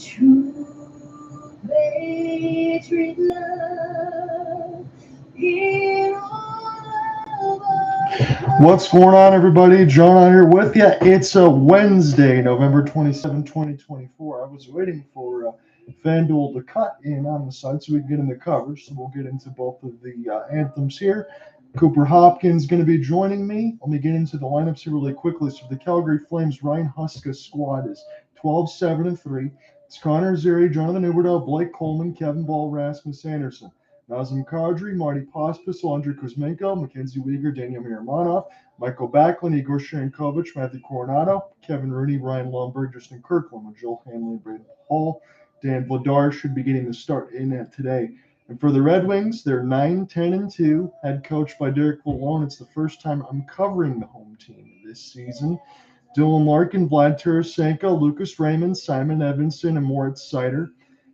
True patriot love, hero of What's going on, everybody? John here with you. It's a Wednesday, November 27, 2024. I was waiting for FanDuel to cut in on the site so we can get into coverage. So we'll get into both of the anthems here. Cooper Hopkins going to be joining me. Let me get into the lineups here really quickly. So the Calgary Flames Ryan Huska squad is 12-7-3. It's Connor Zary, Jonathan Huberdeau, Blake Coleman, Kevin Ball, Rasmus Andersson. Nazem Kadri, Marty Pospisil, Andrei Kuzmenko, MacKenzie Weegar, Daniel Miramanov, Michael Backlund, Igor Shankovich, Matthew Coronato, Kevin Rooney, Ryan Lomberg, Justin Kirkland, with Joel Hanley, Braden Hall. Dan Vladar should be getting the start in that today. And for the Red Wings, they're 9-10-2, head coached by Derek Lalonde. It's the first time I'm covering the home team this season. Dylan Larkin, Vlad Tarasenko, Lucas Raymond, Simon Evanson, and Moritz Seider.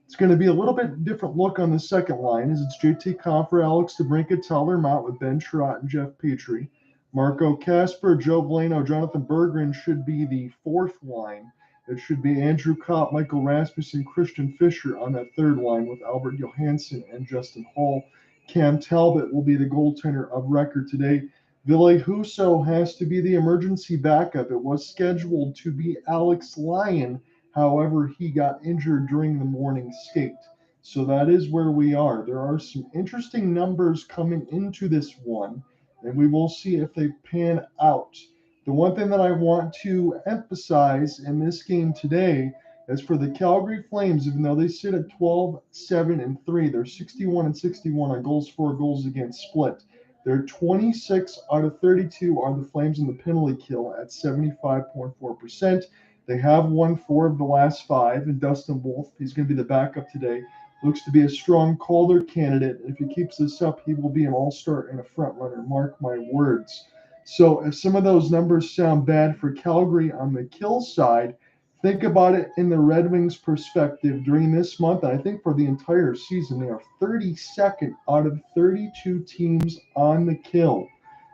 It's going to be a little bit different look on the second line as it's JT Compher, Alex DeBrincat, Tyler Mott with Ben Sherratt and Jeff Petrie. Marco Kasper, Joe Vlano, Jonathan Berggren should be the fourth line. It should be Andrew Kopp, Michael Rasmus, and Christian Fischer on that third line with Albert Johansson and Justin Hall. Cam Talbot will be the goaltender of record today. Ville Husso has to be the emergency backup. It was scheduled to be Alex Lyon. However, he got injured during the morning skate. So that is where we are. There are some interesting numbers coming into this one, and we will see if they pan out. The one thing that I want to emphasize in this game today is for the Calgary Flames, even though they sit at 12-7-3, they're 61-61 on goals for, goals against split. They're 26 out of 32 are the Flames in the penalty kill at 75.4%. They have won 4 of the last 5, and Dustin Wolf, he's going to be the backup today, looks to be a strong Calder candidate. If he keeps this up, he will be an all-star and a front-runner, mark my words. So if some of those numbers sound bad for Calgary on the kill side, think about it in the Red Wings' perspective during this month. And I think for the entire season, they are 32nd out of 32 teams on the kill.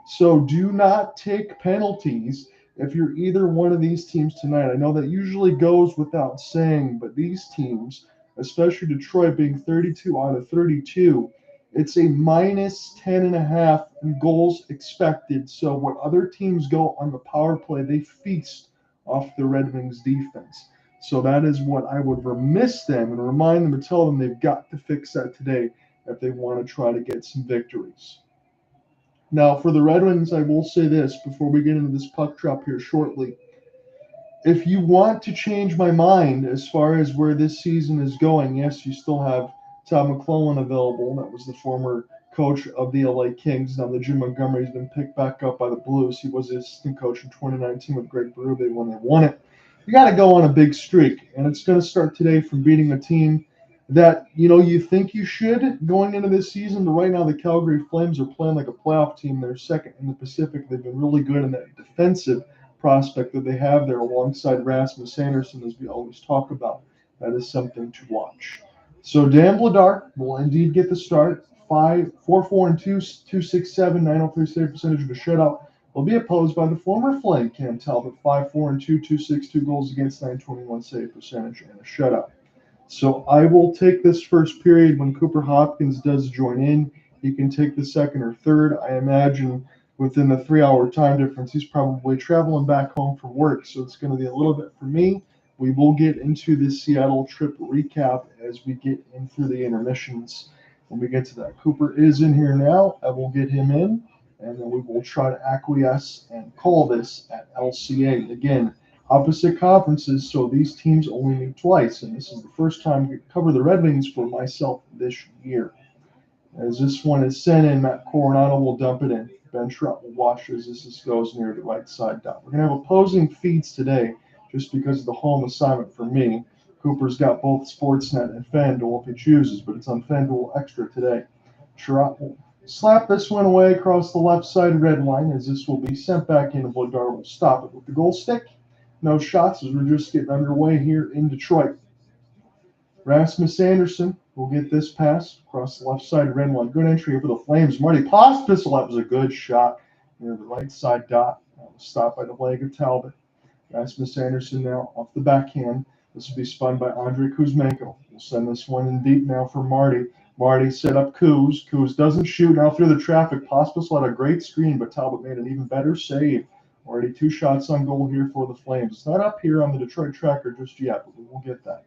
So do not take penalties if you're either one of these teams tonight. I know that usually goes without saying, but these teams, especially Detroit being 32 out of 32, it's a minus 10.5 in goals expected. So when other teams go on the power play, they feast off the Red Wings defense. So that is what I would remiss them and remind them and tell them they've got to fix that today if they want to try to get some victories. Now, for the Red Wings, I will say this before we get into this puck drop here shortly. If you want to change my mind as far as where this season is going, yes, you still have Todd McClellan available. That was the former coach of the LA Kings. Now, the Jim Montgomery's been picked back up by the Blues. He was the assistant coach in 2019 with Greg Berube when they won it. You got to go on a big streak, and it's going to start today from beating a team that you think you should going into this season. But right now, the Calgary Flames are playing like a playoff team. They're second in the Pacific. They've been really good in that defensive prospect that they have there alongside Rasmus Andersson, as we always talk about. That is something to watch. So Dan Vladar will indeed get the start. 4-4-2, 267, 903 save percentage of a shutout. Will be opposed by the former Flame Cam Talbot, 5-4-2, 262 goals against, 921 save percentage and a shutout. So I will take this first period when Cooper Hopkins does join in. He can take the second or third. I imagine within the 3-hour time difference, he's probably traveling back home from work. So it's going to be a little bit for me. We will get into the Seattle trip recap as we get in through the intermissions when we get to that. Cooper is in here now. I will get him in, and then we will try to acquiesce and call this at LCA. Again, opposite conferences, so these teams only meet twice, and this is the first time we cover the Red Wings for myself this year. As this one is sent in, Matt Coronato will dump it in. Ben Sherratt will watch as this goes near the right side dot. We're going to have opposing feeds today just because of the home assignment for me. Cooper's got both Sportsnet and FanDuel if he chooses, but it's on FanDuel Extra today. Sherratt will slap this one away across the left side red line as this will be sent back in, and Vladar will stop it with the goal stick. No shots as we're just getting underway here in Detroit. Rasmus Andersson will get this pass across the left side red line. Good entry for the Flames. Marty Pospisil, that was a good shot near the right side dot. That was stopped by the leg of Talbot. Rasmus Andersson now off the backhand This will be spun by Andrei Kuzmenko. We'll send this one in deep now for Marty. Marty set up Kuz. Kuz doesn't shoot now through the traffic. Pospisil had a great screen, but Talbot made an even better save. Already 2 shots on goal here for the Flames. It's not up here on the Detroit tracker just yet, but we will get that.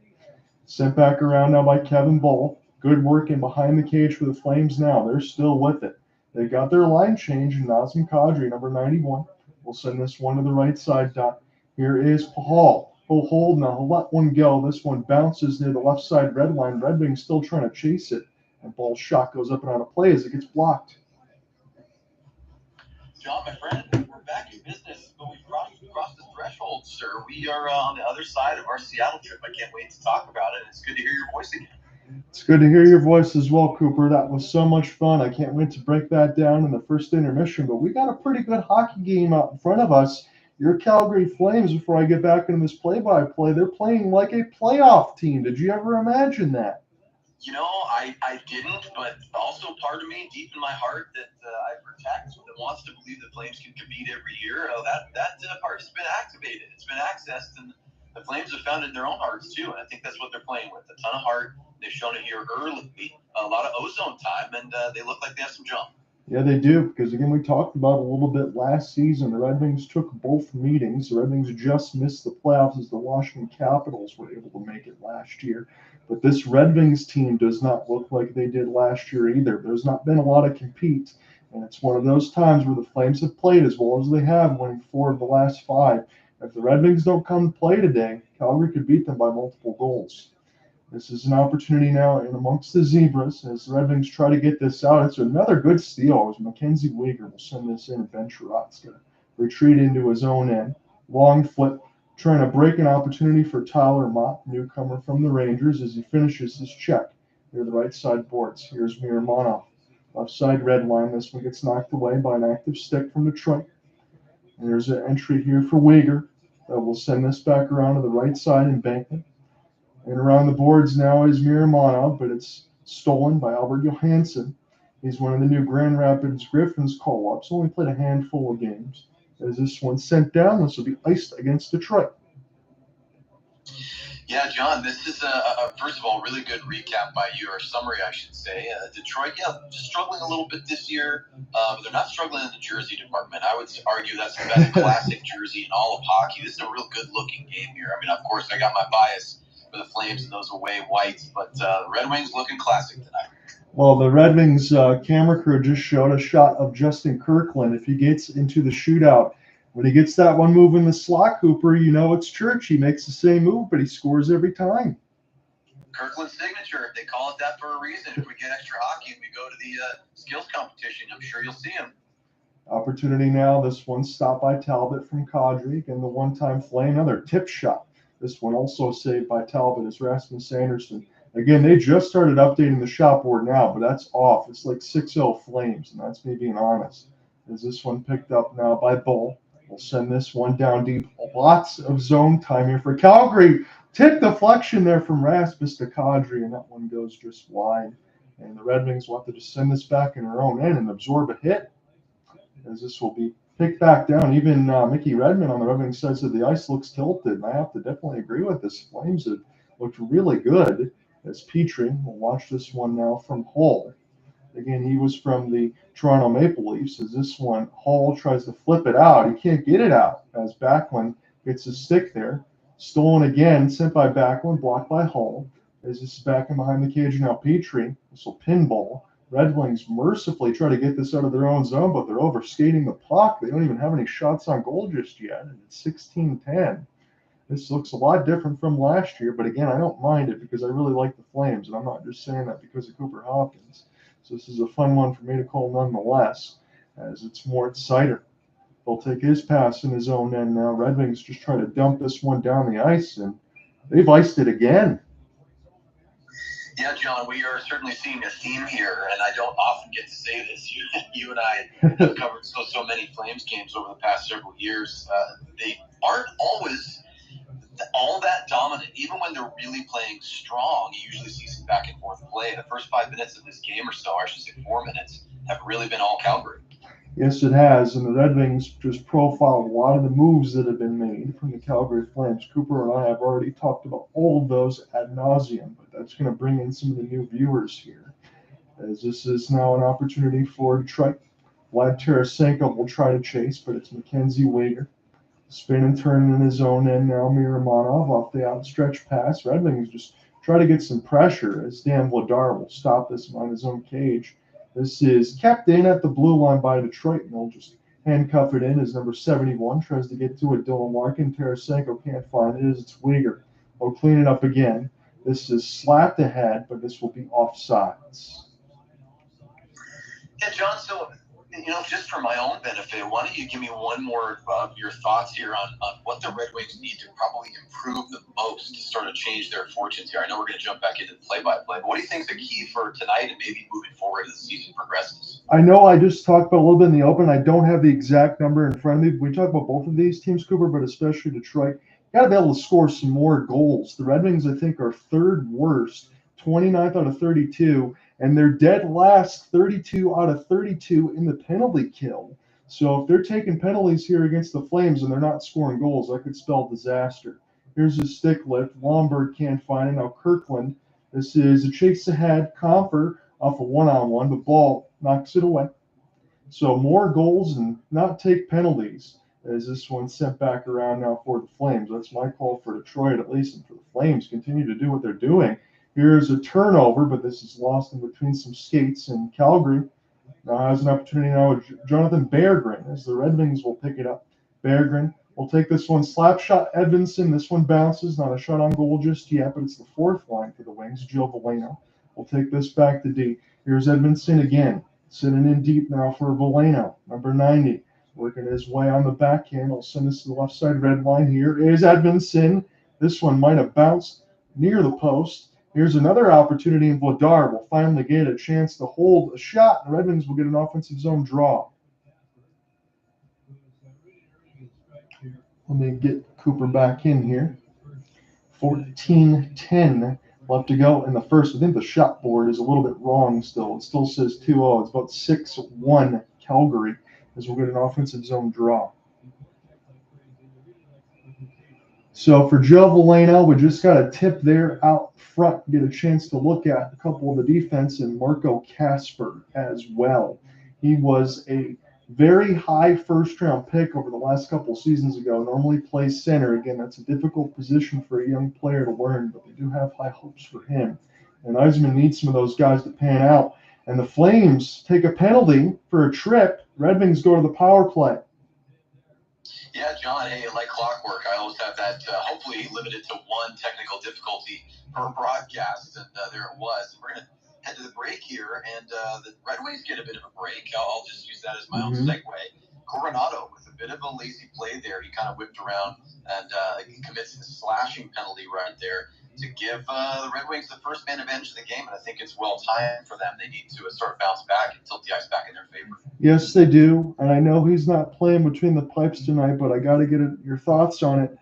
Sent back around now by Kevin Bull. Good work in behind the cage for the Flames now. They're still with it. They got their line change, and Nazem Kadri, number 91. We'll send this one to the right side dot. Here is Paul. He'll hold now. He'll let one go. This one bounces near the left side red line. Red Wings still trying to chase it. And Ball's shot goes up and out of play as it gets blocked. John, my friend, we're back in business, but we've crossed the threshold, sir. We are on the other side of our Seattle trip. I can't wait to talk about it. It's good to hear your voice again. It's good to hear your voice as well, Cooper. That was so much fun. I can't wait to break that down in the first intermission. But we got a pretty good hockey game out in front of us. Your Calgary Flames, before I get back into this play-by-play, they're playing like a playoff team. Did you ever imagine that? You know, I didn't, but also part of me, deep in my heart, that I protect, that wants to believe the Flames can compete every year, that part has been activated. It's been accessed, and the Flames have found it in their own hearts, too. And I think that's what they're playing with, a ton of heart. They've shown it here early, a lot of ozone time, and they look like they have some jump. Yeah, they do, because, again, we talked about it a little bit last season. The Red Wings took both meetings. The Red Wings just missed the playoffs as the Washington Capitals were able to make it last year. But this Red Wings team does not look like they did last year either. There's not been a lot of compete, and it's one of those times where the Flames have played as well as they have, winning 4 of the last 5. If the Red Wings don't come to play today, Calgary could beat them by multiple goals. This is an opportunity now in amongst the Zebras as the Red Wings try to get this out. It's another good steal as MacKenzie Weegar will send this in, and Ben Sherratt's going to retreat into his own end. Long flip, trying to break an opportunity for Tyler Mott, newcomer from the Rangers, as he finishes his check near the right side boards. Here's Miromanov. Left side red line. This one gets knocked away by an active stick from Detroit. And there's an entry here for Weegar that will send this back around to the right side embankment. And around the boards now is Miromanov, but it's stolen by Albert Johansson. He's one of the new Grand Rapids Griffins call-ups. Only played a handful of games. As this one's sent down, this will be iced against Detroit. Yeah, John, this is, first of all, really good recap by you, or summary, I should say. Detroit, just struggling a little bit this year, but they're not struggling in the jersey department. I would argue that's the best classic jersey in all of hockey. This is a real good-looking game here. I mean, of course, I got my bias for the Flames and those away whites, but the Red Wings looking classic tonight. Well, the Red Wings camera crew just showed a shot of Justin Kirkland. If he gets into the shootout, when he gets that one move in the slot, Cooper, you know it's church. He makes the same move, but he scores every time. Kirkland's signature. They call it that for a reason. If we get extra hockey and we go to the skills competition, I'm sure you'll see him. Opportunity now. This one stopped by Talbot from Kadri. Again, the one-time Flame. Another tip shot. This one also saved by Talbot is Rasmus Andersson. Again, they just started updating the shot board now, but that's off. It's like 6-0 Flames, and that's me being honest. Is this one picked up now by Bull? We'll send this one down deep. Lots of zone time here for Calgary. Tip deflection there from Rasmus to Kadri, and that one goes just wide. And the Red Wings will have to just send this back in their own end and absorb a hit, as this will be picked back down. Even Mickey Redmond on the Red Wings says that the ice looks tilted, and I have to definitely agree with this. Flames have looked really good. As Petrie, we'll watch this one now from Hull. Again, he was from the Toronto Maple Leafs. As this one, Hull tries to flip it out. He can't get it out as Backlund gets his stick there. Stolen again, sent by Backlund, blocked by Hull. As this is back in behind the cage now, Petrie. This will pinball. Red Wings mercifully try to get this out of their own zone, but they're overskating the puck. They don't even have any shots on goal just yet, and it's 16-10. This looks a lot different from last year, but again, I don't mind it because I really like the Flames, and I'm not just saying that because of Cooper Hopkins. So this is a fun one for me to call nonetheless, as it's Mort Seider. They'll take his pass in his own end now. Red Wings just try to dump this one down the ice, and they've iced it again. Yeah, John, we are certainly seeing a theme here, and I don't often get to say this. You and I have covered so many Flames games over the past several years. They aren't always all that dominant. Even when they're really playing strong, you usually see some back and forth play. The first 5 minutes of this game or so, I should say 4 minutes, have really been all Calgary. Yes, it has, and the Red Wings just profiled a lot of the moves that have been made from the Calgary Flames. Cooper and I have already talked about all of those ad nauseum, but that's going to bring in some of the new viewers here, as this is now an opportunity for Detroit. Vlad Tarasenko will try to chase, but it's MacKenzie, Weegar. Spin and turn in his own end now. Miramonov off the outstretched pass. Red Wings just try to get some pressure as Dan Vladar will stop this on his own cage. This is kept in at the blue line by Detroit, and they'll just handcuff it in as number 71 tries to get to it. Dylan Larkin. Tarasenko can't find it as it's Weegar. They'll clean it up again. This is slapped ahead, but this will be offsides. Yeah, John, so, just for my own benefit, why don't you give me one more of your thoughts here on what the Red Wings need to probably improve the most to sort of change their fortunes here? I know we're going to jump back into the play-by-play, but what do you think is the key for tonight and maybe moving forward as the season progresses? I know I just talked about a little bit in the open. I don't have the exact number in front of me. We talk about both of these teams, Cooper, but especially Detroit. You got to be able to score some more goals. The Red Wings, I think, are third worst, 29th out of 32, and they're dead last, 32 out of 32 in the penalty kill. So if they're taking penalties here against the Flames and they're not scoring goals, that could spell disaster. Here's a stick lift. Lomberg can't find it. Now Kirkland. This is a chase ahead. Comfer off a one-on-one. The ball knocks it away. So more goals and not take penalties as this one sent back around now for the Flames. That's my call for Detroit, at least, and for the Flames. Continue to do what they're doing. Here's a turnover, but this is lost in between some skates, and Calgary now has an opportunity now with Jonathan Berggren as the Red Wings will pick it up. Berggren will take this one. Slap shot Edvinsson. This one bounces. Not a shot on goal just yet, but it's the fourth line for the Wings. Gio Veleno will take this back to D. Here's Edvinsson again. Sitting in deep now for Veleno, number 90. Working his way on the backhand. I'll send this to the left side red line. Here is Edvinsson. This one might have bounced near the post. Here's another opportunity, and Vladar will finally get a chance to hold a shot. The Red Wings will get an offensive zone draw. Let me get Cooper back in here. 14-10 left to go in the first. I think the shot board is a little bit wrong still. It still says 2-0. It's about 6-1 Calgary as we'll get an offensive zone draw. So for Joe Veleno, we just got a tip there out front, get a chance to look at a couple of the defense and Marco Kasper as well. He was a very high first-round pick over the last couple seasons ago. Normally plays center. Again, that's a difficult position for a young player to learn, but they do have high hopes for him. And Nazem needs some of those guys to pan out. And the Flames take a penalty for a trip. Red Wings go to the power play. Yeah, John, hey, like clockwork, I always have that hopefully limited to one technical difficulty per broadcast, and there it was. We're going to head to the break here, and the Red Wings get a bit of a break. I'll just use that as my own segue. Coronato with a bit of a lazy play there. He kind of whipped around and commits the slashing penalty right there to give the Red Wings the first man advantage of the game, and I think it's well timed for them. They need to sort of bounce back and tilt the ice back in their favor. Yes, they do, and I know he's not playing between the pipes tonight, but I got to get your thoughts on it.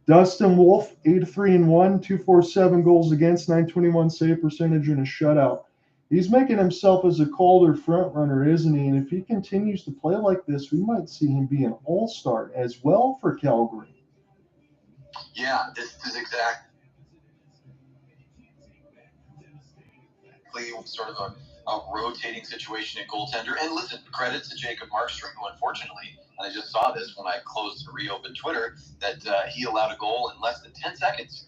Dustin Wolf, 8-3-1, 247 goals against, 921 save percentage, and a shutout. He's making himself as a Calder frontrunner, isn't he? And if he continues to play like this, we might see him be an all-star as well for Calgary. Yeah, this is exactly sort of a rotating situation at goaltender. And listen, credit to Jacob Markstrom, who unfortunately, and I just saw this when I closed and reopened Twitter, that he allowed a goal in less than 10 seconds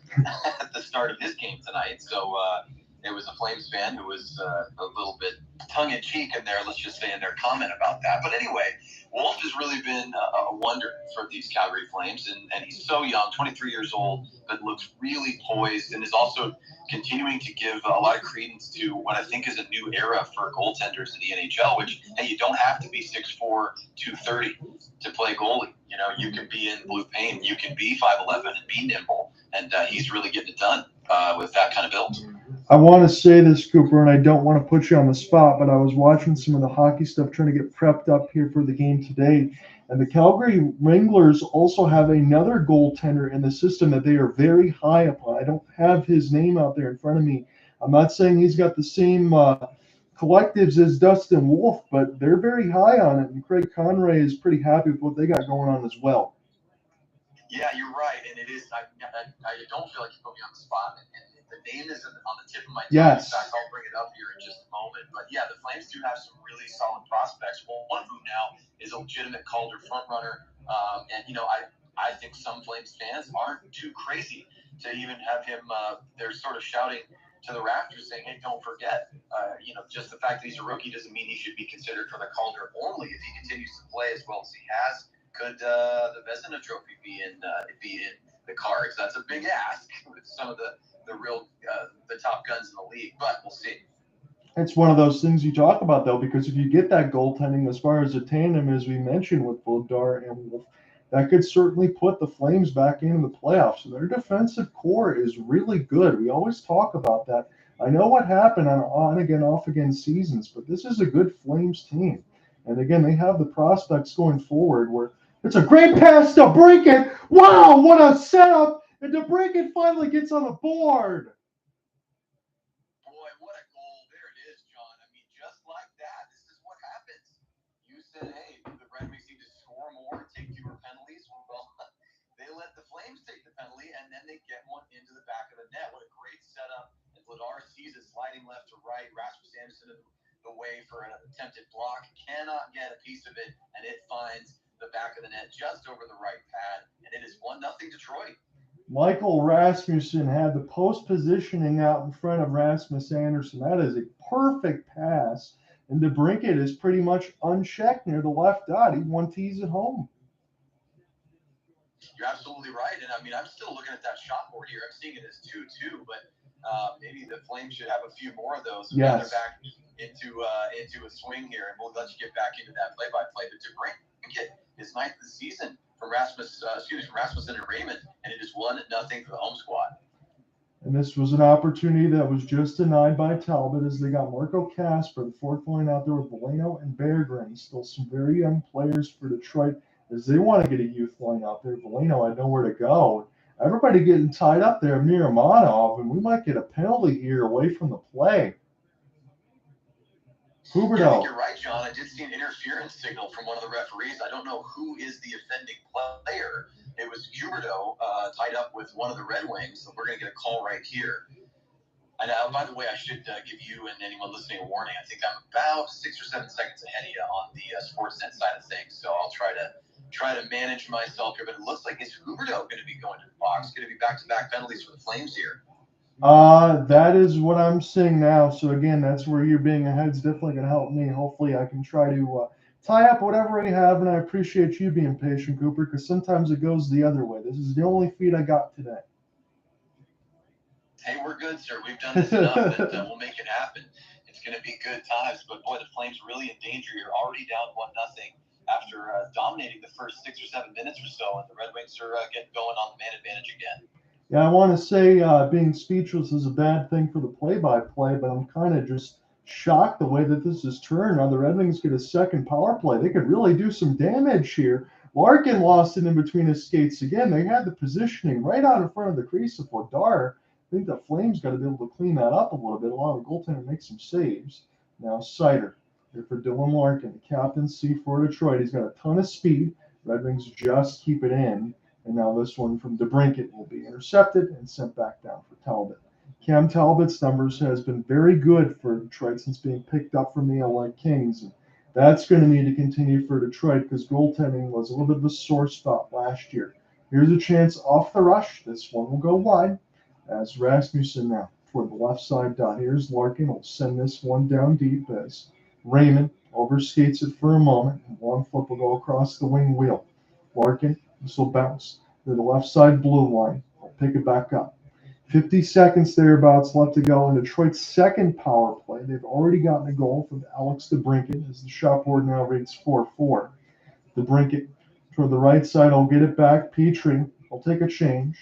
at the start of his game tonight. So it was a Flames fan who was a little bit tongue-in-cheek in there, let's just say, in their comment about that. But anyway, Wolf has really been a wonder for these Calgary Flames, and he's so young, 23 years old, but looks really poised and is also continuing to give a lot of credence to what I think is a new era for goaltenders in the NHL, which, hey, you don't have to be 6'4", 230 to play goalie. You know, you can be in blue paint, you can be 5'11" and be nimble, and he's really getting it done with that kind of build. I want to say this, Cooper, and I don't want to put you on the spot, but I was watching some of the hockey stuff, trying to get prepped up here for the game today. And the Calgary Wranglers also have another goaltender in the system that they are very high upon. I don't have his name out there in front of me. I'm not saying he's got the same collectives as Dustin Wolf, but they're very high on it, and Craig Conray is pretty happy with what they got going on as well. Yeah, you're right, and it is. I don't feel like you put me on the spot, and the name is on the tip of my tongue. Yes. In fact, I'll bring it up here in just a moment. But yeah, the Flames do have some really solid prospects. Well, one of whom now is a legitimate Calder frontrunner, and I think some Flames fans aren't too crazy to even have him. They're sort of shouting to the rafters, saying, "Hey, don't forget, just the fact that he's a rookie doesn't mean he should be considered for the Calder only if he continues to play as well as he has." Could the Vezina Trophy be in the cards? That's a big ask with some of the real the top guns in the league, but we'll see. It's one of those things you talk about, though, because if you get that goaltending as far as a tandem, as we mentioned with both Dar and Wolf, that could certainly put the Flames back into the playoffs. So their defensive core is really good. We always talk about that. I know what happened on again, off again seasons, but this is a good Flames team. And again, they have the prospects going forward where it's a great pass to DeBrincat. Wow, what a setup! And DeBrincat finally gets on the board. Boy, what a goal. There it is, John. I mean, just like that, this is what happens. You said, hey, the Red Wings need to score more, take fewer penalties. Well, they let the Flames take the penalty, and then they get one into the back of the net. What a great setup. And Vladar sees it sliding left to right. Rasmus Andersson in the way for an attempted block. Cannot get a piece of it, and it finds the back of the net just over the right pad, and it is 1-0 Detroit. Michael Rasmussen had the post positioning out in front of Rasmus Andersson. That is a perfect pass, and DeBrincat is pretty much unchecked near the left dot. He one-tees it home. You're absolutely right, and I mean, I'm still looking at that shot board here. I'm seeing it as 2-2, but maybe the Flames should have a few more of those. Yes. They're back into a swing here, and we'll let you get back into that play-by-play. But DeBrincat his ninth of the season from Rasmussen and Raymond, and it is 1-0 for the home squad. And this was an opportunity that was just denied by Talbot as they got Marco Kasper, the fourth line out there with Veleno and Berggren. Still some very young players for Detroit as they want to get a youth line out there. Veleno had nowhere to go. Everybody getting tied up there, Miramonov, and we might get a penalty here away from the play. Huberdeau. Yeah, I think you're right, John. I did see an interference signal from one of the referees. I don't know who is the offending player. It was Huberdeau tied up with one of the Red Wings, so we're going to get a call right here. And by the way, I should give you and anyone listening a warning. I think I'm about 6 or 7 seconds ahead of you on the Sportsnet side of things, so I'll try to manage myself here. But it looks like it's Huberdeau going to be going to the box. Going to be back-to-back penalties for the Flames here. That is what I'm seeing now. So again, that's where you being ahead is definitely going to help me. Hopefully, I can try to tie up whatever I have, and I appreciate you being patient, Cooper, because sometimes it goes the other way. This is the only feed I got today. Hey, we're good, sir. We've done this enough that we'll make it happen. It's going to be good times, but boy, the Flames really in danger here. Already down 1-0 after dominating the first 6 or 7 minutes or so, and the Red Wings are getting going on the man advantage again. Yeah, I want to say being speechless is a bad thing for the play-by-play, but I'm kind of just shocked the way that this is turned. Now the Red Wings get a second power play. They could really do some damage here. Larkin lost it in between his skates again. They had the positioning right out in front of the crease of Weegar. I think the Flames got to be able to clean that up a little bit. A lot of goaltender make some saves. Now Sider here for Dylan Larkin, the captaincy for Detroit. He's got a ton of speed. Red Wings just keep it in. And now this one from DeBrincat will be intercepted and sent back down for Talbot. Cam Talbot's numbers has been very good for Detroit since being picked up from the LA Kings. And that's going to need to continue for Detroit because goaltending was a little bit of a sore spot last year. Here's a chance off the rush. This one will go wide as Rasmussen now toward the left side dot. Here's Larkin. Will send this one down deep as Raymond overskates it for a moment. And one flip will go across the wing wheel. Larkin. This will bounce to the left side blue line. I'll pick it back up. 50 seconds thereabouts left to go in Detroit's second power play. They've already gotten a goal from Alex DeBrincat as the shot board now reads 4-4. DeBrincat toward the right side. I'll get it back. Petrie will take a change.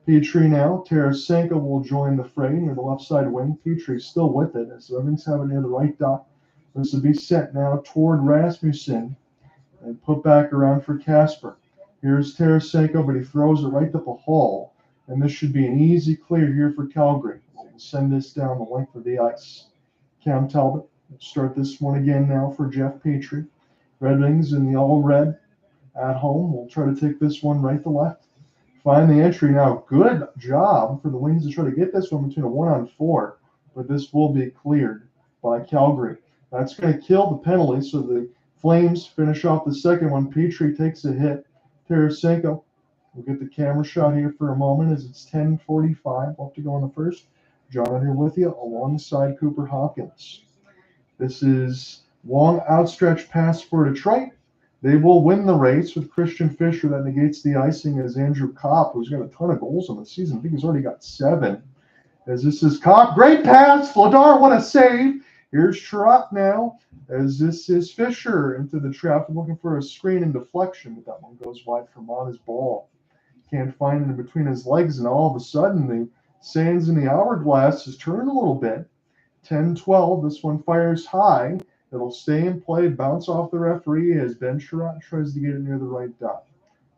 Petrie now. Tarasenko will join the fray near the left side wing. Petrie still with it as the Ravens have it near the right dot. This will be sent now toward Rasmussen and put back around for Kasper. Here's Tarasenko, but he throws it right up the hole. And this should be an easy clear here for Calgary. We'll send this down the length of the ice. Cam Talbot. We'll start this one again now for Jeff Petrie. Red Wings in the all-red at home. We'll try to take this one right to left. Find the entry now. Good job for the Wings to try to get this one between a 1-on-4, but this will be cleared by Calgary. That's going to kill the penalty, so the Flames finish off the second one. Petrie takes a hit. Tarasenko. We'll get the camera shot here for a moment as it's 10:45 left to go in the first. John here with you alongside Cooper Hopkins. This is long outstretched pass for Detroit. They will win the race with Christian Fischer. That negates the icing as Andrew Kopp, who's got a ton of goals on the season. I think he's already got 7. As this is Kopp. Great pass. Vladar, what a save. Here's Trot now as this is Fischer into the trap looking for a screen and deflection, but that one goes wide from on his ball. Can't find it in between his legs, and all of a sudden the sands in the hourglass has turned a little bit. 10-12. This one fires high. It'll stay in play, bounce off the referee as Ben Sherratt tries to get it near the right dot.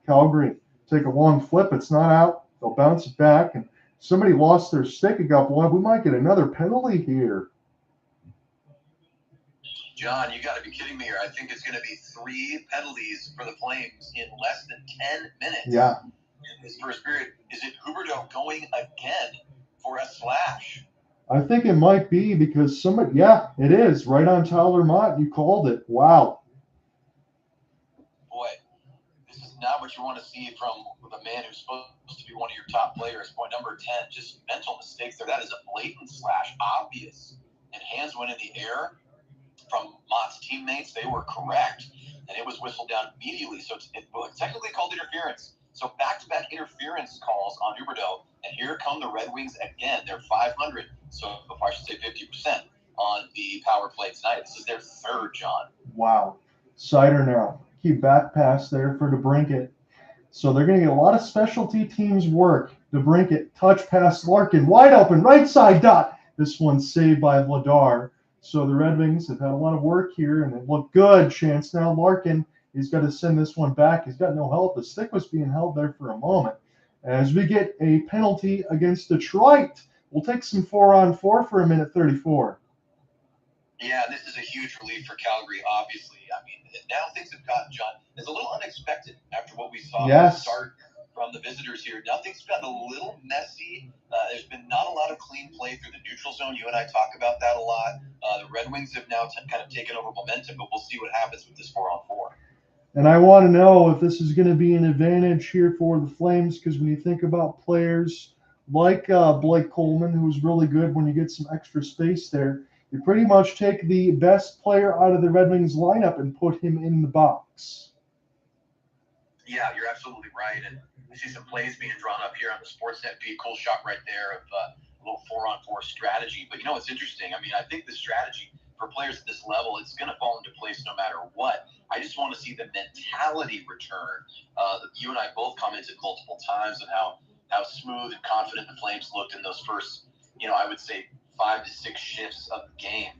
Calgary take a long flip. It's not out. They'll bounce it back, and somebody lost their stick. It got blown. We might get another penalty here. John, you got to be kidding me here. I think it's going to be 3 penalties for the Flames in less than 10 minutes. Yeah. In this first period. Is it Huberdeau going again for a slash? I think it might be because somebody, yeah, it is. Right on Tyler Mott. You called it. Wow. Boy, this is not what you want to see from the man who's supposed to be one of your top players. Point number 10, just mental mistakes there. That is a blatant slash, obvious. And hands went in the air from Mott's teammates. They were correct. And it was whistled down immediately. So it's technically called interference. So back-to-back interference calls on Huberdeau. And here come the Red Wings again. They're 500. So if I should say 50% on the power play tonight. This is their 3rd, John. Wow. Sider now. Keep back pass there for DeBrincat. So they're going to get a lot of specialty teams work. DeBrincat, touch pass, Larkin, wide open, right side dot. This one's saved by Vladar. So the Red Wings have had a lot of work here, and it looked good. Chance now, Larkin. He's got to send this one back. He's got no help. The stick was being held there for a moment. As we get a penalty against Detroit, we'll take some 4-on-4 for a minute 34. Yeah, this is a huge relief for Calgary, obviously. I mean, now things have gotten, John, it's a little unexpected after what we saw at the start from the visitors here. Now things have gotten a little messy. There's been not a lot of clean play through the neutral zone. You and I talk about that a lot. The Red Wings have now kind of taken over momentum, but we'll see what happens with this 4-on-4. And I want to know if this is going to be an advantage here for the Flames, because when you think about players like Blake Coleman, who's really good when you get some extra space there, you pretty much take the best player out of the Red Wings lineup and put him in the box. Yeah, you're absolutely right. And I see some plays being drawn up here on the Sportsnet feed. Cool shot right there of a little 4-on-4 strategy. But, you know, it's interesting. I mean, I think the strategy for players at this level, it's going to fall into place no matter what. I just want to see the mentality return. You and I both commented multiple times on how smooth and confident the Flames looked in those first, I would say 5 to 6 shifts of the game.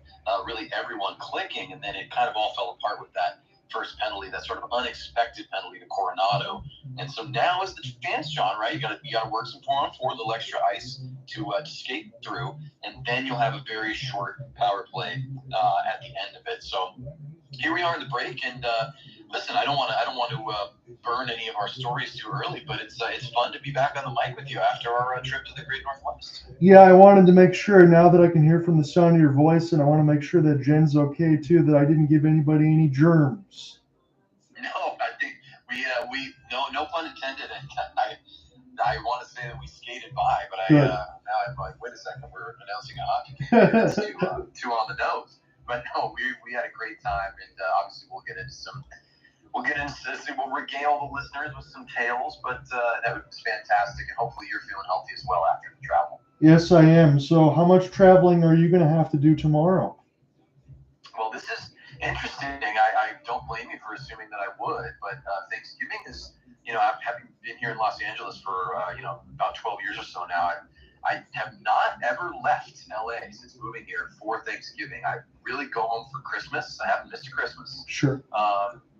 Really everyone clicking, and then it kind of all fell apart with that first penalty, that sort of unexpected penalty to Coronato. And so now is the chance, John, right? You got to work some 4-on-4, a little extra ice to skate through, and then you'll have a very short power play at the end of it. So here we are in the break, and listen, I don't want to burn any of our stories too early, but it's fun to be back on the mic with you after our trip to the Great Northwest. Yeah, I wanted to make sure, now that I can hear from the sound of your voice, and I want to make sure that Jen's okay too, that I didn't give anybody any germs. No, I think we no pun intended. I want to say that we skated by, but now I'm like, wait a second, we're announcing a hockey game. That's too on the nose. But no, we had a great time, and obviously we'll regale the listeners with some tales, but that was fantastic, and hopefully you're feeling healthy as well after the travel. Yes, I am. So how much traveling are you going to have to do tomorrow? Well, this is interesting. I don't blame you for assuming that I would, but Thanksgiving is, having been here in Los Angeles for, about 12 years or so now, I have not ever left LA since moving here for Thanksgiving. I really go home for Christmas. I haven't missed a Christmas. Sure.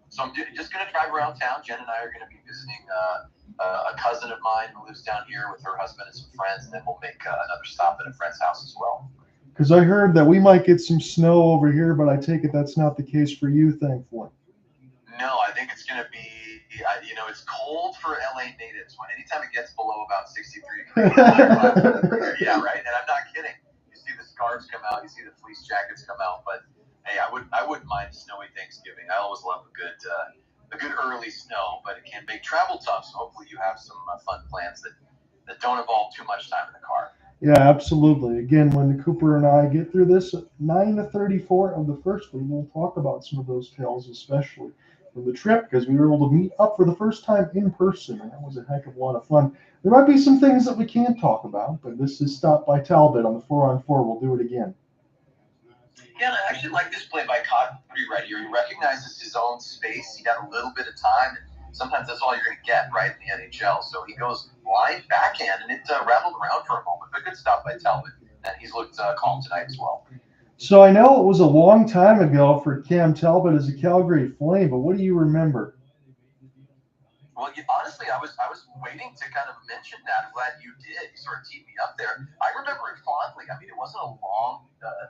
So I'm just going to drive around town. Jen and I are going to be visiting a cousin of mine who lives down here with her husband and some friends, and then we'll make another stop at a friend's house as well. Because I heard that we might get some snow over here, but I take it that's not the case for you, thankfully. No, I think it's going to be, it's cold for LA natives. Anytime it gets below about 63 degrees, yeah, right. And I'm not kidding. You see the scarves come out, you see the fleece jackets come out. But hey, I wouldn't mind a snowy Thanksgiving. I always love a good early snow, but it can make travel tough. So hopefully you have some fun plans that don't involve too much time in the car. Yeah, absolutely. Again, when Cooper and I get through this 9:34 of the first week, we'll talk about some of those tales, especially from the trip, because we were able to meet up for the first time in person, and that was a heck of a lot of fun. There might be some things that we can't talk about, but this is Stop by Talbot on the 4-on-4. We'll do it again. Yeah, I actually like this play by Kadri right here. He recognizes his own space. He got a little bit of time, and sometimes that's all you're going to get, right, in the NHL. So he goes line backhand, and it rattled around for a moment. But good stop by Talbot, and he's looked calm tonight as well. So I know it was a long time ago for Cam Talbot as a Calgary Flame, but what do you remember? Well, honestly, I was waiting to kind of mention that. I'm glad you did. You sort of teed me up there. I remember it fondly. I mean, it wasn't a long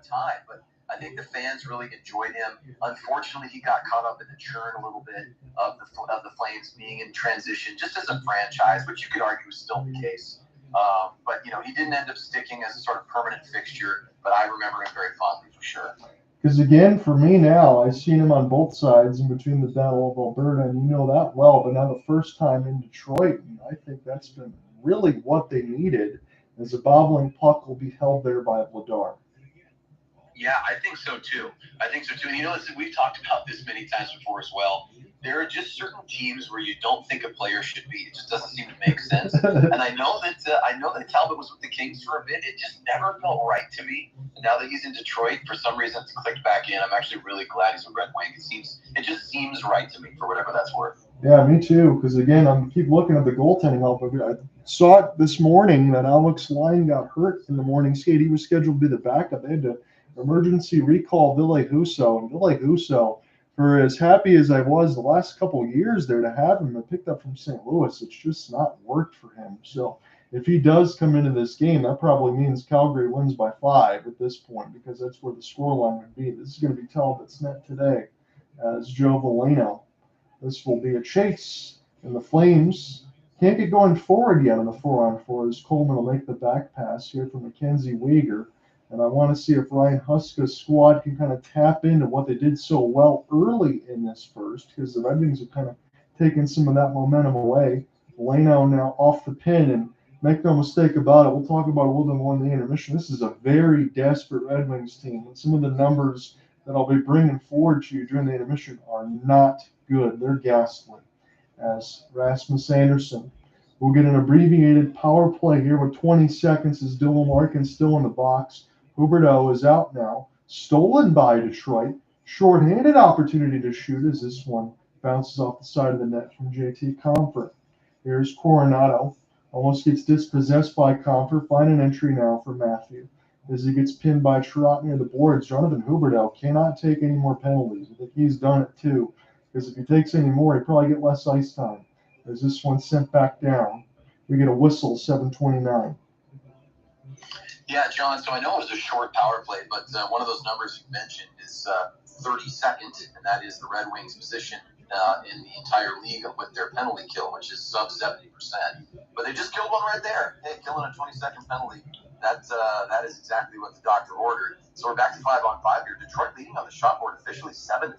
time, but I think the fans really enjoyed him. Unfortunately, he got caught up in the churn a little bit of the Flames being in transition, just as a franchise, which you could argue is still the case. But he didn't end up sticking as a sort of permanent fixture. But I remember him very fondly for sure. Because again, for me now, I've seen him on both sides in between the Battle of Alberta, and you know that well. But now the first time in Detroit, and I think that's been really what they needed, as a bobbling puck will be held there by Vladar. Yeah, I think so too. And we've talked about this many times before as well. There are just certain teams where you don't think a player should be. It just doesn't seem to make sense. And I know that Talbot was with the Kings for a bit. It just never felt right to me. And now that he's in Detroit, for some reason it's clicked back in. I'm actually really glad he's a Red Wing. It just seems right to me for whatever that's worth. Yeah, me too. Because again, I'm keep looking at the goaltending help. I saw it this morning that Alex Lyon got hurt in the morning skate. He was scheduled to be the backup. They had to emergency recall Ville Husso. And Ville Husso, for as happy as I was the last couple of years there to have him, I picked up from St. Louis. It's just not worked for him. So if he does come into this game, that probably means Calgary wins by 5 at this point, because that's where the scoreline would be. This is going to be Talbot's net today as Joe Veleno. This will be a chase, and the Flames can't get going forward yet on the 4-on-4 as Coleman will make the back pass here from MacKenzie Weegar. And I want to see if Ryan Huska's squad can kind of tap into what they did so well early in this first, because the Red Wings have kind of taken some of that momentum away. Leno now off the pin, and make no mistake about it, we'll talk about it a little bit more in the intermission. This is a very desperate Red Wings team, and some of the numbers that I'll be bringing forward to you during the intermission are not good. They're ghastly. As Rasmus Andersson will get an abbreviated power play here with 20 seconds as Dylan Larkin's still in the box. Huberdeau is out now. Stolen by Detroit. Short-handed opportunity to shoot as this one bounces off the side of the net from JT Compher. Here's Coronato. Almost gets dispossessed by Compher. Find an entry now for Matthew as he gets pinned by Trot near the boards. Jonathan Huberdeau cannot take any more penalties. I think he's done it too, because if he takes any more, he'd probably get less ice time. As this one's sent back down, we get a whistle, 7:29. Yeah, John, so I know it was a short power play, but one of those numbers you mentioned is 32nd, and that is the Red Wings' position in the entire league with their penalty kill, which is sub 70%. But they just killed one right there. Hey, killing a 20-second penalty. That is exactly what the doctor ordered. So we're back to 5-on-5 here. Detroit leading on the shot board officially 7-5,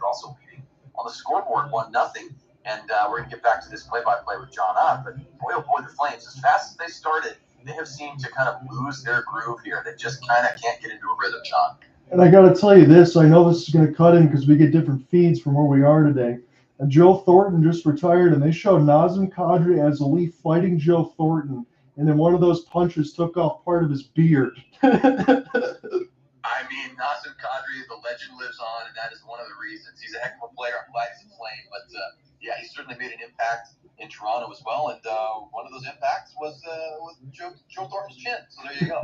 also leading on the scoreboard 1-0. And we're going to get back to this play-by-play with John Ott. But boy, oh boy, the Flames, as fast as they started, they have seemed to kind of lose their groove here. They just kind of can't get into a rhythm, John. And I got to tell you this, I know this is going to cut in because we get different feeds from where we are today. And Joe Thornton just retired, and they showed Nazem Kadri as a Leaf fighting Joe Thornton, and then one of those punches took off part of his beard. I mean, Nazem Kadri, the legend lives on, and that is one of the reasons. He's a heck of a player. I'm glad he's a Flame, but yeah, he certainly made an impact in Toronto as well, and one of those impacts was Joe Thornton's chin. So there you go.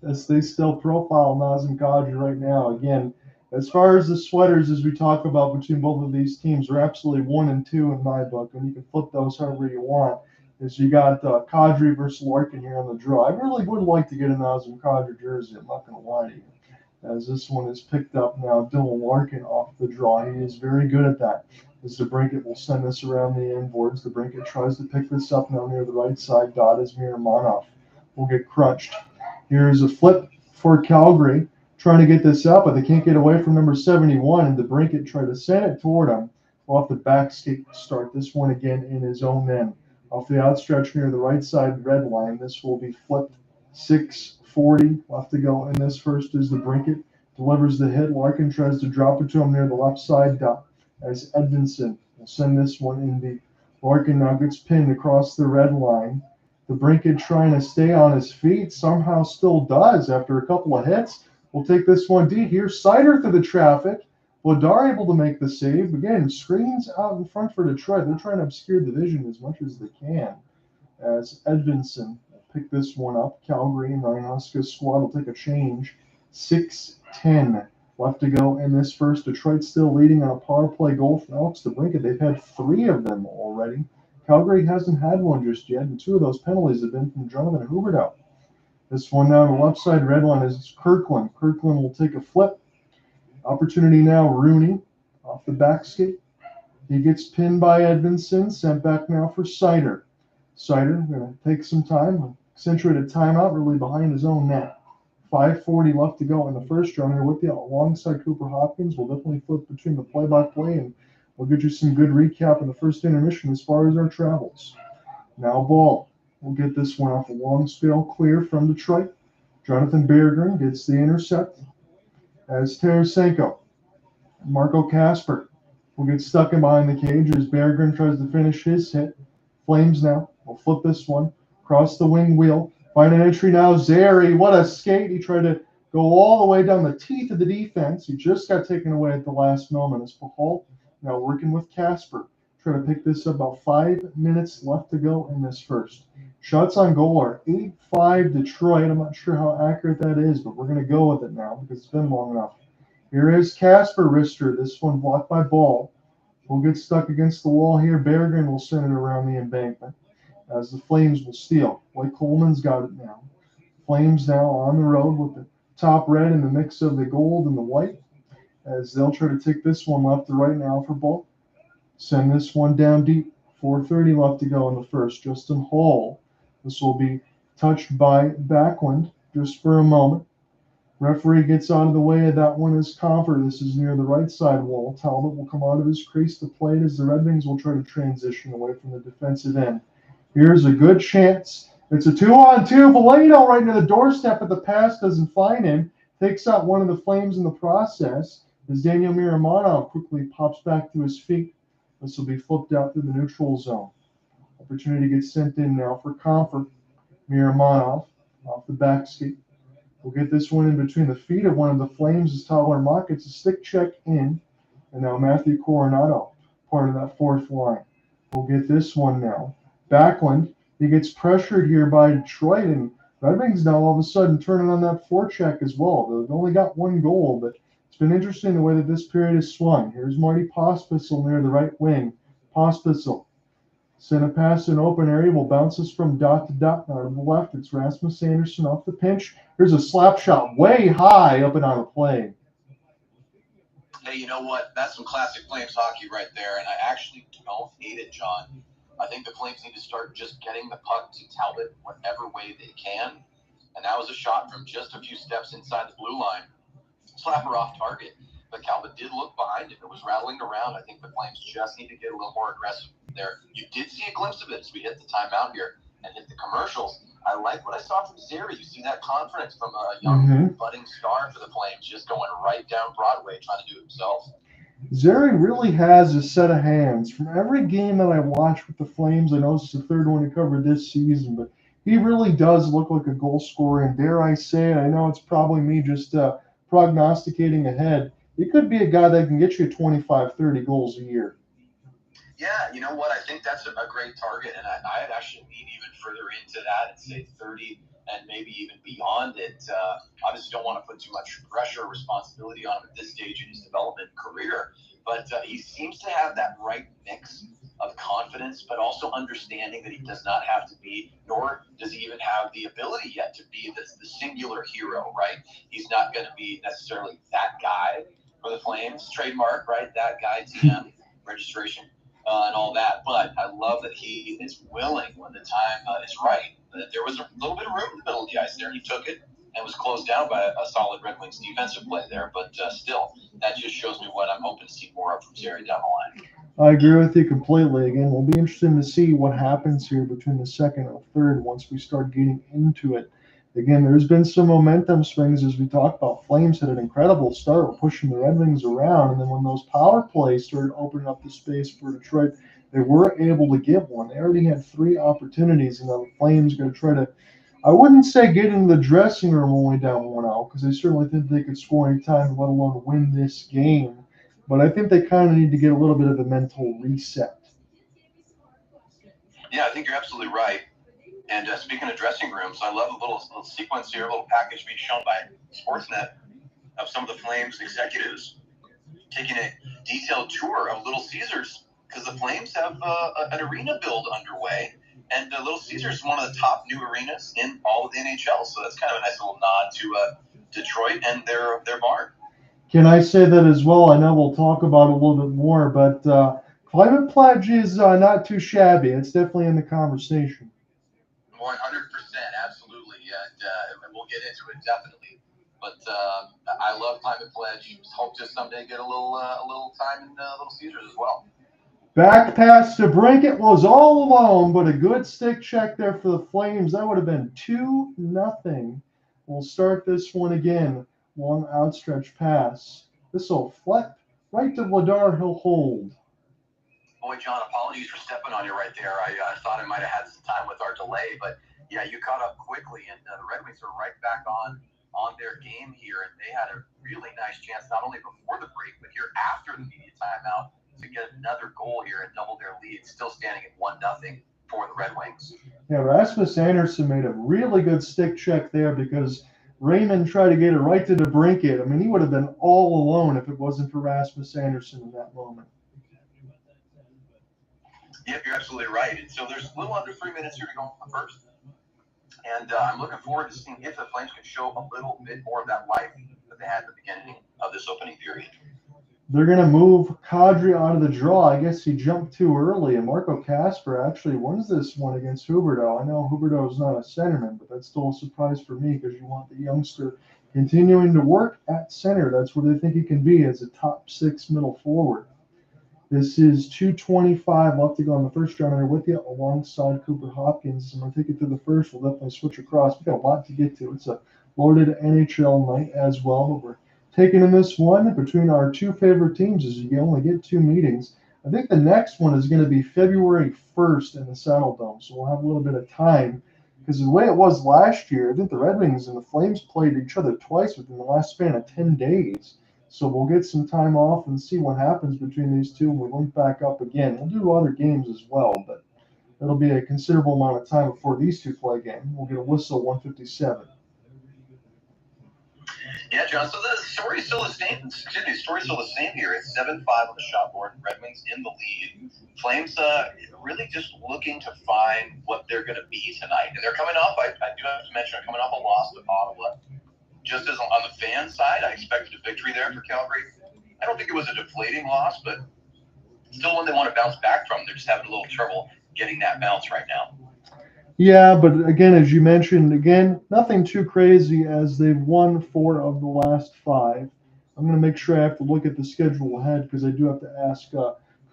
As they still profile Nazem Kadri right now. Again, as far as the sweaters, as we talk about between both of these teams, are absolutely 1 and 2 in my book, and you can flip those however you want. is you got Kadri versus Larkin here on the draw. I really would like to get a Nazem Kadri jersey, I'm not going to lie to you. As this one is picked up now, Dylan Larkin off the draw. He is very good at that. As the Brinket will send this around the end boards. The Brinket tries to pick this up now near the right side. Dot is Miromanov. Will get crunched. Here's a flip for Calgary, trying to get this up, but they can't get away from number 71, and the Brinket try to send it toward him. Off the back skate start this one again in his own end. Off the outstretch near the right side red line, this will be flipped. 6:40 left to go in this first as the Brinket delivers the hit. Larkin tries to drop it to him near the left side dot as Edvinsson will send this one in deep. Larkin now gets pinned across the red line. The Brinket trying to stay on his feet, somehow still does after a couple of hits. We'll take this one deep. Here's Seider through the traffic. Vladar able to make the save. Again, screens out in front for Detroit. They're trying to obscure the vision as much as they can. As Edvinsson will pick this one up. Calgary and Ryan Huska's squad will take a change. 6:10 left to go in this first. Detroit still leading on a power play goal from Alex DeBrincat. They've had 3 of them already. Calgary hasn't had one just yet, and 2 of those penalties have been from Jonathan Huberdeau. This one now on the left side red line is Kirkland. Kirkland will take a flip. Opportunity now, Rooney off the back skate. He gets pinned by Edvinsson, sent back now for Seider. Seider going to take some time, accentuate a timeout, really behind his own net. 5:40 left to go in the first round here with you alongside Cooper Hopkins. We'll definitely flip between the play-by-play, and we'll get you some good recap in the first intermission as far as our travels. Now ball. We'll get this one off a long spell clear from Detroit. Jonathan Berggren gets the intercept as Tarasenko. Marco Kasper will get stuck in behind the cage as Berggren tries to finish his hit. Flames now. We'll flip this one. Cross the wing wheel. Find an entry now. Zary. What a skate. He tried to go all the way down the teeth of the defense. He just got taken away at the last moment. As Pahal now working with Kasper. Trying to pick this up. About 5 minutes left to go in this first. Shots on goal are 8-5 Detroit. I'm not sure how accurate that is, but we're going to go with it now because it's been long enough. Here is Kasper Rister. This one blocked by Ball. Will get stuck against the wall here. Berggren will send it around the embankment as the Flames will steal. Blake Coleman's got it now. Flames now on the road with the top red in the mix of the gold and the white as they'll try to take this one left to right now for Ball. Send this one down deep. 4:30 left to go in the first. Justin Hall. This will be touched by Backlund just for a moment. Referee gets out of the way of that one as Comfort. This is near the right side wall. Talbot will come out of his crease to play it as the Red Wings will try to transition away from the defensive end. Here's a good chance. It's a 2-on-2. Valeno right near the doorstep, but the pass doesn't find him. Takes out one of the Flames in the process as Daniel Miromanov quickly pops back to his feet. This will be flipped out through the neutral zone. Opportunity gets sent in now for Comfort. Miromanov off the back skate. We'll get this one in between the feet of one of the Flames as Tyler Mock gets a stick check in. And now Matthew Coronato, part of that fourth line. We'll get this one now. Backlund, he gets pressured here by Detroit, and Red Wings now all of a sudden turning on that forecheck as well. They've only got 1 goal, but it's been interesting the way that this period has swung. Here's Marty Pospisil near the right wing. Pospisil. Send a pass in open area. Will bounce us from dot to dot. Now to the left, it's Rasmus Andersson off the pinch. Here's a slap shot way high up and on a play. Hey, you know what? That's some classic Flames hockey right there, and I actually don't hate it, John. I think the Flames need to start just getting the puck to Talbot whatever way they can. And that was a shot from just a few steps inside the blue line. Slap her off target. But Talbot did look behind him. It was rattling around. I think the Flames just need to get a little more aggressive there. You did see a glimpse of it as we hit the timeout here and hit the commercials. I like what I saw from Zary. You see that confidence from a young budding star for the Flames, just going right down Broadway trying to do it himself. Zary really has a set of hands. From every game that I watch with the Flames, I know it's the third one he covered this season, but he really does look like a goal scorer. And dare I say it, I know it's probably me just prognosticating ahead. He could be a guy that can get you 25, 30 goals a year. Yeah, you know what? I think that's a great target, and I'd actually lean even further into that and say 30 and maybe even beyond it. Obviously, don't want to put too much pressure or responsibility on him at this stage in his development career, but he seems to have that right mix confidence, but also understanding that he does not have to be, nor does he even have the ability yet to be the singular hero, right? He's not going to be necessarily that guy for the Flames, trademark, right? That guy, TM, registration, and all that. But I love that he is willing when the time is right. There was a little bit of room in the middle of the ice there. He took it and was closed down by a solid Red Wings defensive play there. But still, that just shows me what I'm hoping to see more of from Zary down the line. I agree with you completely. Again, it'll be interesting to see what happens here between the second and third once we start getting into it. Again, there's been some momentum swings as we talked about. Flames had an incredible start pushing the Red Wings around, and then when those power plays started opening up the space for Detroit, they were able to get one. They already had 3 opportunities, and now the Flames are going to try to, I wouldn't say get into the dressing room only down 1-0, because they certainly think they could score any time, let alone win this game. But I think they kind of need to get a little bit of a mental reset. Yeah, I think you're absolutely right. And speaking of dressing rooms, I love a little sequence here, a little package being shown by Sportsnet of some of the Flames executives taking a detailed tour of Little Caesars, because the Flames have an arena build underway. And Little Caesars is one of the top new arenas in all of the NHL. So that's kind of a nice little nod to Detroit and their barn. Can I say that as well? I know we'll talk about it a little bit more, but Climate Pledge is not too shabby. It's definitely in the conversation. 100%, absolutely. And we'll get into it, definitely. But I love Climate Pledge. Hope to someday get a little time in Little Caesars as well. Back pass to Brinkett was all alone, but a good stick check there for the Flames. That would have been 2-0. We'll start this one again. Long outstretched pass. This will flip right to Vladar. He'll hold. Boy, John, apologies for stepping on you right there. I thought I might have had some time with our delay, but yeah, you caught up quickly, and the Red Wings are right back on their game here, and they had a really nice chance not only before the break, but here after the media timeout to get another goal here and double their lead, still standing at 1-0 for the Red Wings. Yeah, Rasmus Andersson made a really good stick check there because Raymond tried to get it right to DeBrincat. I mean, he would have been all alone if it wasn't for Rasmus Andersson in that moment. Yep, you're absolutely right. And so there's a little under 3 minutes here to go for the first. And I'm looking forward to seeing if the Flames can show a little bit more of that life that they had at the beginning of this opening period. They're going to move Kadri out of the draw. I guess he jumped too early, and Marco Kasper actually wins this one against Huberdeau. I know Huberdeau is not a centerman, but that's still a surprise for me because you want the youngster continuing to work at center. That's where they think he can be as a top 6 middle forward. This is 2:25 left to go on the first round. I'm with you alongside Cooper Hopkins. I'm going to take it to the first. We'll definitely switch across. We've got a lot to get to. It's a loaded NHL night as well, but we're taking in this one between our 2 favorite teams as you only get 2 meetings. I think the next one is going to be February 1st in the Saddledome, so we'll have a little bit of time because the way it was last year, I think the Red Wings and the Flames played each other twice within the last span of 10 days. So we'll get some time off and see what happens between these two when we link back up again. We'll do other games as well, but it'll be a considerable amount of time before these 2 play again. We'll get a whistle 1:57. Yeah, John. So the story's still the same. Excuse me, the story's still the same here. It's 7-5 on the shot board. Red Wings in the lead. Flames really just looking to find what they're going to be tonight, and they're coming off. I do have to mention, they're coming off a loss to Ottawa. Just as on the fan side, I expected a victory there for Calgary. I don't think it was a deflating loss, but still one they want to bounce back from. They're just having a little trouble getting that bounce right now. Yeah, but again, as you mentioned, nothing too crazy as they've won 4 of the last 5. I'm going to make sure I have to look at the schedule ahead because I do have to ask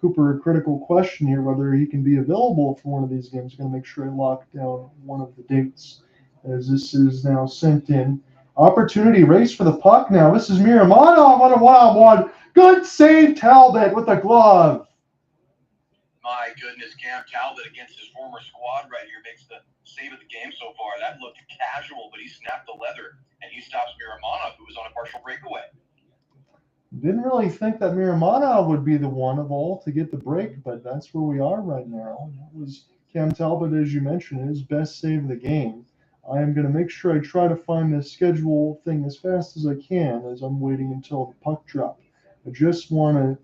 Cooper a critical question here, whether he can be available for one of these games. I'm going to make sure I lock down one of the dates as this is now sent in. Opportunity race for the puck now. This is Miromanov on a wild one. Good save, Talbot with the glove. My goodness, Cam Talbot against his former squad right here makes the save of the game so far. That looked casual, but he snapped the leather, and he stops Miromanov, who was on a partial breakaway. Didn't really think that Miromanov would be the one of all to get the break, but that's where we are right now. That was Cam Talbot, as you mentioned, his best save of the game. I am going to make sure I try to find this schedule thing as fast as I can as I'm waiting until the puck drop. I just want to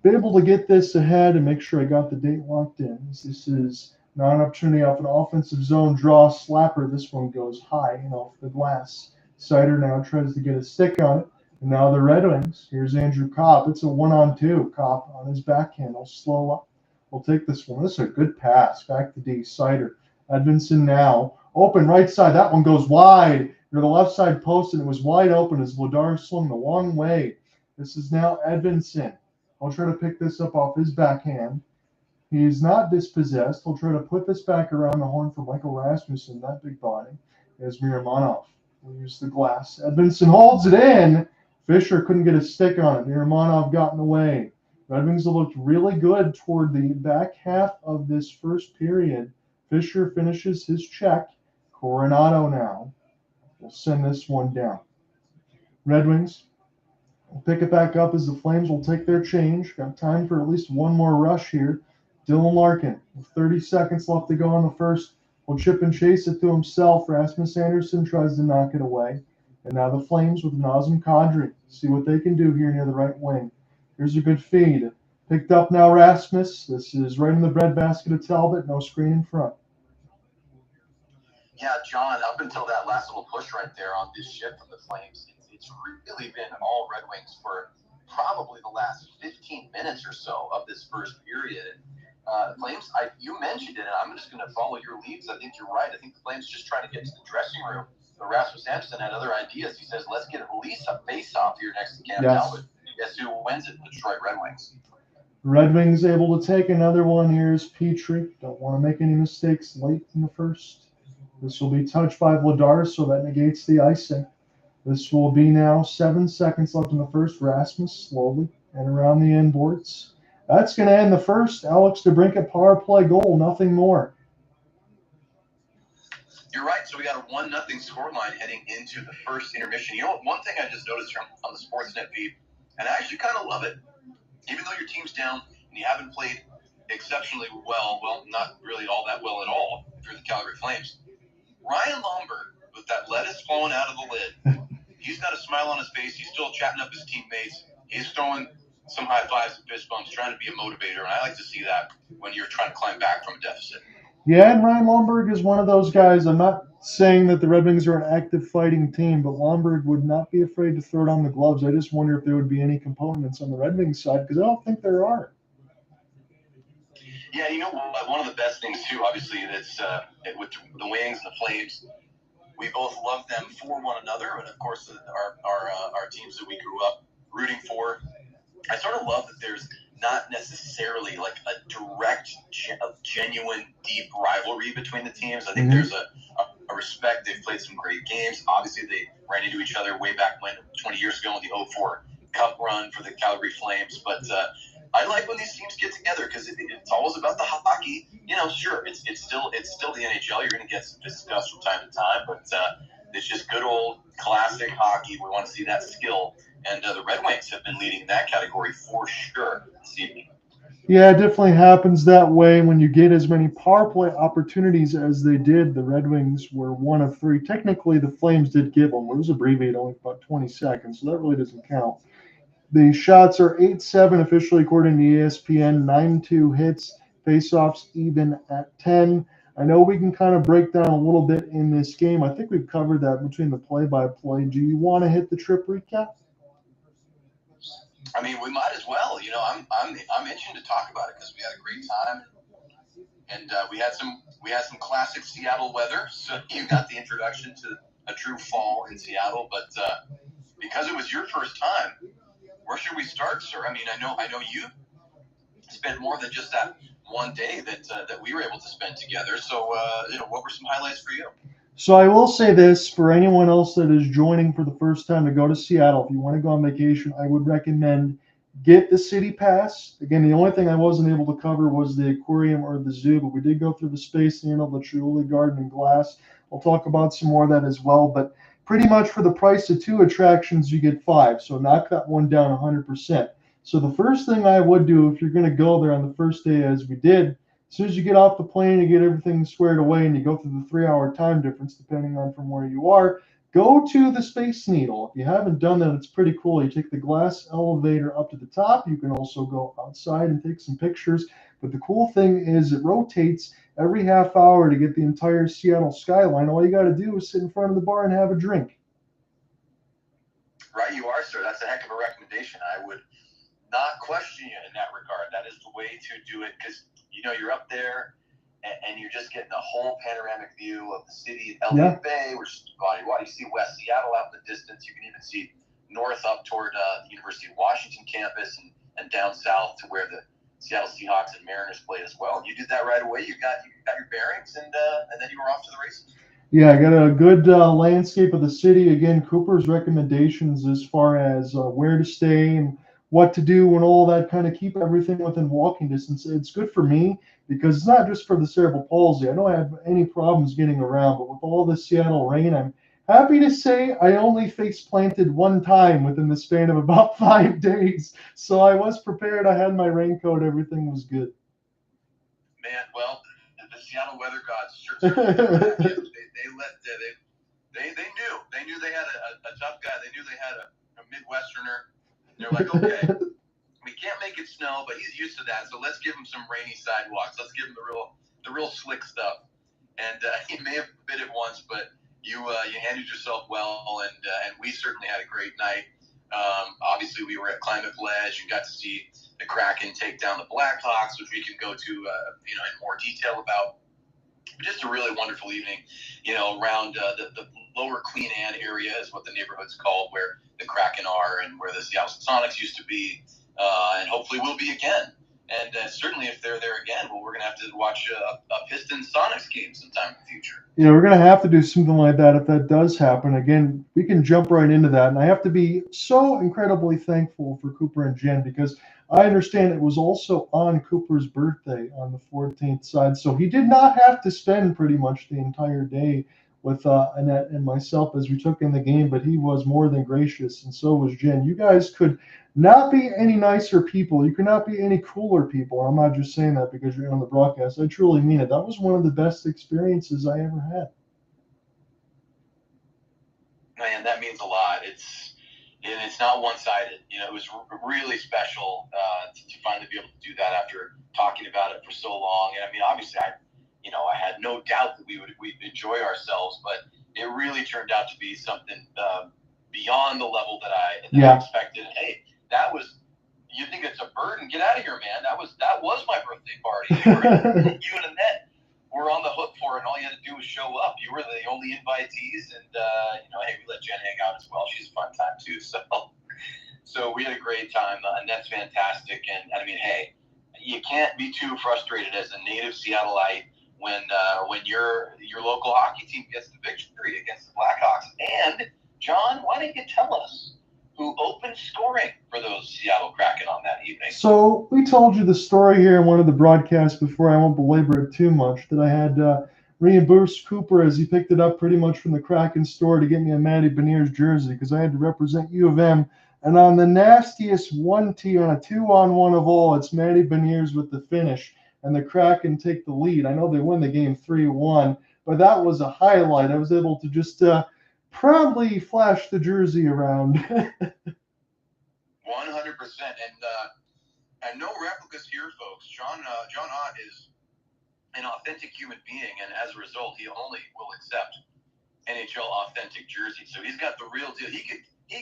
be able to get this ahead and make sure I got the date locked in. This is now an opportunity off an offensive zone draw slapper. This one goes high and off the glass. Sider now tries to get a stick on it. And now the Red Wings. Here's Andrew Kopp. It's a 1-on-2. Kopp on his backhand. He'll slow up. We'll take this one. This is a good pass. Back to D. Sider. Edvinsson now. Open right side. That one goes wide. Near the left side post, and it was wide open as Vladar swung the long way. This is now Edvinsson. I'll try to pick this up off his backhand. He's not dispossessed. He'll try to put this back around the horn for Michael Rasmussen, that big body, as Miramonov will use the glass. Edvinsson holds it in. Fisher couldn't get a stick on it. Miramonov got in the way. Red Wings have looked really good toward the back half of this first period. Fisher finishes his check. Coronato now will send this one down. Red Wings will pick it back up as the Flames will take their change. Got time for at least one more rush here. Dylan Larkin, with 30 seconds left to go in the first, will chip and chase it to himself. Rasmus Andersson tries to knock it away. And now the Flames with Nazem Kadri. See what they can do here near the right wing. Here's a good feed. Picked up now Rasmus. This is right in the breadbasket of Talbot. No screen in front. Yeah, John, up until that last little push right there on this shift from the Flames, it's really been all Red Wings for probably the last 15 minutes or so of this first period. Flames, you mentioned it, and I'm just going to follow your leads. I think you're right. I think the Flames just trying to get to the dressing room. But Rasmus Andersson had other ideas. He says, let's get at least a face-off here next to Cam Talbot. Guess who wins it? The Detroit Red Wings. Red Wings able to take another one. Here's Petrie. Don't want to make any mistakes late in the first. This will be touched by Vladar, so that negates the icing. This will be now 7 seconds left in the first. Rasmus slowly and around the end boards. That's going to end the first. Alex DeBrincat power play goal, nothing more. You're right. So we got a 1-0 scoreline heading into the first intermission. You know, one thing I just noticed here on the Sportsnet feed, and I actually kind of love it, even though your team's down and you haven't played exceptionally well, not really all that well at all if you're the Calgary Flames, Ryan Lomberg, with that lettuce flowing out of the lid, he's got a smile on his face. He's still chatting up his teammates. He's throwing some high fives and fist bumps, trying to be a motivator, and I like to see that when you're trying to climb back from a deficit. Yeah, and Ryan Lomberg is one of those guys. I'm not saying that the Red Wings are an active fighting team, but Lomberg would not be afraid to throw it on the gloves. I just wonder if there would be any components on the Red Wings side, because I don't think there are. Yeah, you know, one of the best things, too, obviously, that's with the Wings and the Flames, we both love them for one another, and, of course, our teams that we grew up rooting for. I sort of love that there's not necessarily like a direct, genuine, deep rivalry between the teams. I think there's a respect. They've played some great games. Obviously, they ran into each other way back when, 20 years ago, in the 2004 Cup run for the Calgary Flames. But I like when these teams get together because it's always about the hockey. You know, sure, it's still the NHL. You're going to get some disgust from time to time, but it's just good old classic hockey. We want to see that skill. And the Red Wings have been leading that category for sure this evening. Yeah, it definitely happens that way when you get as many power play opportunities as they did. The Red Wings were 1 of 3. Technically, the Flames did give them. It was abbreviated only about 20 seconds, so that really doesn't count. The shots are 8-7 officially according to ESPN, 9-2 hits, faceoffs even at 10. I know we can kind of break down a little bit in this game. I think we've covered that between the play-by-play. Do you want to hit the trip recap? I mean, we might as well. You know, I'm itching to talk about it because we had a great time, and we had some classic Seattle weather. So you got the introduction to a true fall in Seattle. But because it was your first time, where should we start, sir? I mean, I know you spent more than just that one day that we were able to spend together. So you know, what were some highlights for you? So I will say this, for anyone else that is joining for the first time to go to Seattle, if you want to go on vacation, I would recommend get the city pass. Again, the only thing I wasn't able to cover was the aquarium or the zoo, but we did go through the Space Needle, the Chiuli Garden and Glass. I'll talk about some more of that as well, but pretty much for the price of 2 attractions, you get 5. So knock that one down 100%. So the first thing I would do if you're going to go there on the first day, as we did, as soon as you get off the plane, you get everything squared away, and you go through the 3-hour time difference, depending on from where you are, go to the Space Needle. If you haven't done that, it's pretty cool. You take the glass elevator up to the top. You can also go outside and take some pictures. But the cool thing is it rotates every half hour to get the entire Seattle skyline. All you got to do is sit in front of the bar and have a drink. Right, you are, sir. That's a heck of a recommendation. I would not question you in that regard. That is the way to do it because, you're up there and you're just getting a whole panoramic view of the city, Elliott Bay, which is body water. You see West Seattle out in the distance. You can even see north up toward the University of Washington campus and down south to where the Seattle Seahawks and Mariners played as well. And you did that right away. You got your bearings, and then you were off to the races. Yeah, I got a good landscape of the city. Again, Cooper's recommendations as far as where to stay and what to do and all that, kind of keep everything within walking distance. It's good for me because it's not just for the cerebral palsy. I don't have any problems getting around, but with all the Seattle rain, I'm happy to say I only face planted one time within the span of about 5 days. So I was prepared. I had my raincoat. Everything was good. Man, well, the Seattle weather gods certainly they knew they had a tough guy. They knew they had a Midwesterner. They're like, okay, we can't make it snow, but he's used to that. So let's give him some rainy sidewalks. Let's give him the real slick stuff. And he may have bit it once, but you handled yourself well, and we certainly had a great night. Obviously, we were at Climate Pledge and got to see the Kraken take down the Blackhawks, which we can go to in more detail about. Just a really wonderful evening, around the lower Queen Anne area is what the neighborhood's called, where the Kraken are and where the Seattle Sonics used to be, and hopefully will be again. And certainly if they're there again, well, we're going to have to watch a Pistons Sonics game sometime in the future. Yeah, we're going to have to do something like that if that does happen. Again, we can jump right into that. And I have to be so incredibly thankful for Cooper and Jen because I understand it was also on Cooper's birthday on the 14th side. So he did not have to spend pretty much the entire day with Annette and myself as we took in the game, but he was more than gracious, and so was Jen. You guys could not be any nicer people. You could not be any cooler people. I'm not just saying that because you're on the broadcast. I truly mean it. That was one of the best experiences I ever had. Man, that means a lot. It's not one-sided. It was really special to finally be able to do that after talking about it for so long. And I mean, obviously, I had no doubt that we'd enjoy ourselves, but it really turned out to be something beyond the level that I expected. Hey, you think it's a burden? Get out of here, man. That was my birthday party. You and Annette were on the hook for it, and all you had to do was show up. You were the only invitees, and hey, we let Jen hang out as well. She's a fun time too. So we had a great time. Annette's fantastic, and I mean, hey, you can't be too frustrated as a native Seattleite when your local hockey team gets the victory against the Blackhawks. And John, why don't you tell us who opened scoring for those Seattle Kraken on that evening? So we told you the story here in one of the broadcasts before. I won't belabor it too much, that I had reimbursed Cooper as he picked it up pretty much from the Kraken store to get me a Matty Beniers jersey because I had to represent U of M. And on the nastiest 1T on a 2-on-1 of all, it's Matty Beniers with the finish, and the Kraken take the lead. I know they win the game 3-1, but that was a highlight. I was able to just proudly flash the jersey around. 100%, and no replicas here, folks. John Ott is an authentic human being, and as a result, he only will accept NHL authentic jerseys. So he's got the real deal. He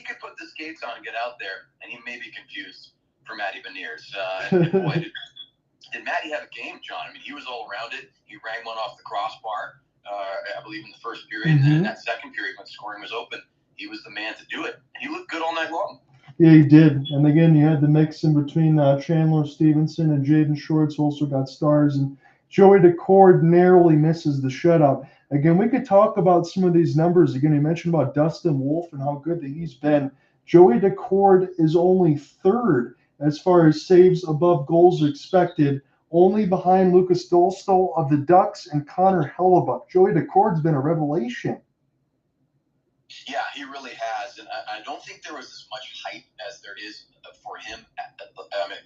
could put the skates on and get out there, and he may be confused for Matty Beniers. And boy, did Matty have a game, John? I mean, he was all around it. He rang one off the crossbar, I believe, in the first period. And then in that second period, when scoring was open, he was the man to do it. And he looked good all night long. Yeah, he did. And again, you had the mix in between Chandler Stevenson and Jaden Shorts also got stars. And Joey Decord narrowly misses the shutout. Again, we could talk about some of these numbers. Again, you mentioned about Dustin Wolf and how good that he's been. Joey Decord is only third as far as saves above goals expected, only behind Lucas Dolstall of the Ducks and Connor Hellebuck. Joey Decord's been a revelation. Yeah, he really has. And I don't think there was as much hype as there is for him,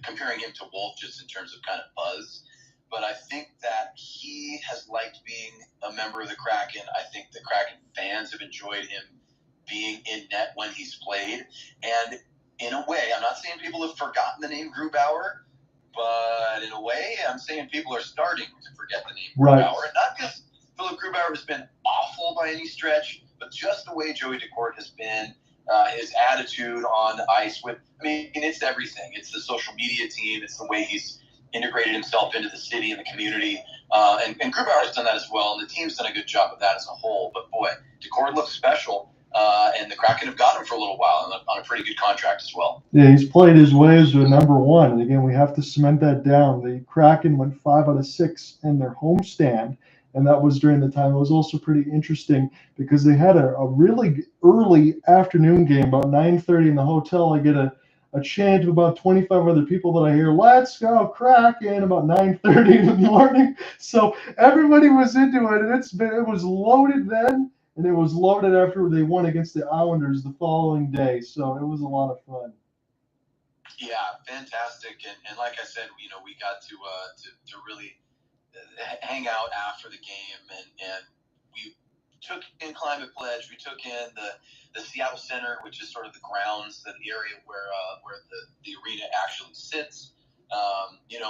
comparing him to Wolf just in terms of kind of buzz. But I think that he has liked being a member of the Kraken. I think the Kraken fans have enjoyed him being in net when he's played. And in a way, I'm not saying people have forgotten the name Grubauer, but in a way, I'm saying people are starting to forget the name Grubauer. And not because Philip Grubauer has been awful by any stretch, but just the way Joey Daccord has been, his attitude on ice it's everything. It's the social media team. It's the way he's integrated himself into the city and the community. And Grubauer's done that as well, and the team's done a good job of that as a whole. But boy, Daccord looks special, and the Kraken have got him for a little while on a pretty good contract as well. Yeah, he's played his way as a number one. And again, we have to cement that down. The Kraken went 5 out of 6 in their homestand, and that was during the time. It was also pretty interesting because they had a really early afternoon game, about 9:30 in the hotel. I get a chant of about 25 other people that I hear, "Let's go Kraken," about 9:30 in the morning. So everybody was into it, and it was loaded then, and it was loaded after they won against the Islanders the following day. So it was a lot of fun. Yeah, fantastic. And like I said, we got to really hang out after the game, and we took in Climate Pledge. We took in the Seattle Center, which is sort of the grounds, the area where the arena actually sits.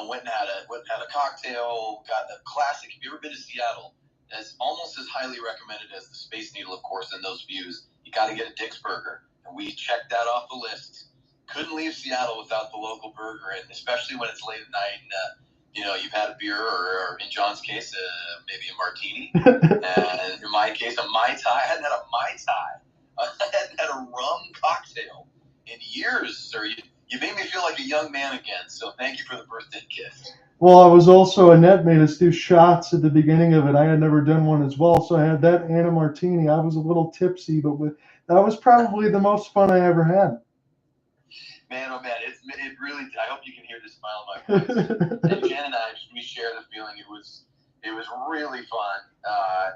Went and had a cocktail, got a classic. If you ever been to Seattle, it's almost as highly recommended as the Space Needle, of course, and those views. You got to get a Dick's Burger, and we checked that off the list. Couldn't leave Seattle without the local burger, and especially when it's late at night and you've had a beer, or in John's case, maybe a martini. And in my case, a Mai Tai. I hadn't had a Mai Tai. I hadn't had a rum cocktail in years, sir. You made me feel like a young man again, so thank you for the birthday gift. Well, I was also, Annette made us do shots at the beginning of it. I had never done one as well, so I had that and a martini. I was a little tipsy, but that was probably the most fun I ever had. Man, oh man, it really. I hope you can hear the smile on my face. And Jen and I, we share the feeling. It was really fun.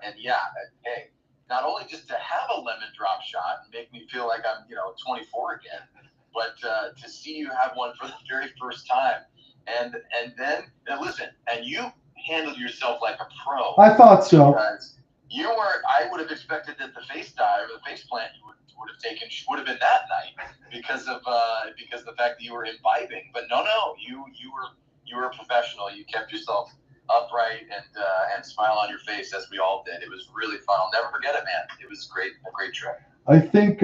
And yeah, hey, not only just to have a lemon drop shot and make me feel like I'm 24 again, but to see you have one for the very first time, and then listen, and you handled yourself like a pro. I thought so. Because you were. I would have expected that the face dye or the face plant you would have been that night because of the fact that you were imbibing. But no, you were a professional. You kept yourself upright and smile on your face, as we all did. It was really fun. I'll never forget it, man. It was a great trip. I think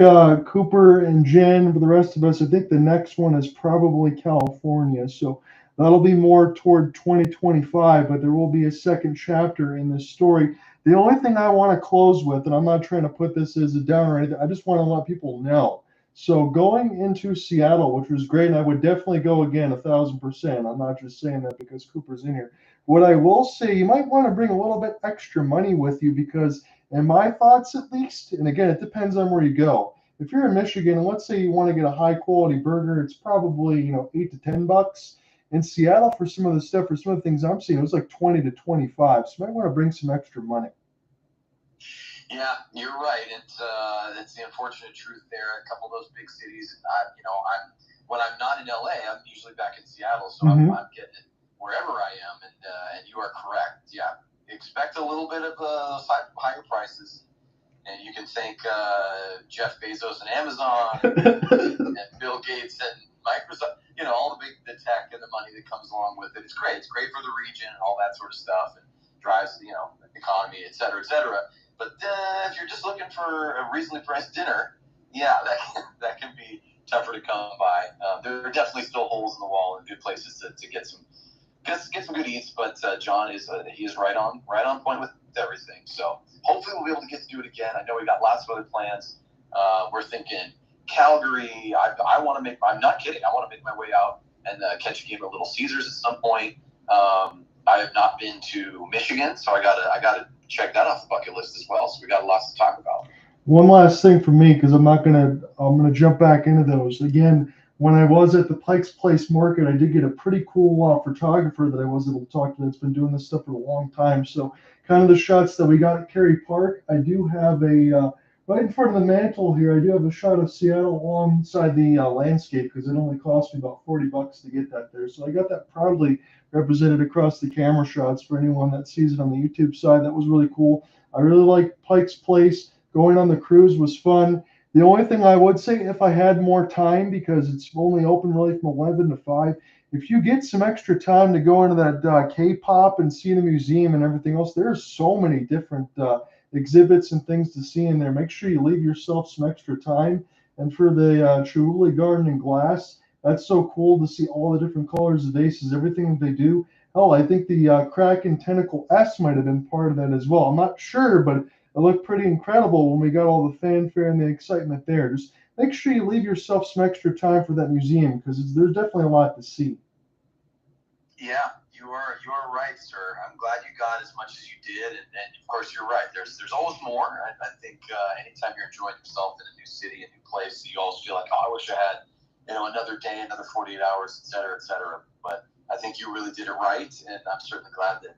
Cooper and Jen, for the rest of us, I think the next one is probably California. So that'll be more toward 2025, but there will be a second chapter in this story. The only thing I want to close with, and I'm not trying to put this as a downer or anything, I just want to let people know. So going into Seattle, which was great, and I would definitely go again 1,000%. I'm not just saying that because Cooper's in here. What I will say, you might want to bring a little bit extra money with you because, in my thoughts at least, and again, it depends on where you go. If you're in Michigan, and let's say you want to get a high-quality burger, it's probably $8 to $10. In Seattle, for some of the stuff, for some of the things I'm seeing, it was like 20 to 25. So you might want to bring some extra money. Yeah, you're right. It's the unfortunate truth there. A couple of those big cities, when I'm not in LA, I'm usually back in Seattle, so I'm getting it wherever I am. And you are correct. Yeah, expect a little bit of higher prices, and you can thank Jeff Bezos and Amazon and Bill Gates and Microsoft. All the tech and the money that comes along with it. It's great. It's great for the region and all that sort of stuff, and drives the economy, et cetera, et cetera. But if you're just looking for a reasonably priced dinner, yeah, that can be tougher to come by. There are definitely still holes in the wall and good places to get some good eats. But John is right on point with everything. So hopefully we'll be able to get to do it again. I know we've got lots of other plans. We're thinking Calgary. I want to make. I'm not kidding. I want to make my way out and catch a game at Little Caesars at some point. I have not been to Michigan, so I gotta check that off the bucket list as well. So we got lots to talk about. One last thing for me, because I'm gonna jump back into those again. When I was at the Pike's Place Market, I did get a pretty cool photographer that I was able to talk to that's been doing this stuff for a long time. So kind of the shots that we got at Kerry Park, I do have right in front of the mantle here, I do have a shot of Seattle alongside the landscape because it only cost me about $40 to get that there. So I got that proudly represented across the camera shots for anyone that sees it on the YouTube side. That was really cool. I really like Pike's Place. Going on the cruise was fun. The only thing I would say, if I had more time, because it's only open really from 11 to 5, if you get some extra time to go into that K-pop and see the museum and everything else, there's so many different exhibits and things to see in there. Make sure you leave yourself some extra time. And for the Chihuly Garden and Glass, that's so cool to see all the different colors of vases, everything that they do. Oh, I think the Kraken Tentacle S might have been part of that as well. I'm not sure, but it looked pretty incredible when we got all the fanfare and the excitement there. Just make sure you leave yourself some extra time for that museum, because there's definitely a lot to see. Yeah, you are right, sir. I'm glad you got as much as you did, and of course you're right. There's always more. I think anytime you're enjoying yourself in a new city, a new place, you always feel like, oh, I wish I had another day, another 48 hours, et cetera, et cetera. But I think you really did it right, and I'm certainly glad that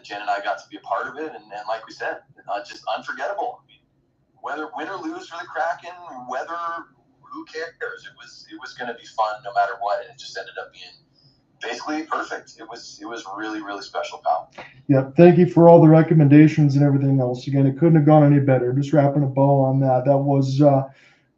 Jen and I got to be a part of it. And like we said, just unforgettable. I mean, whether win or lose for the Kraken, who cares? It was going to be fun no matter what, and it just ended up being basically perfect. It was really, really special, pal. Yeah, thank you for all the recommendations and everything else. Again, it couldn't have gone any better. Just wrapping a bow on that. That was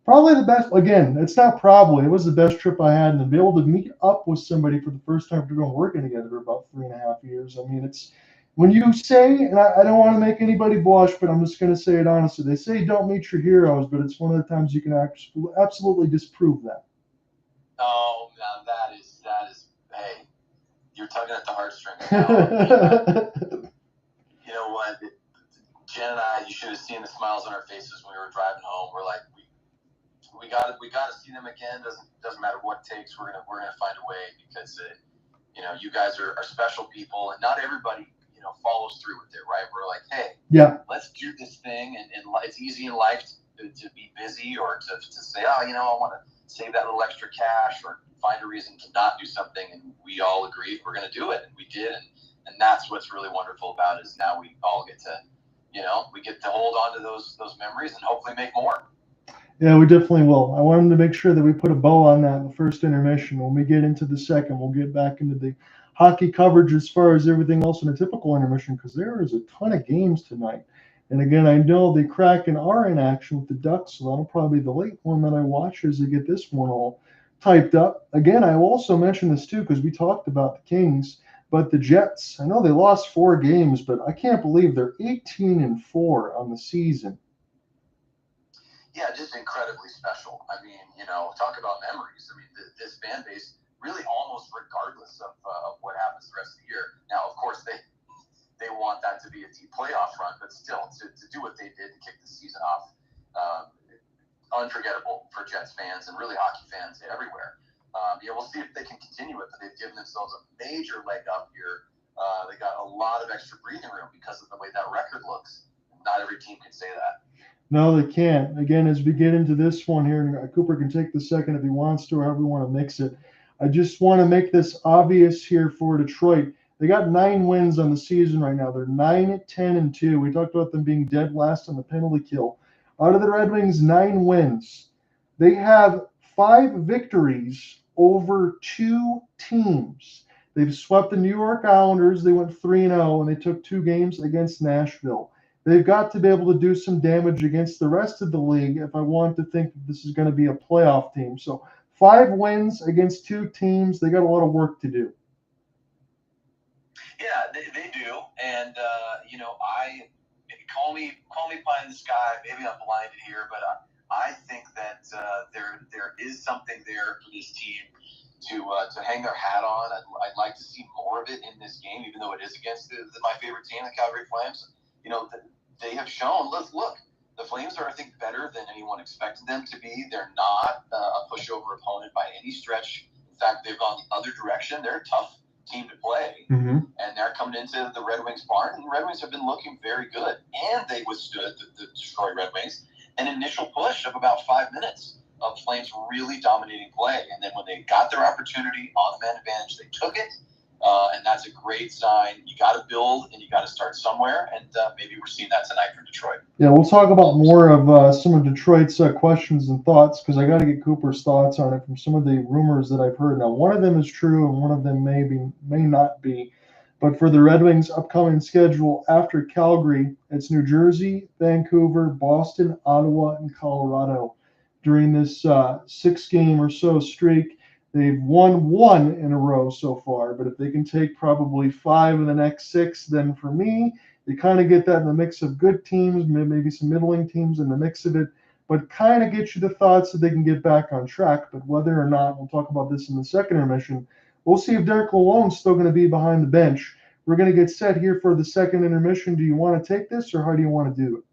probably the best. Again, it's not probably. It was the best trip I had, and to be able to meet up with somebody for the first time, we've been working together for about 3.5 years. I mean, it's when you say, and I don't want to make anybody blush, but I'm just going to say it honestly. They say don't meet your heroes, but it's one of the times you can absolutely disprove that. Oh, now that is. Hey, you're tugging at the heartstrings now. You know what? Jen and I, you should have seen the smiles on our faces when we were driving home. We're like, we got to see them again. Doesn't matter what it takes. We're gonna find a way, because you guys are special people, and not everybody follows through with it, right? We're like, hey, yeah, let's do this thing, and it's easy in life to be busy, or to say, oh, I want to save that little extra cash, or find a reason to not do something, and we all agreed we're going to do it, and we did, and that's what's really wonderful about it, is now we all get to, we get to hold on to those memories and hopefully make more. Yeah, we definitely will. I wanted to make sure that we put a bow on that in the first intermission. When we get into the second, we'll get back into the hockey coverage as far as everything else in a typical intermission, because there is a ton of games tonight. And again, I know the Kraken are in action with the Ducks, so that'll probably be the late one that I watch as they get this one all typed up. Again, I will also mention this too, because we talked about the Kings, but the Jets, I know they lost 4 games, but I can't believe they're 18-4 on the season. Yeah, just incredibly special. I mean, talk about memories. I mean, this fan base, really almost regardless of what happens the rest of the year. Now, of course, they want that to be a deep playoff run, but still, to do what they did to kick the season off, unforgettable for Jets fans and really hockey fans everywhere. We'll see if they can continue it, but they've given themselves a major leg up here. They got a lot of extra breathing room because of the way that record looks. Not every team can say that. No, they can't. Again, as we get into this one here, and Cooper can take the second if he wants to, or however we want to mix it. I just want to make this obvious here for Detroit. They got 9 wins on the season right now. They're 9-10-2. We talked about them being dead last on the penalty kill. Out of the Red Wings, 9 wins. They have 5 victories over 2 teams. They've swept the New York Islanders. They went 3-0, and they took 2 games against Nashville. They've got to be able to do some damage against the rest of the league if I want to think that this is going to be a playoff team. So 5 wins against 2 teams. They got a lot of work to do. Yeah, they do. And, I call me pie in the sky. Maybe I'm blinded here, but I think that there is something there for this team to hang their hat on. I'd like to see more of it in this game, even though it is against my favorite team, the Calgary Flames. They have shown, look, the Flames are, I think, better than anyone expected them to be. They're not a pushover opponent by any stretch. In fact, they've gone the other direction. They're a tough team to play, and they're coming into the Red Wings barn, and the Red Wings have been looking very good, and they withstood the Detroit Red Wings an initial push of about 5 minutes of Flames really dominating play, and then when they got their opportunity on the man advantage, they took it. And that's a great sign. You got to build, and you got to start somewhere, and maybe we're seeing that tonight from Detroit. Yeah, we'll talk about more of some of Detroit's questions and thoughts, because I got to get Cooper's thoughts on it from some of the rumors that I've heard. Now, one of them is true, and one of them may not be. But for the Red Wings' upcoming schedule after Calgary, it's New Jersey, Vancouver, Boston, Ottawa, and Colorado. during this 6-game or so streak. They've won 1 in a row so far, but if they can take probably 5 in the next 6, then for me, they kind of get that in the mix of good teams, maybe some middling teams in the mix of it, but kind of get you the thoughts that they can get back on track. But whether or not, we'll talk about this in the second intermission, we'll see if Derek Lalonde's still going to be behind the bench. We're going to get set here for the second intermission. Do you want to take this, or how do you want to do it?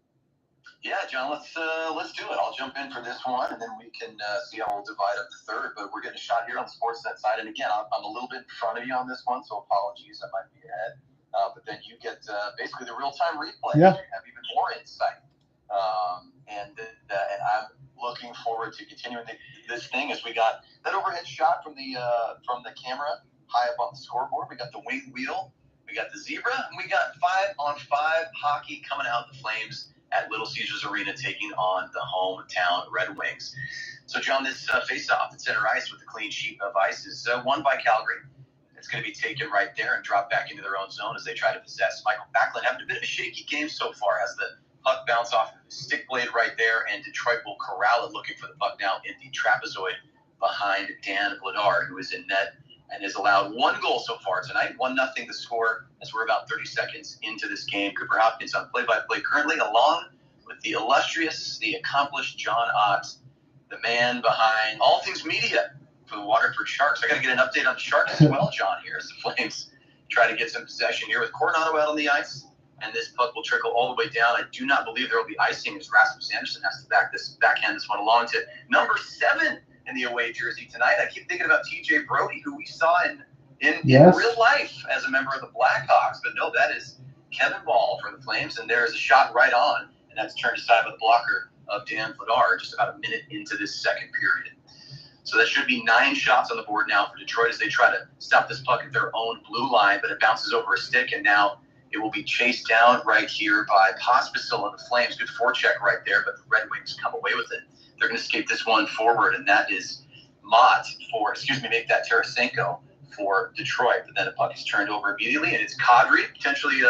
Yeah, John, let's do it. I'll jump in for this one, and then we can see how we'll divide up the third. But we're getting a shot here on the Sportsnet side. And again, I'm a little bit in front of you on this one, so apologies. I might be ahead. But then you get basically the real-time replay. Yeah. So you have even more insight. And I'm looking forward to continuing this thing as we got that overhead shot from the camera high up on the scoreboard. We got the wing wheel. We got the zebra. And we got 5-on-5 hockey coming out the Flames at Little Caesars Arena, taking on the hometown Red Wings. So, John, this face-off at center ice with a clean sheet of ice is won by Calgary. It's going to be taken right there and dropped back into their own zone as they try to possess. Mikael Backlund having a bit of a shaky game so far as the puck bounce off of his stick blade right there, and Detroit will corral it, looking for the puck now in the trapezoid behind Dan Vladar, who is in net and has allowed 1 goal so far tonight. 1-0 the score as we're about 30 seconds into this game. Cooper Hopkins on play-by-play currently, along with the illustrious, the accomplished John Ott, the man behind all things media for the Waterford Sharks. I got to get an update on the Sharks as well, John, here as the Flames try to get some possession here with Coronato out on the ice. And this puck will trickle all the way down. I do not believe there will be icing as Rasmus Andersson has to backhand this one along to number 7 in the away jersey tonight. I keep thinking about TJ Brody, who we saw in real life as a member of the Blackhawks. But no, that is Kevin Ball for the Flames. And there is a shot right on. And that's turned aside by the blocker of Dan Vladar just about a minute into this second period. So that should be 9 shots on the board now for Detroit as they try to stop this puck at their own blue line. But it bounces over a stick, and now it will be chased down right here by Pospisil of the Flames. Good forecheck right there, but the Red Wings come away with it. They're going to escape this one forward, and that is make that Tarasenko for Detroit. But then the puck is turned over immediately, and it's Kadri, potentially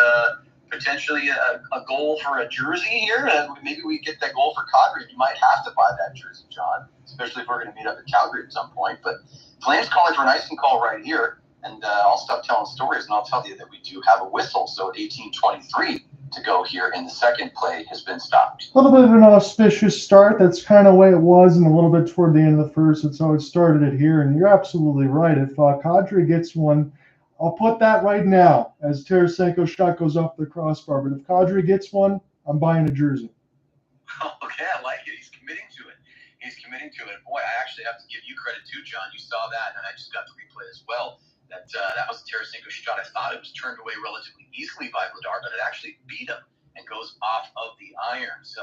a goal for a jersey here. Maybe we get that goal for Kadri. You might have to buy that jersey, John, especially if we're going to meet up at Calgary at some point. But Flames calling for an icing call right here. And I'll stop telling stories, and I'll tell you that we do have a whistle. So at 18:23 to go here in the second, play has been stopped. A little bit of an auspicious start. That's kind of the way it was, and a little bit toward the end of the first. That's how it started it here. And you're absolutely right. If Kadri gets one, I'll put that right now as Tarasenko's shot goes off the crossbar. But if Kadri gets one, I'm buying a jersey. Okay, I like it. He's committing to it. Boy, I actually have to give you credit too, John. You saw that, and I just got the replay as well. That was a Tarasenko shot. I thought it was turned away relatively easily by Vladar, but it actually beat him and goes off of the iron. So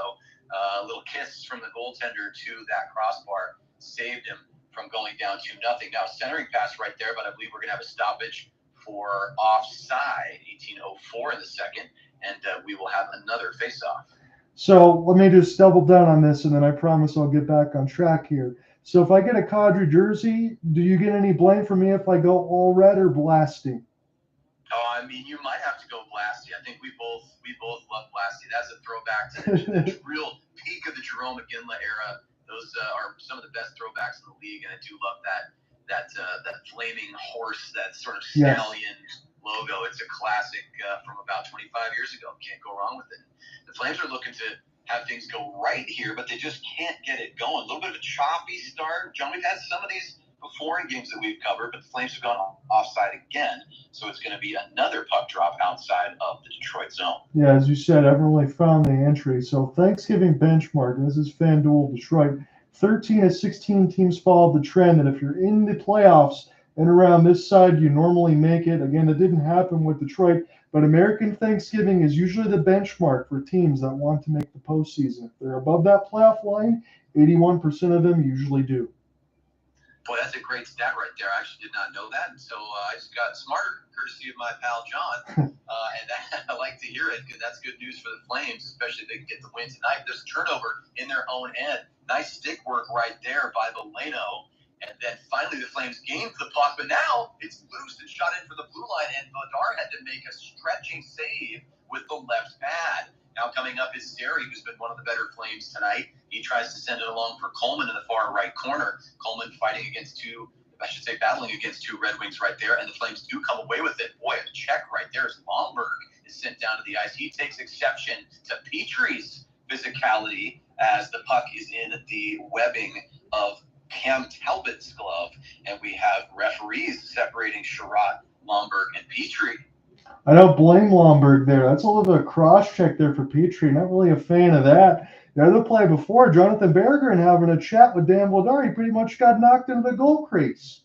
a little kiss from the goaltender to that crossbar saved him from going down 2-0. Now centering pass right there, but I believe we're going to have a stoppage for offside, 18:04 in the second, and we will have another face-off. So let me just double down on this, and then I promise I'll get back on track here. So if I get a Kadri jersey, do you get any blame for me if I go all red or blasty? Oh, I mean, you might have to go blasty. I think we both love blasty. That's a throwback to the real peak of the Jerome McGinley era. Those are some of the best throwbacks in the league, and I do love that flaming horse, that sort of stallion logo. It's a classic from about 25 years ago. Can't go wrong with it. The Flames are looking to have things go right here, but they just can't get it going. A little bit of a choppy start. John, we've had some of these before in games that we've covered, but the Flames have gone offside again, so it's going to be another puck drop outside of the Detroit zone. Yeah, as you said, I've only found the entry. So Thanksgiving benchmark, this is FanDuel Detroit. 13 of 16 teams followed the trend that if you're in the playoffs and around this side, you normally make it. Again, it didn't happen with Detroit. But American Thanksgiving is usually the benchmark for teams that want to make the postseason. If they're above that playoff line, 81% of them usually do. Boy, that's a great stat right there. I actually did not know that. And so I just got smarter, courtesy of my pal John. And I like to hear it because that's good news for the Flames, especially if they can get the win tonight. There's a turnover in their own end. Nice stick work right there by Valeno. And then finally the Flames gained the puck, but now it's loose and shot in for the blue line, and Vladar had to make a stretching save with the left pad. Now coming up is Zary, who's been one of the better Flames tonight. He tries to send it along for Coleman in the far right corner. Coleman battling against two Red Wings right there, and the Flames do come away with it. Boy, a check right there as Lomberg is sent down to the ice. He takes exception to Petrie's physicality as the puck is in the webbing of Cam Talbot's glove, and we have referees separating Sherratt, Lomberg, and Petrie. I don't blame Lomberg there. That's a little bit of cross check there for Petrie. Not really a fan of that. The other play before, Jonathan Berggren having a chat with Dan Vladar, he pretty much got knocked into the goal crease.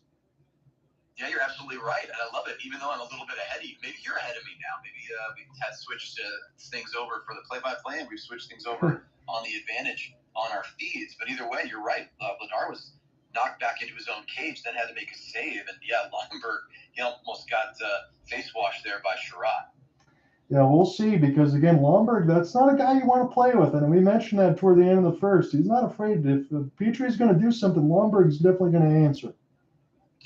Yeah, you're absolutely right, and I love it. Even though I'm a little bit ahead of you, maybe you're ahead of me now. Maybe we have switched things over for the play-by-play, and we've switched things over on the advantage on our feeds. But either way, you're right. Vladar was knocked back into his own cage, then had to make a save. And yeah, Lomberg, he almost got face washed there by Sherratt. Yeah, we'll see, because again, Lomberg, that's not a guy you want to play with. And we mentioned that toward the end of the first. He's not afraid. If Petrie's going to do something, Lomberg's definitely going to answer.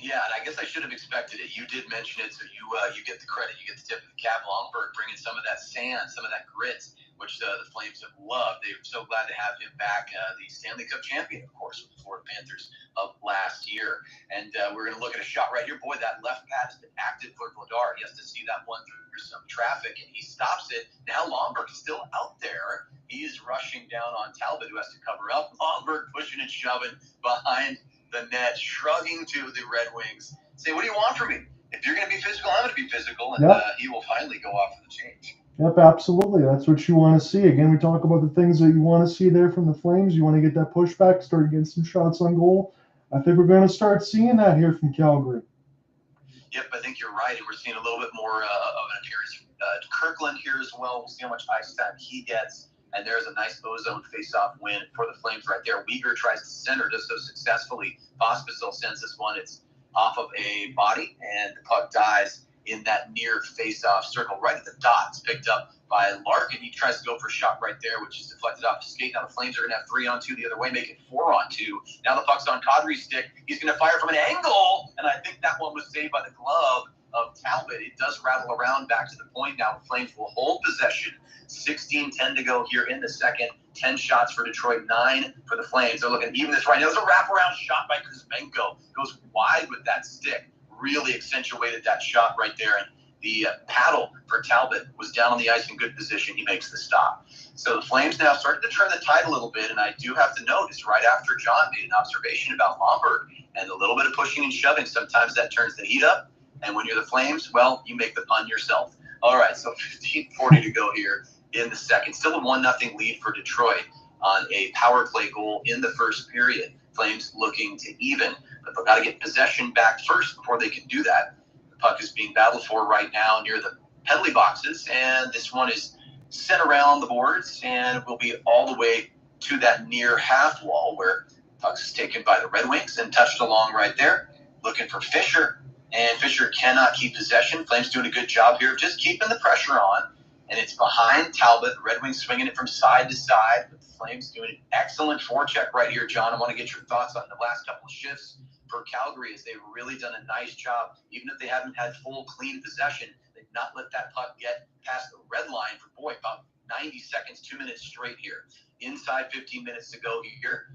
Yeah, and I guess I should have expected it. You did mention it, so you get the credit. You get the tip of the cap. Lomberg bringing some of that sand, some of that grit, which the Flames have loved. They're so glad to have him back, the Stanley Cup champion, of course, with the Florida Panthers of last year. And we're going to look at a shot right here. Boy, that left pad has been active for Vladar. He has to see that one through some traffic, and he stops it. Now Lomberg is still out there. He is rushing down on Talbot, who has to cover up. Lomberg pushing and shoving behind the net, shrugging to the Red Wings. Say, what do you want from me? If you're going to be physical, I'm going to be physical, and he will finally go off for the change. Yep, absolutely. That's what you want to see. Again, we talk about the things that you want to see there from the Flames. You want to get that pushback, start getting some shots on goal. I think we're going to start seeing that here from Calgary. Yep, I think you're right, and we're seeing a little bit more of an appearance. Kirkland here as well. We'll see how much ice time he gets. And there's a nice ozone face-off win for the Flames right there. Weegar tries to center, does so successfully. Pospisil sends this one. It's off of a body, and the puck dies in that near face-off circle right at the dot. It's picked up by Larkin. He tries to go for a shot right there, which is deflected off his skate. Now the Flames are going to have 3-on-2 the other way, make it 4-on-2. Now the puck's on Kadri's stick. He's going to fire from an angle, and I think that one was saved by the glove of Talbot. It does rattle around back to the point. Now the Flames will hold possession. 16-10 to go here in the second. 10 shots for Detroit, 9 for the Flames. They're looking even this right now. There's a wraparound shot by Kuzmenko. Goes wide with that stick. Really accentuated that shot right there. And the paddle for Talbot was down on the ice in good position. He makes the stop. So the Flames now started to turn the tide a little bit. And I do have to notice right after John made an observation about Lomberg and a little bit of pushing and shoving, sometimes that turns the heat up. And when you're the Flames, well, you make the pun yourself. All right, so 15:40 to go here in the second. Still a 1-0 lead for Detroit on a power play goal in the first period. Flames looking to even, but they've got to get possession back first before they can do that. The puck is being battled for right now near the penalty boxes, and this one is sent around the boards and will be all the way to that near half wall where the puck is taken by the Red Wings and touched along right there. Looking for Fisher, and Fisher cannot keep possession. Flames doing a good job here of just keeping the pressure on. And it's behind Talbot. The Red Wings swinging it from side to side. But the Flames doing an excellent forecheck right here, John. I want to get your thoughts on the last couple of shifts for Calgary, as they've really done a nice job. Even if they haven't had full, clean possession, they've not let that puck get past the red line for, about 90 seconds, 2 minutes straight here. Inside 15 minutes to go here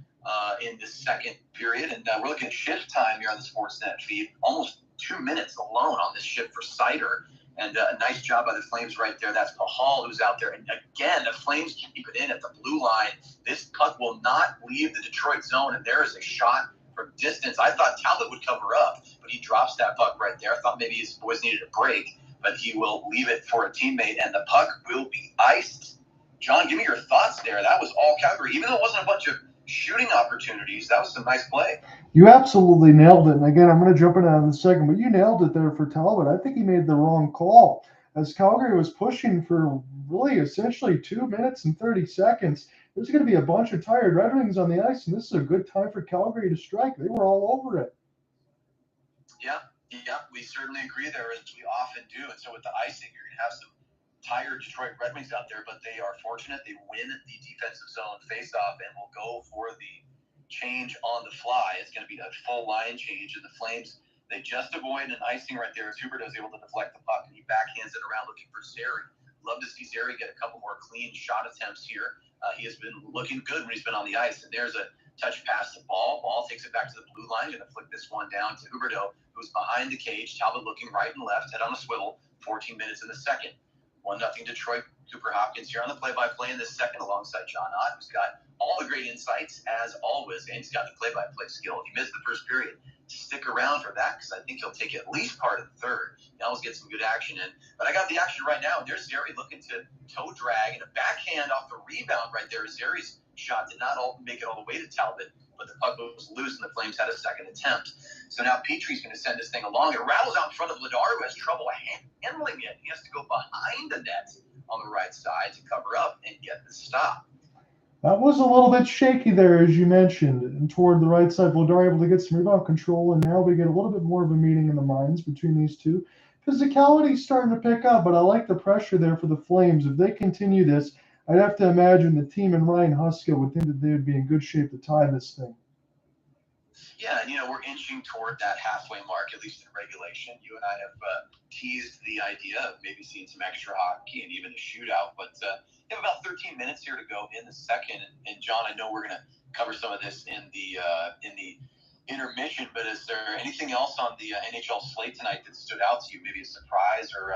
in the second period. And we're looking at shift time here on the Sportsnet feed. Almost 2 minutes alone on this shift for Sider. And a nice job by the Flames right there. That's Pahal who's out there. And again, the Flames keep it in at the blue line. This puck will not leave the Detroit zone. And there is a shot from distance. I thought Talbot would cover up, but he drops that puck right there. I thought maybe his boys needed a break, but he will leave it for a teammate. And the puck will be iced. John, give me your thoughts there. That was all Calgary. Even though it wasn't a bunch of shooting opportunities, that was some nice play. You absolutely nailed it. And again, I'm going to jump into that in a second, but you nailed it there for Talbot. I think he made the wrong call. As Calgary was pushing for really essentially 2 minutes and 30 seconds, there's going to be a bunch of tired Red Wings on the ice, and this is a good time for Calgary to strike. They were all over it. Yeah, we certainly agree there, as we often do. And so with the icing, you're going to have some tired Detroit Red Wings out there, but they are fortunate. They win the defensive zone faceoff and will go for the change on the fly. It's going to be a full line change, and the Flames, they just avoid an icing right there as Huberdeau is able to deflect the puck, and he backhands it around looking for Zary. Love to see Zary get a couple more clean shot attempts here. He has been looking good when he's been on the ice. And there's a touch pass the ball. Ball takes it back to the blue line. Going to flick this one down to Huberdeau, who's behind the cage. Talbot looking right and left, head on a swivel. 14 minutes in the second. 1-0 Detroit. Cooper Hopkins here on the play-by-play in this second alongside John Ott, who's got all the great insights as always, and he's got the play-by-play skill. If you missed the first period, stick around for that because I think he'll take at least part of the third. He always gets some good action in. But I got the action right now. There's Zary looking to toe drag and a backhand off the rebound right there. Zary's shot did not make it all the way to Talbot, but the puck was loose and the Flames had a second attempt. So now Petrie's going to send this thing along. It rattles out in front of Vladar, who has trouble handling it. He has to go behind the net on the right side to cover up and get the stop. That was a little bit shaky there, as you mentioned, and toward the right side, Vladar able to get some rebound control, and now we get a little bit more of a meeting in the minds between these two. Physicality's starting to pick up, but I like the pressure there for the Flames. If they continue this, I'd have to imagine the team and Ryan Huska would think that they would be in good shape to tie this thing. Yeah, and we're inching toward that halfway mark, at least in regulation. You and I have teased the idea of maybe seeing some extra hockey and even a shootout, but we have about 13 minutes here to go in the second. And John, I know we're going to cover some of this in the intermission, but is there anything else on the NHL slate tonight that stood out to you? Maybe a surprise or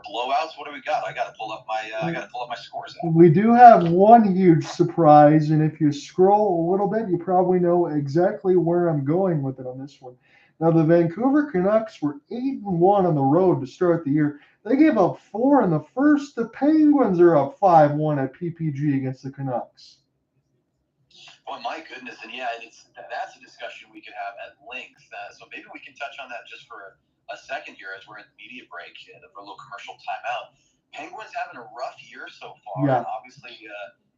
blowouts? What do we got? I got to pull up my scores out. We do have one huge surprise, and if you scroll a little bit, you probably know exactly where I'm going with it on this one. Now, the Vancouver Canucks were 8-1 on the road to start the year. They gave up 4 in the first. The Penguins are up 5-1 at PPG against the Canucks. Oh, my goodness. And yeah, that's a discussion we could have at length. So maybe we can touch on that just for a second here as we're in the media break for a little commercial timeout. Penguins having a rough year so far. Yeah. And obviously,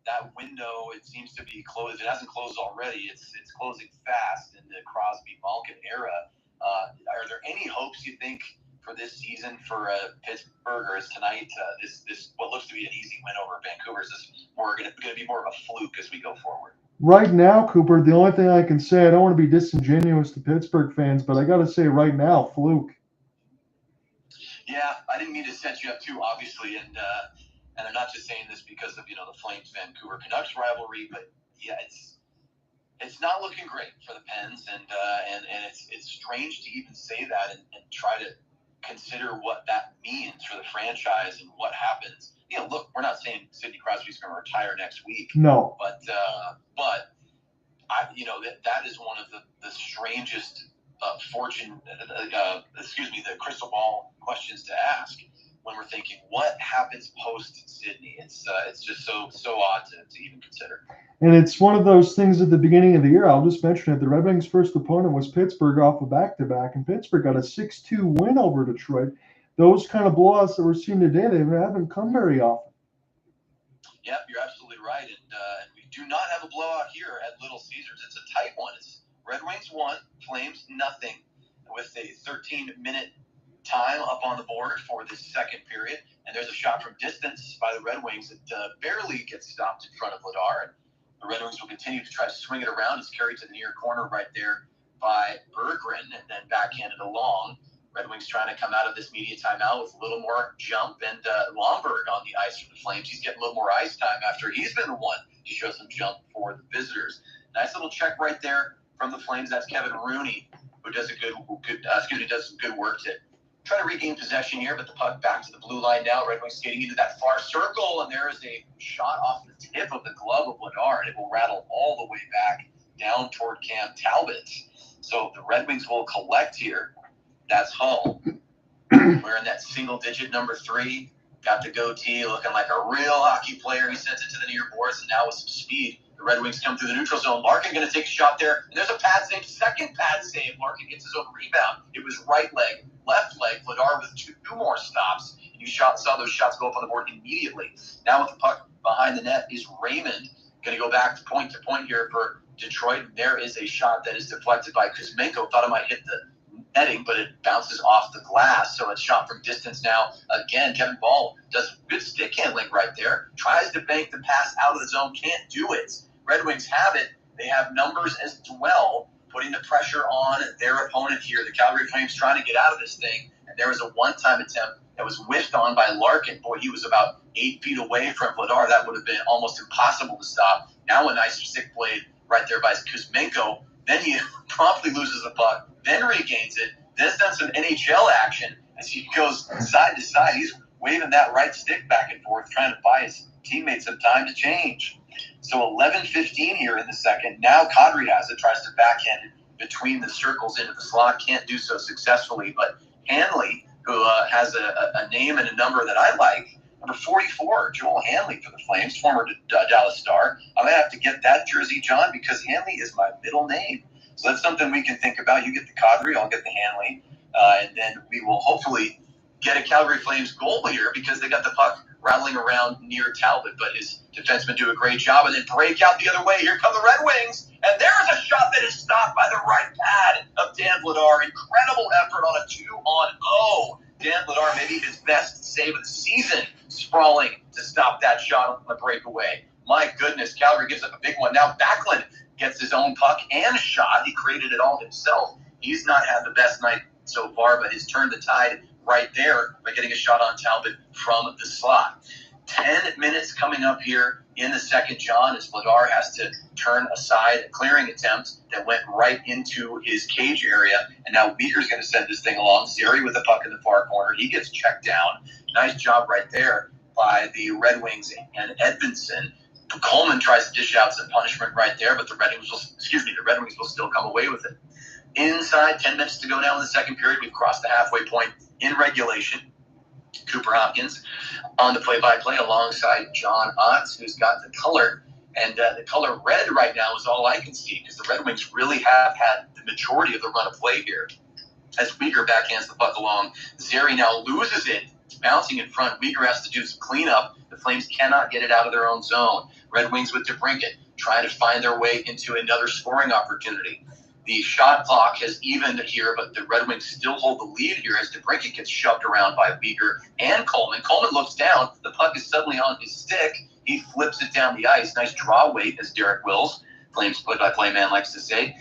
that window, it seems to be closed. It hasn't closed already. It's closing fast in the Crosby-Malkin era. Are there any hopes, you think, for this season for Pittsburgh, or is tonight this what looks to be an easy win over Vancouver? Is this going to be more of a fluke as we go forward? Right now, Cooper, the only thing I can say, I don't want to be disingenuous to Pittsburgh fans, but I got to say right now, fluke. Yeah, I didn't mean to set you up too, obviously, and I'm not just saying this because of the Flames Vancouver Canucks rivalry, but yeah, it's not looking great for the Pens, and it's strange to even say that and try to consider what that means for the franchise and what happens. Look, we're not saying Sidney Crosby's going to retire next week. No. But that is one of the strangest the crystal ball questions to ask when we're thinking what happens post Sidney. It's just so odd to even consider. And it's one of those things at the beginning of the year. I'll just mention it. The Red Wings' first opponent was Pittsburgh off a back-to-back, and Pittsburgh got a 6-2 win over Detroit. Those kind of blowouts that we're seeing today, they haven't come very often. Yep, you're absolutely right. And we do not have a blowout here at Little Caesars. It's a tight one. It's Red Wings 1, Flames nothing, with a 13-minute time up on the board for this second period. And there's a shot from distance by the Red Wings that barely gets stopped in front of Vladar. And the Red Wings will continue to try to swing it around. It's carried to the near corner right there by Berggren and then backhanded along. Red Wings trying to come out of this media timeout with a little more jump, and Lomberg on the ice for the Flames. He's getting a little more ice time after he's been the one to show some jump for the visitors. Nice little check right there from the Flames. That's Kevin Rooney, who does does some good work to try to regain possession here, but the puck back to the blue line now. Red Wings skating into that far circle, and there is a shot off the tip of the glove of Vladar, and it will rattle all the way back down toward Cam Talbot. So the Red Wings will collect here. That's Hull. Wearing that single-digit number 3. Got the goatee, looking like a real hockey player. He sends it to the near boards, and now with some speed, the Red Wings come through the neutral zone. Larkin going to take a shot there, and there's a pad save. Second pad save. Larkin gets his own rebound. It was right leg, left leg. Vladar with two more stops. And you saw those shots go up on the board immediately. Now with the puck behind the net is Raymond. Going to go back to point here for Detroit. There is a shot that is deflected by Kuzmenko. Thought it might hit the netting, but it bounces off the glass, so it's shot from distance now. Again, Kevin Ball does good stick handling right there. Tries to bank the pass out of the zone, can't do it. Red Wings have it. They have numbers as well, putting the pressure on their opponent here. The Calgary Flames trying to get out of this thing, and there was a one-time attempt that was whiffed on by Larkin. Boy, he was about 8 feet away from Vladar. That would have been almost impossible to stop. Now a nice stick blade right there by Kuzmenko. Then he promptly loses the puck, then regains it, then done some NHL action as he goes side to side. He's waving that right stick back and forth, trying to buy his teammates some time to change. So 11:15 here in the second. Now Kadri has it, tries to backhand it between the circles into the slot. Can't do so successfully, but Hanley, who has a name and a number that I like, number 44, Joel Hanley for the Flames, former Dallas Star. I'm going to have to get that jersey, John, because Hanley is my middle name. So that's something we can think about. You get the Kadri, I'll get the Hanley, and then we will hopefully get a Calgary Flames goal here because they got the puck rattling around near Talbot, but his defensemen do a great job and then break out the other way. Here come the Red Wings, and there is a shot that is stopped by the right pad of Dan Vladar. Incredible effort on a 2-on-0. Dan Vladar, maybe his best save of the season, sprawling to stop that shot on the breakaway. My goodness, Calgary gives up a big one. Now Backlund gets his own puck and a shot. He created it all himself. He's not had the best night so far, but has turned the tide right there by getting a shot on Talbot from the slot. 10 minutes coming up here in the second, John, as Vladar has to turn aside a clearing attempt that went right into his cage area. And now Weegar's going to send this thing along. Zary with the puck in the far corner. He gets checked down. Nice job right there by the Red Wings and Edmondson. Coleman tries to dish out some punishment right there, but the Red Wings will still come away with it. Inside, 10 minutes to go now in the second period. We've crossed the halfway point in regulation. Cooper Hopkins on the play-by-play alongside John Otts, who's got the color. And the color red right now is all I can see because the Red Wings really have had the majority of the run of play here. As Weegar backhands the puck along, Zary now loses it. It's bouncing in front. Weegar has to do some cleanup. The Flames cannot get it out of their own zone. Red Wings with DeBrincat trying to find their way into another scoring opportunity. The shot clock has evened here, but the Red Wings still hold the lead here as DeBrincat gets shoved around by Weegar and Coleman. Coleman looks down. The puck is suddenly on his stick. He flips it down the ice. Nice draw weight, as Derek Wills, Flames play-by-play man, likes to say.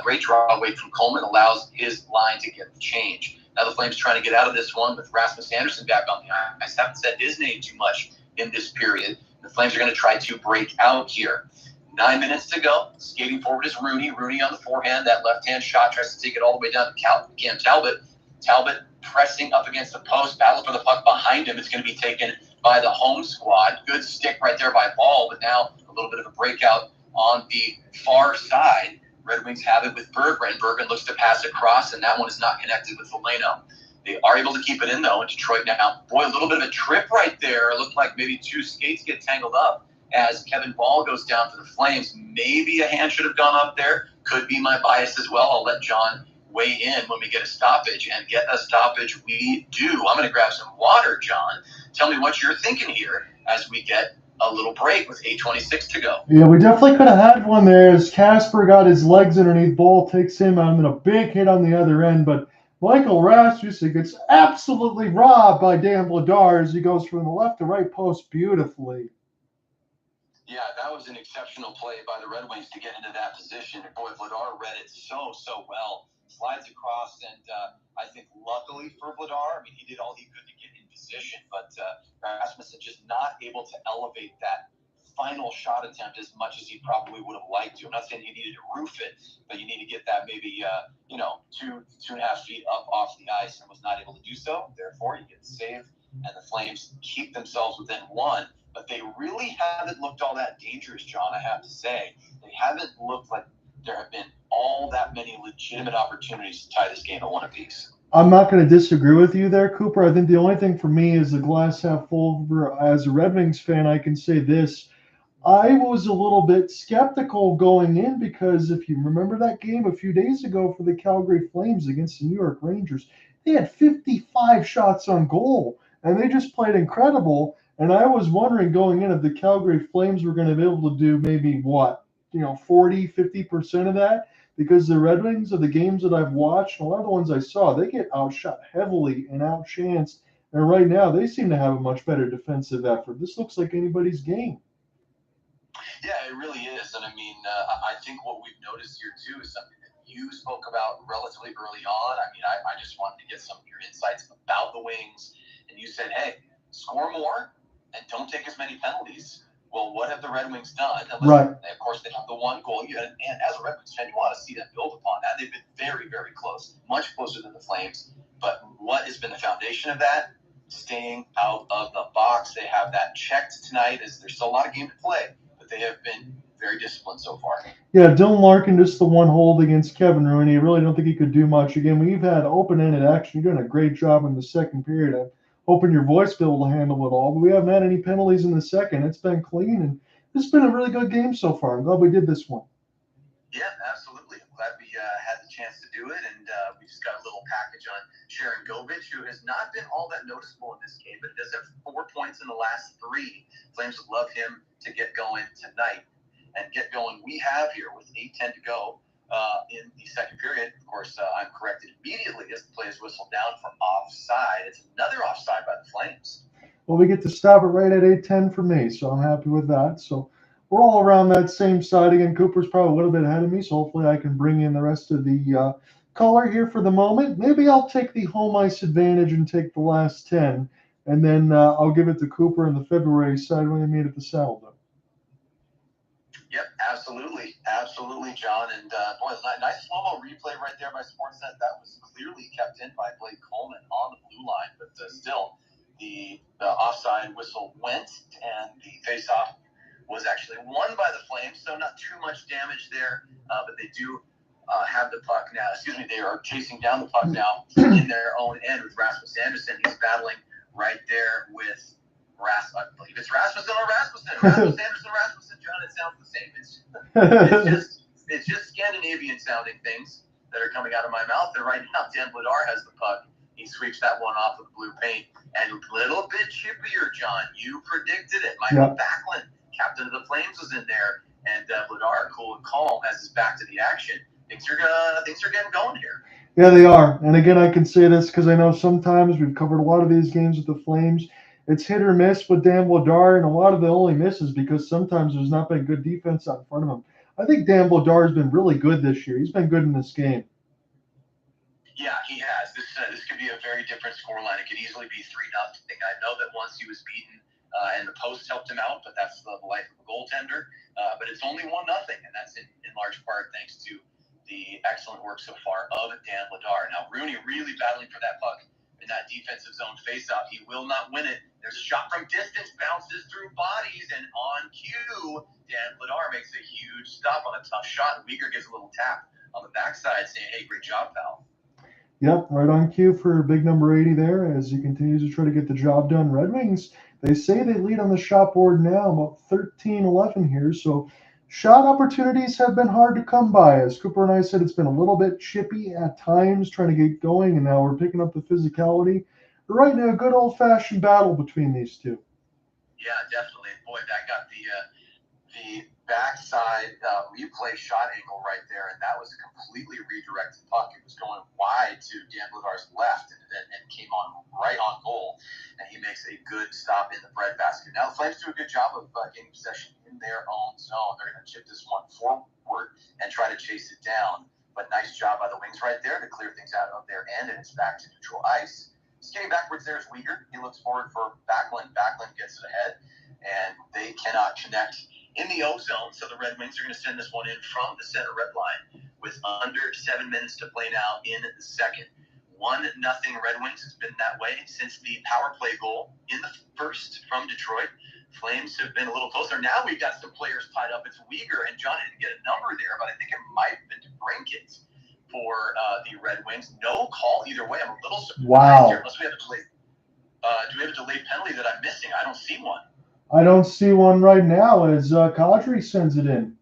Great draw weight from Coleman allows his line to get the change. Now the Flames trying to get out of this one with Rasmus Andersson back on the ice. Haven't said his name too much in this period. The Flames are going to try to break out here. 9 minutes to go. Skating forward is Rooney. Rooney on the forehand. That left-hand shot tries to take it all the way down to Cam Talbot. Talbot pressing up against the post. Battle for the puck behind him. It's going to be taken by the home squad. Good stick right there by Ball, but now a little bit of a breakout on the far side. Red Wings have it with Berggren. Berggren looks to pass across, and that one is not connected with Valeno. They are able to keep it in, though, in Detroit now. Boy, a little bit of a trip right there. It looked like maybe two skates get tangled up as Kevin Ball goes down for the Flames. Maybe a hand should have gone up there. Could be my bias as well. I'll let John weigh in when we get a stoppage, and get a stoppage we do. I'm going to grab some water, John. Tell me what you're thinking here as we get a little break with 8:26 to go. Yeah, we definitely could have had one there as Casper got his legs underneath. Ball takes him out, and then a big hit on the other end. But Michael Rasmus gets absolutely robbed by Dan Vladar as he goes from the left to right post beautifully. Yeah, that was an exceptional play by the Red Wings to get into that position. And boy, Vladar read it so well. Slides across, and I think luckily for Vladar, I mean, he did all he could to get in position, but Rasmussen just not able to elevate that final shot attempt as much as he probably would have liked to. I'm not saying he needed to roof it, but you need to get that maybe, 2.5 feet up off the ice, and was not able to do so. Therefore, you get the save, and the Flames keep themselves within one. But they really haven't looked all that dangerous, John, I have to say. They haven't looked like there have been all that many legitimate opportunities to tie this game at one apiece. I'm not going to disagree with you there, Cooper. I think the only thing for me is the glass half full. As a Red Wings fan, I can say this. I was a little bit skeptical going in because if you remember that game a few days ago for the Calgary Flames against the New York Rangers, they had 55 shots on goal, and they just played incredible. And I was wondering going in if the Calgary Flames were going to be able to do maybe 40, 50% of that, because the Red Wings of the games that I've watched, a lot of the ones I saw, they get outshot heavily and outchanced. And right now they seem to have a much better defensive effort. This looks like anybody's game. Yeah, it really is. And I mean, I think what we've noticed here too is something that you spoke about relatively early on. I mean, I just wanted to get some of your insights about the Wings. And you said, hey, score more and don't take as many penalties. Well, what have the Red Wings done? Right. Of course, they have the one goal. And as a Red Wings fan, you want to see them build upon that. They've been very, very close, much closer than the Flames. But what has been the foundation of that? Staying out of the box. They have that checked tonight, as there's still a lot of game to play, but they have been very disciplined so far. Yeah, Dylan Larkin, just the one hold against Kevin Rooney. I really don't think he could do much. Again, we've had open-ended action. You're doing a great job in the second period. I'm hoping your voice will be able to handle it all, but we haven't had any penalties in the second. It's been clean, and it's been a really good game so far. I'm glad we did this one. Yeah, absolutely. I'm glad we had the chance to do it, and we just got a little package on Sharon Govich, who has not been all that noticeable in this game, but does have 4 points in the last 3. Flames would love him to get going tonight and get going. We have here with 8:10 to go in the second period. Of course, I'm corrected immediately as the play is whistled down for offside. It's another offside by the Flames. Well, we get to stop it right at 8:10 for me, so I'm happy with that. So we're all around that same side again. Cooper's probably a little bit ahead of me, so hopefully I can bring in the rest of the color here for the moment. Maybe I'll take the home ice advantage and take the last 10, and then I'll give it to Cooper in the February side when they meet at the Saddledome. Yep, absolutely, John. And boy, nice slow-mo replay right there by Sportsnet. That was clearly kept in by Blake Coleman on the blue line, but still, the offside whistle went, and the face-off was actually won by the Flames. So not too much damage there, but they do have the puck now. They are chasing down the puck now in their own end with Rasmus Andersson. He's battling right there with I believe it's Rasmussen or Rasmussen. Rasmussen, John. It sounds the same. It's just Scandinavian sounding things that are coming out of my mouth. And right now, Dan Vladar has the puck. He sweeps that one off with blue paint. And a little bit chippier, John. You predicted it. Michael Backlund, captain of the Flames, was in there. And Vladar, cool and calm, has his back to the action. Things are getting going here. Yeah, they are. And again, I can say this because I know sometimes we've covered a lot of these games with the Flames. It's hit or miss with Dan Vladar, and a lot of the only misses because sometimes there's not been good defense out in front of him. I think Dan Vladar has been really good this year. He's been good in this game. Yeah, he has. This could be a very different scoreline. It could easily be 3-0. I know that once he was beaten and the post helped him out, but that's the life of a goaltender. But it's only 1-0, and that's in large part thanks to the excellent work so far of Dan Vladar. Now, Rooney really battling for that puck in that defensive zone faceoff. He will not win it. There's a shot from distance, bounces through bodies, and on cue, Dan Vladar makes a huge stop on a tough shot. Weegar gives a little tap on the backside saying, hey, great job, pal. Yep, right on cue for big number 80 there as he continues to try to get the job done. Red Wings, they say they lead on the shot board now, about 13-11 here, so shot opportunities have been hard to come by. As Cooper and I said, it's been a little bit chippy at times trying to get going, and now we're picking up the physicality. But right now, a good old-fashioned battle between these two. Yeah, definitely. Boy, that got the backside replay shot angle right there, and that was a completely redirected puck. It was going wide to Dan Vladar's left and came on right on goal, and he makes a good stop in the breadbasket. Now the Flames do a good job of getting possession in their own zone. They're going to chip this one forward and try to chase it down, but nice job by the Wings right there to clear things out of their end, and it's back to neutral ice. Skating backwards there is Weegar. He looks forward for Backlund. Backlund gets it ahead, and they cannot connect in the O zone, so the Red Wings are going to send this one in from the center red line with under 7 minutes to play now in the second. 1-0 Red Wings. Has been that way since the power play goal in the first from Detroit. Flames have been a little closer. Now we've got some players tied up. It's Weegar, and John didn't get a number there, but I think it might have been DeBrincat for the Red Wings. No call either way. I'm a little surprised here, unless we have a delayed. Do we have a delayed penalty that I'm missing? I don't see one. I don't see one right now as Kadri sends it in.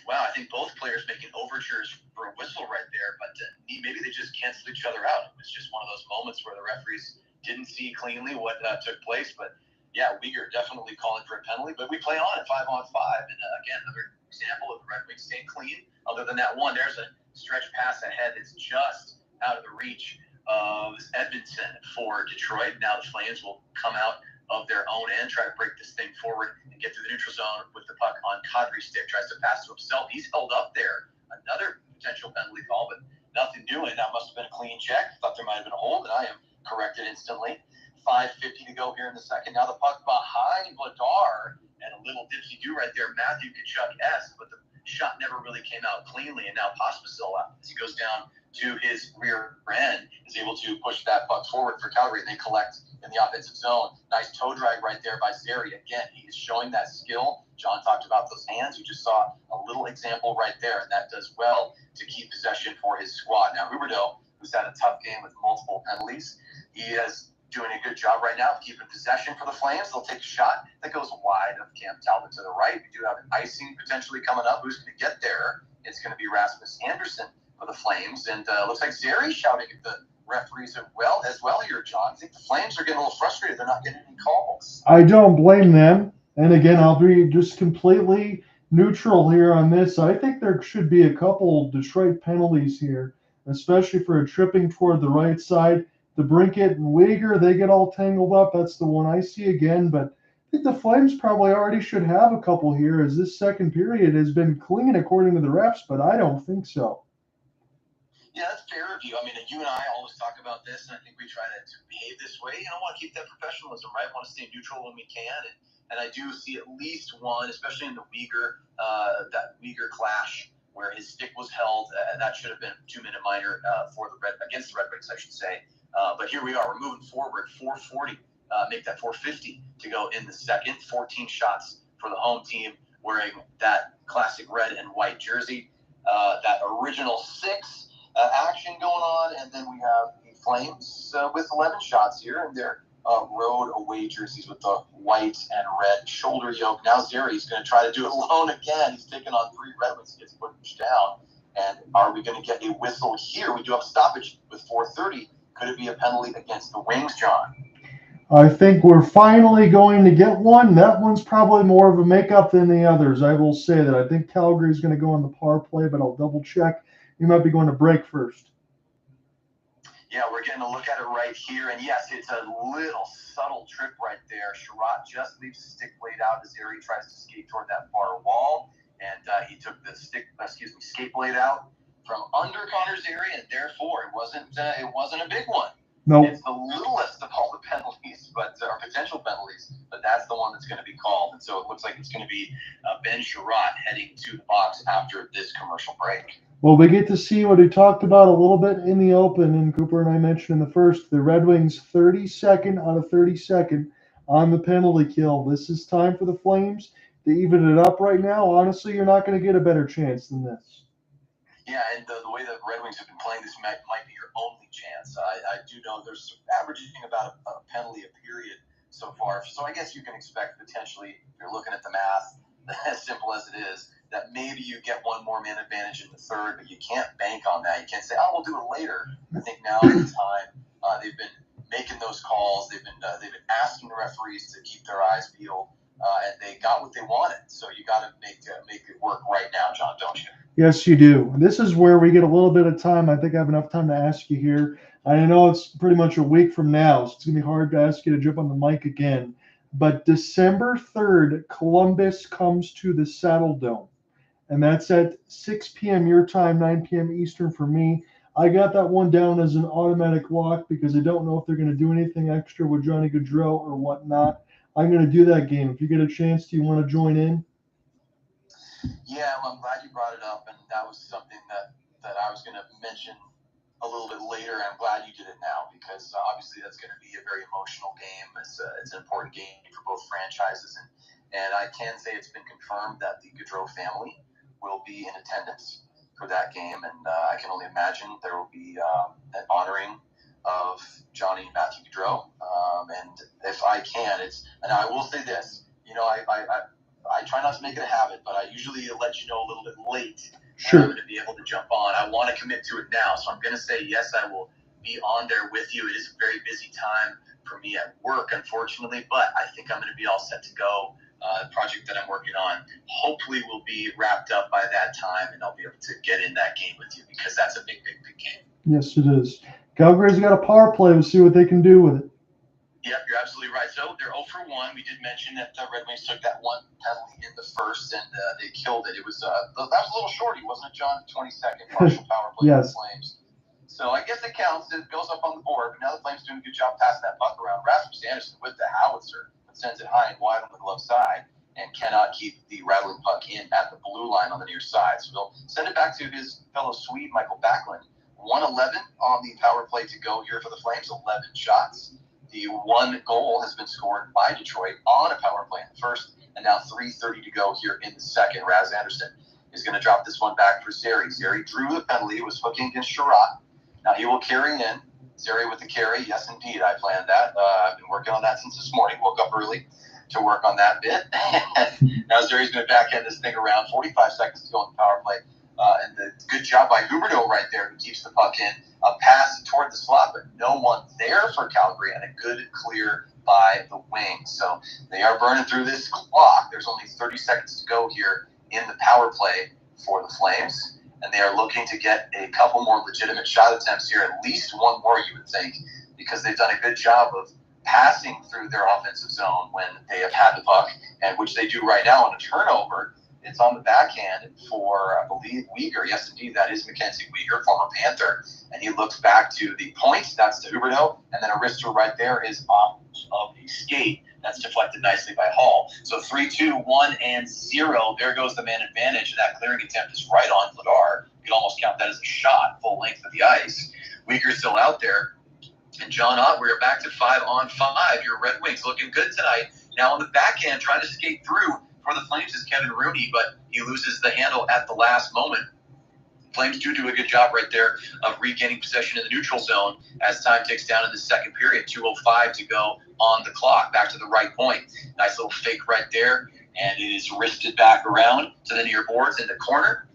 Wow, I think both players making overtures for a whistle right there, but maybe they just canceled each other out. It was just one of those moments where the referees didn't see cleanly what took place. But yeah, Weegar definitely calling for a penalty, but we play on at 5-on-5. And again, another example of the Red Wings staying clean. Other than that one, there's a stretch pass ahead that's just out of the reach of Edmondson for Detroit. Now the Flames will come out of their own end, try to break this thing forward and get to the neutral zone with the puck on Kadri's stick. Tries to pass to himself. He's held up there. Another potential penalty call, but nothing doing. That must have been a clean check. Thought there might have been a hold, and I am corrected instantly. 5:50 to go here in the second. Now the puck behind Weegar, and a little dipsy-do right there. Matthew Tkachuk but the shot never really came out cleanly. And now Pospisil, as he goes down to his rear end, is able to push that puck forward for Calgary, and they collect in the offensive zone. Nice toe drag right there by Zary. Again, he is showing that skill. John talked about those hands. You just saw a little example right there, and that does well to keep possession for his squad. Now, Huberdeau, who's had a tough game with multiple penalties, he is doing a good job right now of keeping possession for the Flames. They'll take a shot that goes wide of Cam Talbot to the right. We do have an icing potentially coming up. Who's going to get there? It's going to be Rasmus Andersson for the Flames. And looks like Zary shouting at the referees as well here, John. I think the Flames are getting a little frustrated. They're not getting any calls. I don't blame them. And again, I'll be just completely neutral here on this. I think there should be a couple Detroit penalties here, especially for a tripping toward the right side. The Brinket and Weegar, they get all tangled up. That's the one I see again. But I think the Flames probably already should have a couple here, as this second period has been clean according to the refs, but I don't think so. Yeah, that's fair of you. I mean, you and I always talk about this, and I think we try to behave this way. You know, want to keep that professionalism, right? Want to stay neutral when we can. And I do see at least one, especially in the Weegar, that Weegar clash, where his stick was held, and that should have been a 2-minute minor against the Red Wings, I should say. But here we are. We're moving forward. 4:40, make that 4:50 to go in the second. 14 shots for the home team wearing that classic red and white jersey. That original 6 action going on, and then we have the Flames with 11 shots here, and their road away jerseys with the white and red shoulder yoke. Now Zary's going to try to do it alone again. He's taking on 3 Red Wings. He gets pushed down. And are we going to get a whistle here? We do have a stoppage with 4:30. Could it be a penalty against the Wings, John? I think we're finally going to get one. That one's probably more of a makeup than the others. I will say that. I think Calgary is going to go on the power play, but I'll double check. You might be going to break first. Yeah, we're getting a look at it right here. And yes, it's a little subtle trip right there. Sherratt just leaves the stick blade out as Zary tries to skate toward that far wall. And he took the skate blade out from under Connor Zary, and therefore it wasn't a big one. No. It's the littlest of all the penalties, or potential penalties, but that's the one that's going to be called. And so it looks like it's going to be Ben Sherratt heading to the box after this commercial break. Well, we get to see what we talked about a little bit in the open, and Cooper and I mentioned in the first, the Red Wings 32nd out of 32nd on the penalty kill. This is time for the Flames to even it up right now. Honestly, you're not going to get a better chance than this. Yeah, and the way the Red Wings have been playing, this might be your only chance. I do know there's averaging about a penalty a period so far. So I guess you can expect potentially, if you're looking at the math, as simple as it is, that maybe you get one more man advantage in the third, but you can't bank on that. You can't say, we'll do it later. I think now is the time. They've been making those calls. They've been asking the referees to keep their eyes peeled, and they got what they wanted. So you got to make it work right now, John, don't you? Yes, you do. This is where we get a little bit of time. I think I have enough time to ask you here. I know it's pretty much a week from now, so it's going to be hard to ask you to jump on the mic again. But December 3rd, Columbus comes to the Saddledome. And that's at 6 p.m. your time, 9 p.m. Eastern for me. I got that one down as an automatic lock because I don't know if they're going to do anything extra with Johnny Gaudreau or whatnot. I'm going to do that game. If you get a chance, do you want to join in? Yeah, well, I'm glad you brought it up, and that was something that I was going to mention a little bit later. I'm glad you did it now because obviously that's going to be a very emotional game. It's an important game for both franchises, and I can say it's been confirmed that the Gaudreau family will be in attendance for that game, and I can only imagine there will be an honoring of Johnny and Matthew Gaudreau. And if I can, and I will say this, I try not to make it a habit, but I usually let you know a little bit late Sure. when I'm going to be able to jump on. I want to commit to it now, so I'm going to say yes, I will be on there with you. It is a very busy time for me at work, unfortunately, but I think I'm going to be all set to go. The project that I'm working on hopefully will be wrapped up by that time, and I'll be able to get in that game with you because that's a big, big, big game. Yes, it is. Calgary's got a power play. We'll see what they can do with it. Yep, you're absolutely right. So they're 0 for 1. We did mention that the Red Wings took that one penalty in the first, and they killed it. It was that was a little shorty, wasn't it, John? 22nd partial power play for the Flames. So I guess it counts. goes up on the board, but now the Flames doing a good job passing that puck around. Rasmus Andersson with the howitzer, but sends it high and wide on the glove side and cannot keep the rattling puck in at the blue line on the near side. So he'll send it back to his fellow Swede, Mikael Backlund. 1:11 on the power play to go here for the Flames, 11 shots. The one goal has been scored by Detroit on a power play in the first, and now 3:30 to go here in the second. Raz Andersson is going to drop this one back for Zary. Zary drew the penalty, was hooking against Sherratt. Now he will carry in. Zary with the carry. Yes, indeed, I planned that. I've been working on that since this morning. Woke up early to work on that bit. Now Zary's going to backhand this thing around. 45 seconds to go on the power play. And the good job by Huberdeau right there, who keeps the puck in. A pass toward the slot, but no one there for Calgary, and a good clear by the wing. So they are burning through this clock. There's only 30 seconds to go here in the power play for the Flames, and they are looking to get a couple more legitimate shot attempts here, at least one more, you would think, because they've done a good job of passing through their offensive zone when they have had the puck, and which they do right now on a turnover. It's on the backhand for, I believe, Weegar. Yes, indeed, that is MacKenzie Weegar, former Panther. And he looks back to the point. That's to Huberdeau. And then a wrister right there is off of the skate. That's deflected nicely by Hall. So 3-2, 1-0. There goes the man advantage. And that clearing attempt is right on Vladar. You could almost count that as a shot, full length of the ice. Weegar's still out there. And John Ott, we're back to 5-on-5. Your Red Wings looking good tonight. Now on the backhand, trying to skate through for the Flames is Kevin Rooney, but he loses the handle at the last moment. Flames do a good job right there of regaining possession in the neutral zone as time ticks down in the second period. 2:05 to go on the clock. Back to the right point. Nice little fake right there, and it is wristed back around to the near boards in the corner.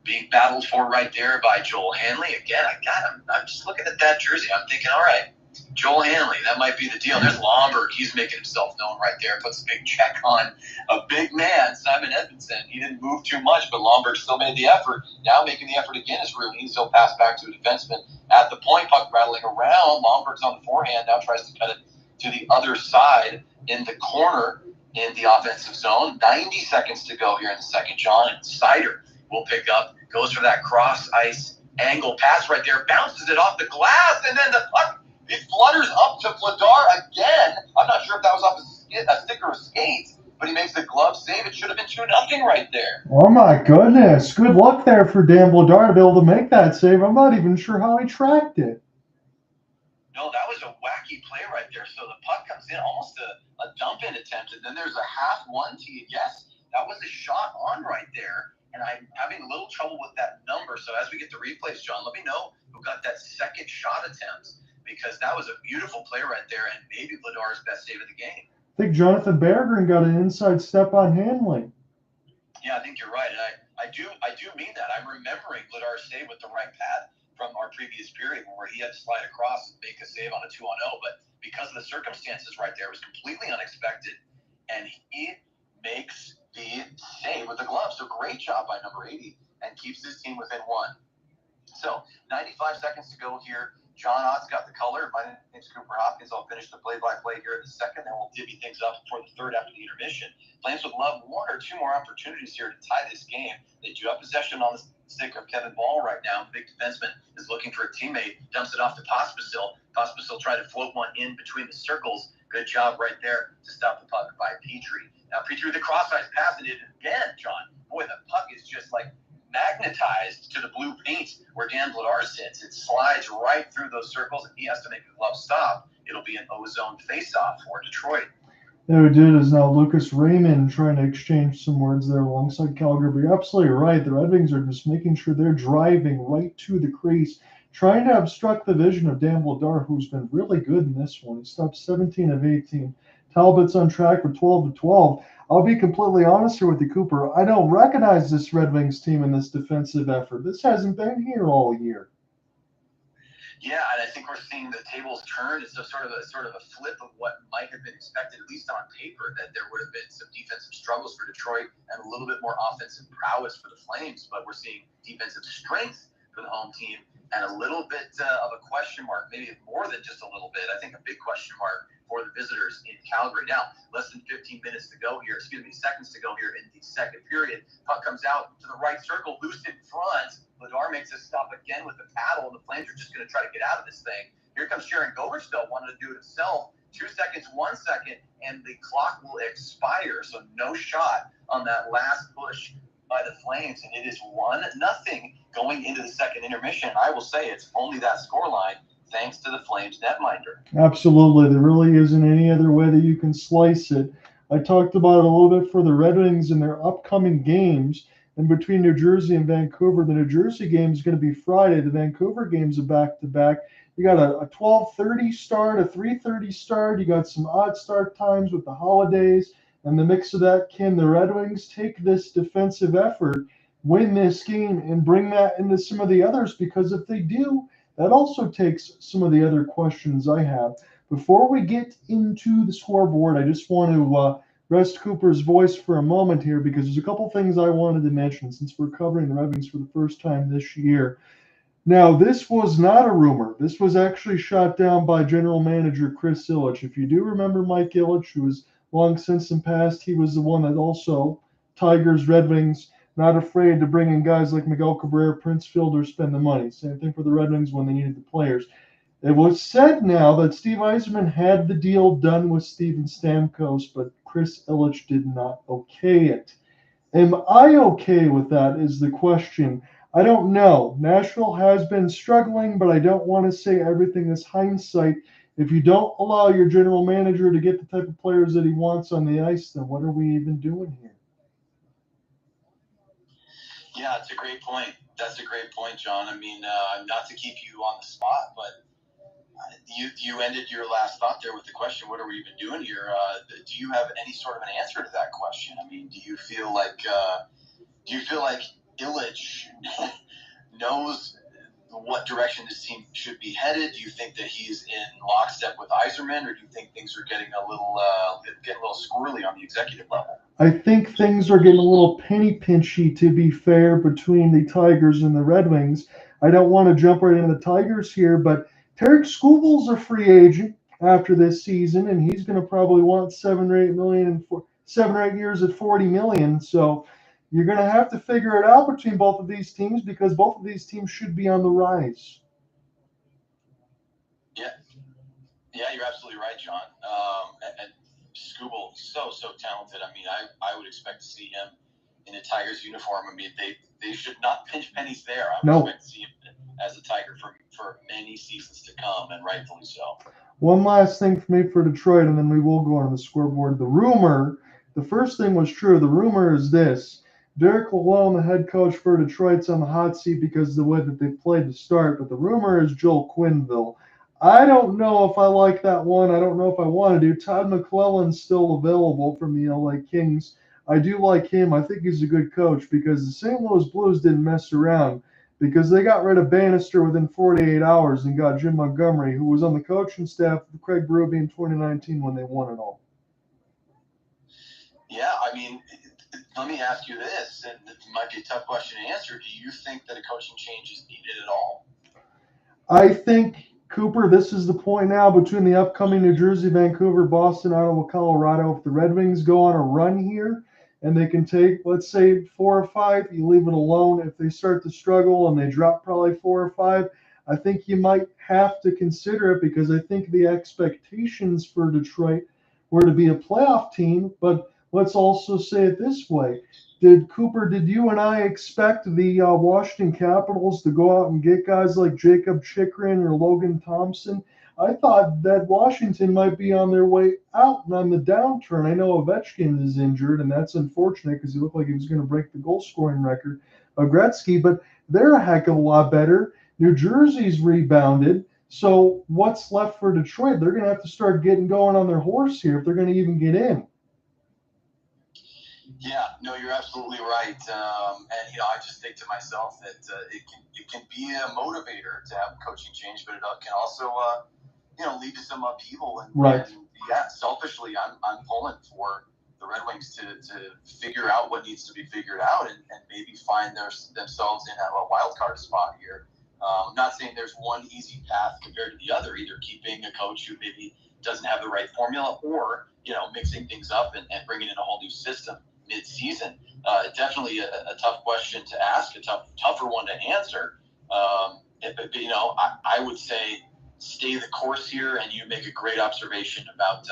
Being battled for right there by Joel Hanley. Again, I'm just looking at that jersey. I'm thinking, all right, Joel Hanley, that might be the deal. There's Lomberg. He's making himself known right there. Puts a big check on a big man, Simon Edmondson. He didn't move too much, but Lomberg still made the effort. Now making the effort again is Rooney. He'll pass back to a defenseman at the point. Puck rattling around. Lomberg's on the forehand. Now tries to cut it to the other side in the corner in the offensive zone. 90 seconds to go here in the second. John Sider will pick up. Goes for that cross-ice angle pass right there. Bounces it off the glass, and then the puck, it flutters up to Vladar again. I'm not sure if that was off a stick or a skate, but he makes the glove save. It should have been 2-0 right there. Oh my goodness. Good luck there for Dan Vladar to be able to make that save. I'm not even sure how he tracked it. No, that was a wacky play right there. So the puck comes in, almost a dump-in attempt, and then there's a half one to you. Yes, that was a shot on right there. And I'm having a little trouble with that number. So as we get the replays, John, let me know who got that second shot attempt, because that was a beautiful play right there and maybe Vladar's best save of the game. I think Jonathan Berggren got an inside step on Hanley. Yeah, I think you're right. And I do mean that. I'm remembering Vladar's save with the right pad from our previous period where he had to slide across and make a save on a 2-on-0. But because of the circumstances right there, it was completely unexpected. And he makes the save with the glove. So great job by number 80 and keeps his team within one. So 95 seconds to go here. John Ott's got the color. My name's Cooper Hopkins. I'll finish the play-by-play here in a second, then we'll divvy things up for the third after the intermission. Flames would love one or two more opportunities here to tie this game. They do have possession on the stick of Kevin Ball right now. The big defenseman is looking for a teammate, dumps it off to Pospisil. Pospisil tried to float one in between the circles. Good job right there to stop the puck by Petrie. Now, Petrie with the cross-ice pass, and it again, John. Boy, the puck is just like magnetized to the blue paint where Dan Vladar sits. It slides right through those circles, and he has to make the glove stop. It'll be an O-zone face-off for Detroit. Who did is now Lucas Raymond trying to exchange some words there alongside Calgary. But you're absolutely right. The Red Wings are just making sure they're driving right to the crease, trying to obstruct the vision of Dan Vladar, who's been really good in this one. He stopped 17 of 18. Talbot's on track for 12 of 12. I'll be completely honest here with you, Cooper. I don't recognize this Red Wings team in this defensive effort. This hasn't been here all year. Yeah, and I think we're seeing the tables turn. It's a sort of a flip of what might have been expected, at least on paper, that there would have been some defensive struggles for Detroit and a little bit more offensive prowess for the Flames. But we're seeing defensive strength for the home team and a little bit of a question mark, maybe more than just a little bit. I think a big question mark for the visitors in Calgary. Now, less than 15 minutes to go here, seconds to go here in the second period. Puck comes out to the right circle, loose in front. Vladar makes a stop again with the paddle, and the Flames are just going to try to get out of this thing. Here comes Sharon Goverstill, wanted to do it himself. 2 seconds, 1 second, and the clock will expire. So no shot on that last push by the Flames, and it is 1-0 going into the second intermission. I will say it's only that scoreline thanks to the Flames netminder. Absolutely. There really isn't any other way that you can slice it. I talked about it a little bit for the Red Wings and their upcoming games. And between New Jersey and Vancouver, the New Jersey game is going to be Friday. The Vancouver game's a back-to-back. You got a 12:30 start, a 3:30 start. You got some odd start times with the holidays. And the mix of that, can the Red Wings take this defensive effort, win this game, and bring that into some of the others? Because if they do, that also takes some of the other questions I have. Before we get into the scoreboard, I just want to rest Cooper's voice for a moment here, because there's a couple things I wanted to mention since we're covering the Red Wings for the first time this year. Now, this was not a rumor. This was actually shot down by general manager Chris Ilitch. If you do remember Mike Ilitch, who was long since in past, he was the one that also, Tigers, Red Wings, not afraid to bring in guys like Miguel Cabrera, Prince Fielder, spend the money. Same thing for the Red Wings when they needed the players. It was said now that Steve Yzerman had the deal done with Steven Stamkos, but Chris Ilitch did not okay it. Am I okay with that is the question. I don't know. Nashville has been struggling, but I don't want to say everything is hindsight. If you don't allow your general manager to get the type of players that he wants on the ice, then what are we even doing here? Yeah, it's a great point. That's a great point, John. I mean, not to keep you on the spot, but you ended your last thought there with the question, what are we even doing here? Do you have any sort of an answer to that question? I mean, do you feel like Ilitch knows what direction this team should be headed? Do you think that he's in lockstep with Yzerman, or do you think things are getting a little squirrely on the executive level? I think things are getting a little penny pinchy, to be fair, between the Tigers and the Red Wings. I don't want to jump right into the Tigers here, but Tarek Skubal's a free agent after this season, and he's going to probably want 7 or 8 years at $40 million. So you're going to have to figure it out between both of these teams, because both of these teams should be on the rise. Yeah, you're absolutely right, John. And Skubal, so talented. I mean, I would expect to see him in a Tigers uniform. I mean, they should not pinch pennies there. I would expect to see him as a Tiger for many seasons to come, and rightfully so. One last thing for me for Detroit, and then we will go on the scoreboard. The first thing was true. The rumor is this. Derek Lalonde, the head coach for Detroit's on the hot seat because of the way that they played to start, but the rumor is Joel Quenneville. I don't know if I like that one. I don't know if I want to do. Todd McClellan's still available from the LA Kings. I do like him. I think he's a good coach, because the St. Louis Blues didn't mess around, because they got rid of Bannister within 48 hours and got Jim Montgomery, who was on the coaching staff of Craig Berube in 2019 when they won it all. Yeah, I mean, let me ask you this, and it might be a tough question to answer. Do you think that a coaching change is needed at all? I think, Cooper, this is the point now between the upcoming New Jersey, Vancouver, Boston, Ottawa, Colorado. If the Red Wings go on a run here and they can take, let's say, 4 or 5, you leave it alone. If they start to struggle and they drop probably 4 or 5, I think you might have to consider it, because I think the expectations for Detroit were to be a playoff team. But let's also say it this way. Did you and I expect the Washington Capitals to go out and get guys like Jacob Chychrun or Logan Thompson? I thought that Washington might be on their way out and on the downturn. I know Ovechkin is injured, and that's unfortunate, because he looked like he was going to break the goal-scoring record of Gretzky, but they're a heck of a lot better. New Jersey's rebounded. So what's left for Detroit? They're going to have to start getting going on their horse here if they're going to even get in. Yeah, no, you're absolutely right. And I just think to myself that it can be a motivator to have a coaching change, but it can also lead to some upheaval. And, right. And yeah, selfishly, I'm pulling for the Red Wings to figure out what needs to be figured out, and maybe find themselves in a wild card spot here I'm not saying there's one easy path compared to the other, either keeping a coach who maybe doesn't have the right formula or, mixing things up and bringing in a whole new system mid-season. Definitely a tough question to ask, a tougher one to answer. I would say stay the course here, and you make a great observation about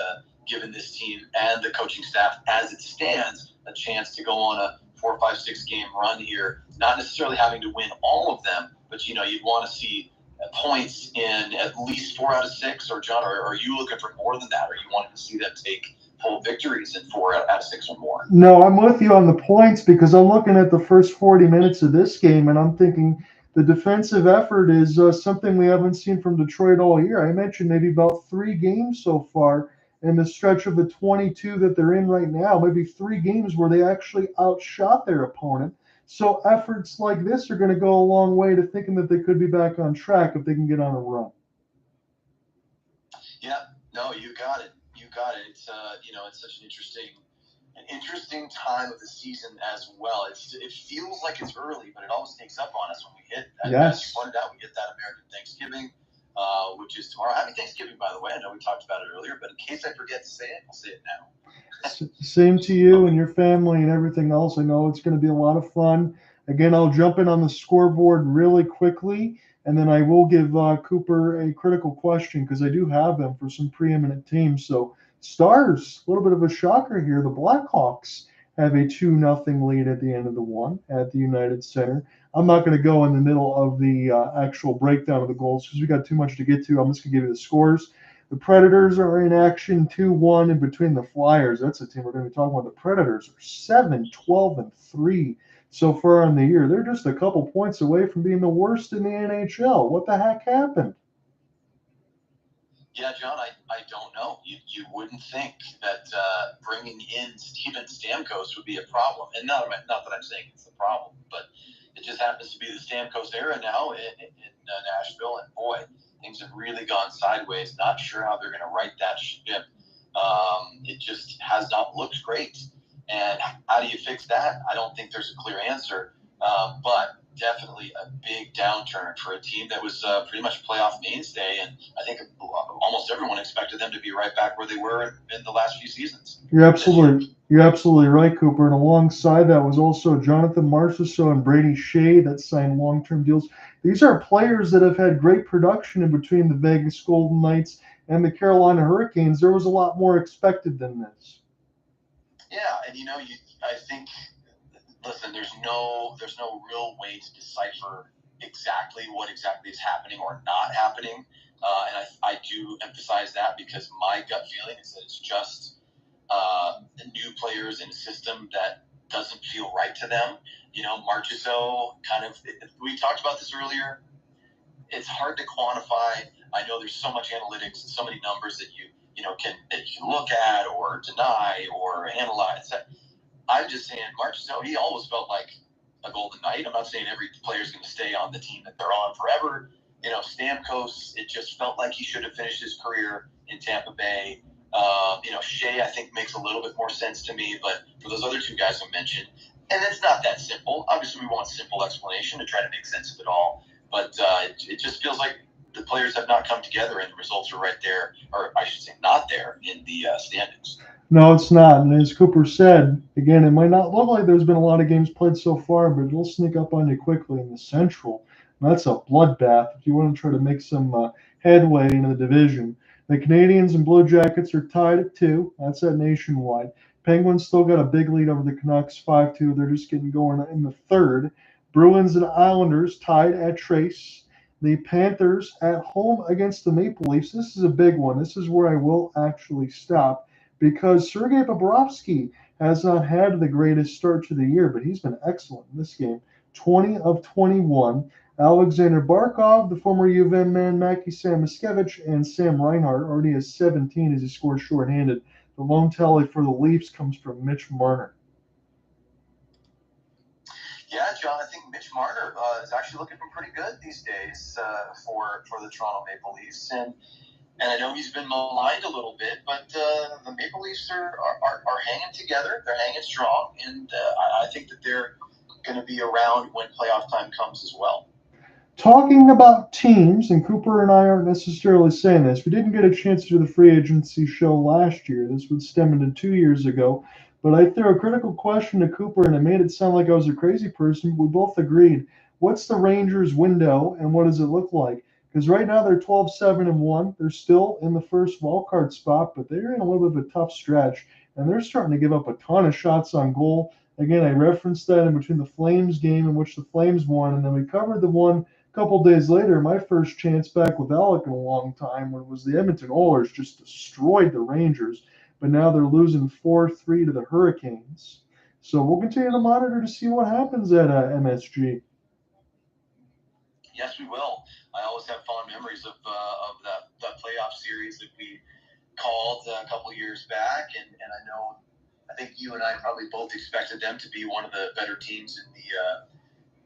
giving this team and the coaching staff as it stands a chance to go on a 4, 5, 6 game run here, not necessarily having to win all of them, but you'd want to see points in at least 4 out of 6, or John, or are you looking for more than that, or you wanted to see them take full victories in 4 out of 6 or more? No, I'm with you on the points, because I'm looking at the first 40 minutes of this game and I'm thinking the defensive effort is something we haven't seen from Detroit all year. I mentioned maybe about 3 games so far in the stretch of the 22 that they're in right now, maybe 3 games where they actually outshot their opponent. So efforts like this are going to go a long way to thinking that they could be back on track if they can get on a run. Yeah, no, you got it. It's it's such an interesting time of the season as well. It feels like it's early, but it always sneaks up on us when we hit. As you pointed out, we get that American Thanksgiving, which is tomorrow. Happy Thanksgiving, by the way. I know we talked about it earlier, but in case I forget to say it, I'll say it now. Same to you and your family and everything else. I know it's going to be a lot of fun. Again, I'll jump in on the scoreboard really quickly, and then I will give Cooper a critical question, because I do have them for some preeminent teams. So Stars, a little bit of a shocker here. The Blackhawks have a 2-0 lead at the end of the one at the United Center. I'm not going to go in the middle of the actual breakdown of the goals because we got too much to get to. I'm just going to give you the scores. The Predators are in action 2-1 in between the Flyers. That's a team we're going to be talking about. The Predators are 7-12-3 so far in the year. They're just a couple points away from being the worst in the NHL. What the heck happened? Yeah, John, I don't know. You wouldn't think that bringing in Steven Stamkos would be a problem. And not that I'm saying it's the problem, but it just happens to be the Stamkos era now in Nashville. And boy, things have really gone sideways. Not sure how they're going to right that ship. It just has not looked great. And how do you fix that? I don't think there's a clear answer. But definitely a big downturn for a team that was pretty much a playoff mainstay, and I think almost everyone expected them to be right back where they were in the last few seasons. You're absolutely right, Cooper. And alongside that was also Jonathan Marchessault and Brady Shea that signed long-term deals. These are players that have had great production in between the Vegas Golden Knights and the Carolina Hurricanes. There was a lot more expected than this. Yeah, and I think. Listen, there's no real way to decipher what exactly is happening or not happening, and I do emphasize that because my gut feeling is that it's just the new players in a system that doesn't feel right to them. Marchessault we talked about this earlier. It's hard to quantify. I know there's so much analytics and so many numbers that you can look at or deny or analyze. I'm just saying, Marchessault, he always felt like a Golden Knight. I'm not saying every player is going to stay on the team that they're on forever. Stamkos, it just felt like he should have finished his career in Tampa Bay. Shea, I think, makes a little bit more sense to me. But for those other 2 guys I mentioned, and it's not that simple. Obviously, we want a simple explanation to try to make sense of it all. But it just feels like the players have not come together, and the results are right there, or I should say not there, in the standings. No, it's not. And as Cooper said, again, it might not look like there's been a lot of games played so far, but it'll sneak up on you quickly in the Central. And that's a bloodbath if you want to try to make some headway in the division. The Canadians and Blue Jackets are tied at 2. That's at Nationwide. Penguins still got a big lead over the Canucks, 5-2. They're just getting going in the third. Bruins and Islanders tied at Trace. The Panthers at home against the Maple Leafs. This is a big one. This is where I will actually stop, because Sergei Bobrovsky has not had the greatest start to the year, but he's been excellent in this game. 20 of 21. Alexander Barkov, the former U of M man, Mackie Samoskevich, and Sam Reinhart already has 17 as he scored shorthanded. The lone tally for the Leafs comes from Mitch Marner. Yeah, John, I think Mitch Marner is actually looking pretty good these days for the Toronto Maple Leafs. And I know he's been maligned a little bit, but the Maple Leafs are hanging together. They're hanging strong, and I think that they're going to be around when playoff time comes as well. Talking about teams, and Cooper and I aren't necessarily saying this, we didn't get a chance to do the free agency show last year. This would stem into 2 years ago. But I threw a critical question to Cooper, and it made it sound like I was a crazy person. We both agreed. What's the Rangers' window, and what does it look like? Because right now they're 12-7-1. They're still in the first wild card spot, but they're in a little bit of a tough stretch, and they're starting to give up a ton of shots on goal. Again, I referenced that in between the Flames game in which the Flames won, and then we covered the one couple days later, my first chance back with Alec in a long time, when it was the Edmonton Oilers just destroyed the Rangers, but now they're losing 4-3 to the Hurricanes. So we'll continue to monitor to see what happens at MSG. Yes, we will. I always have fond memories of that playoff series that we called a couple years back, and I think you and I probably both expected them to be one of the better teams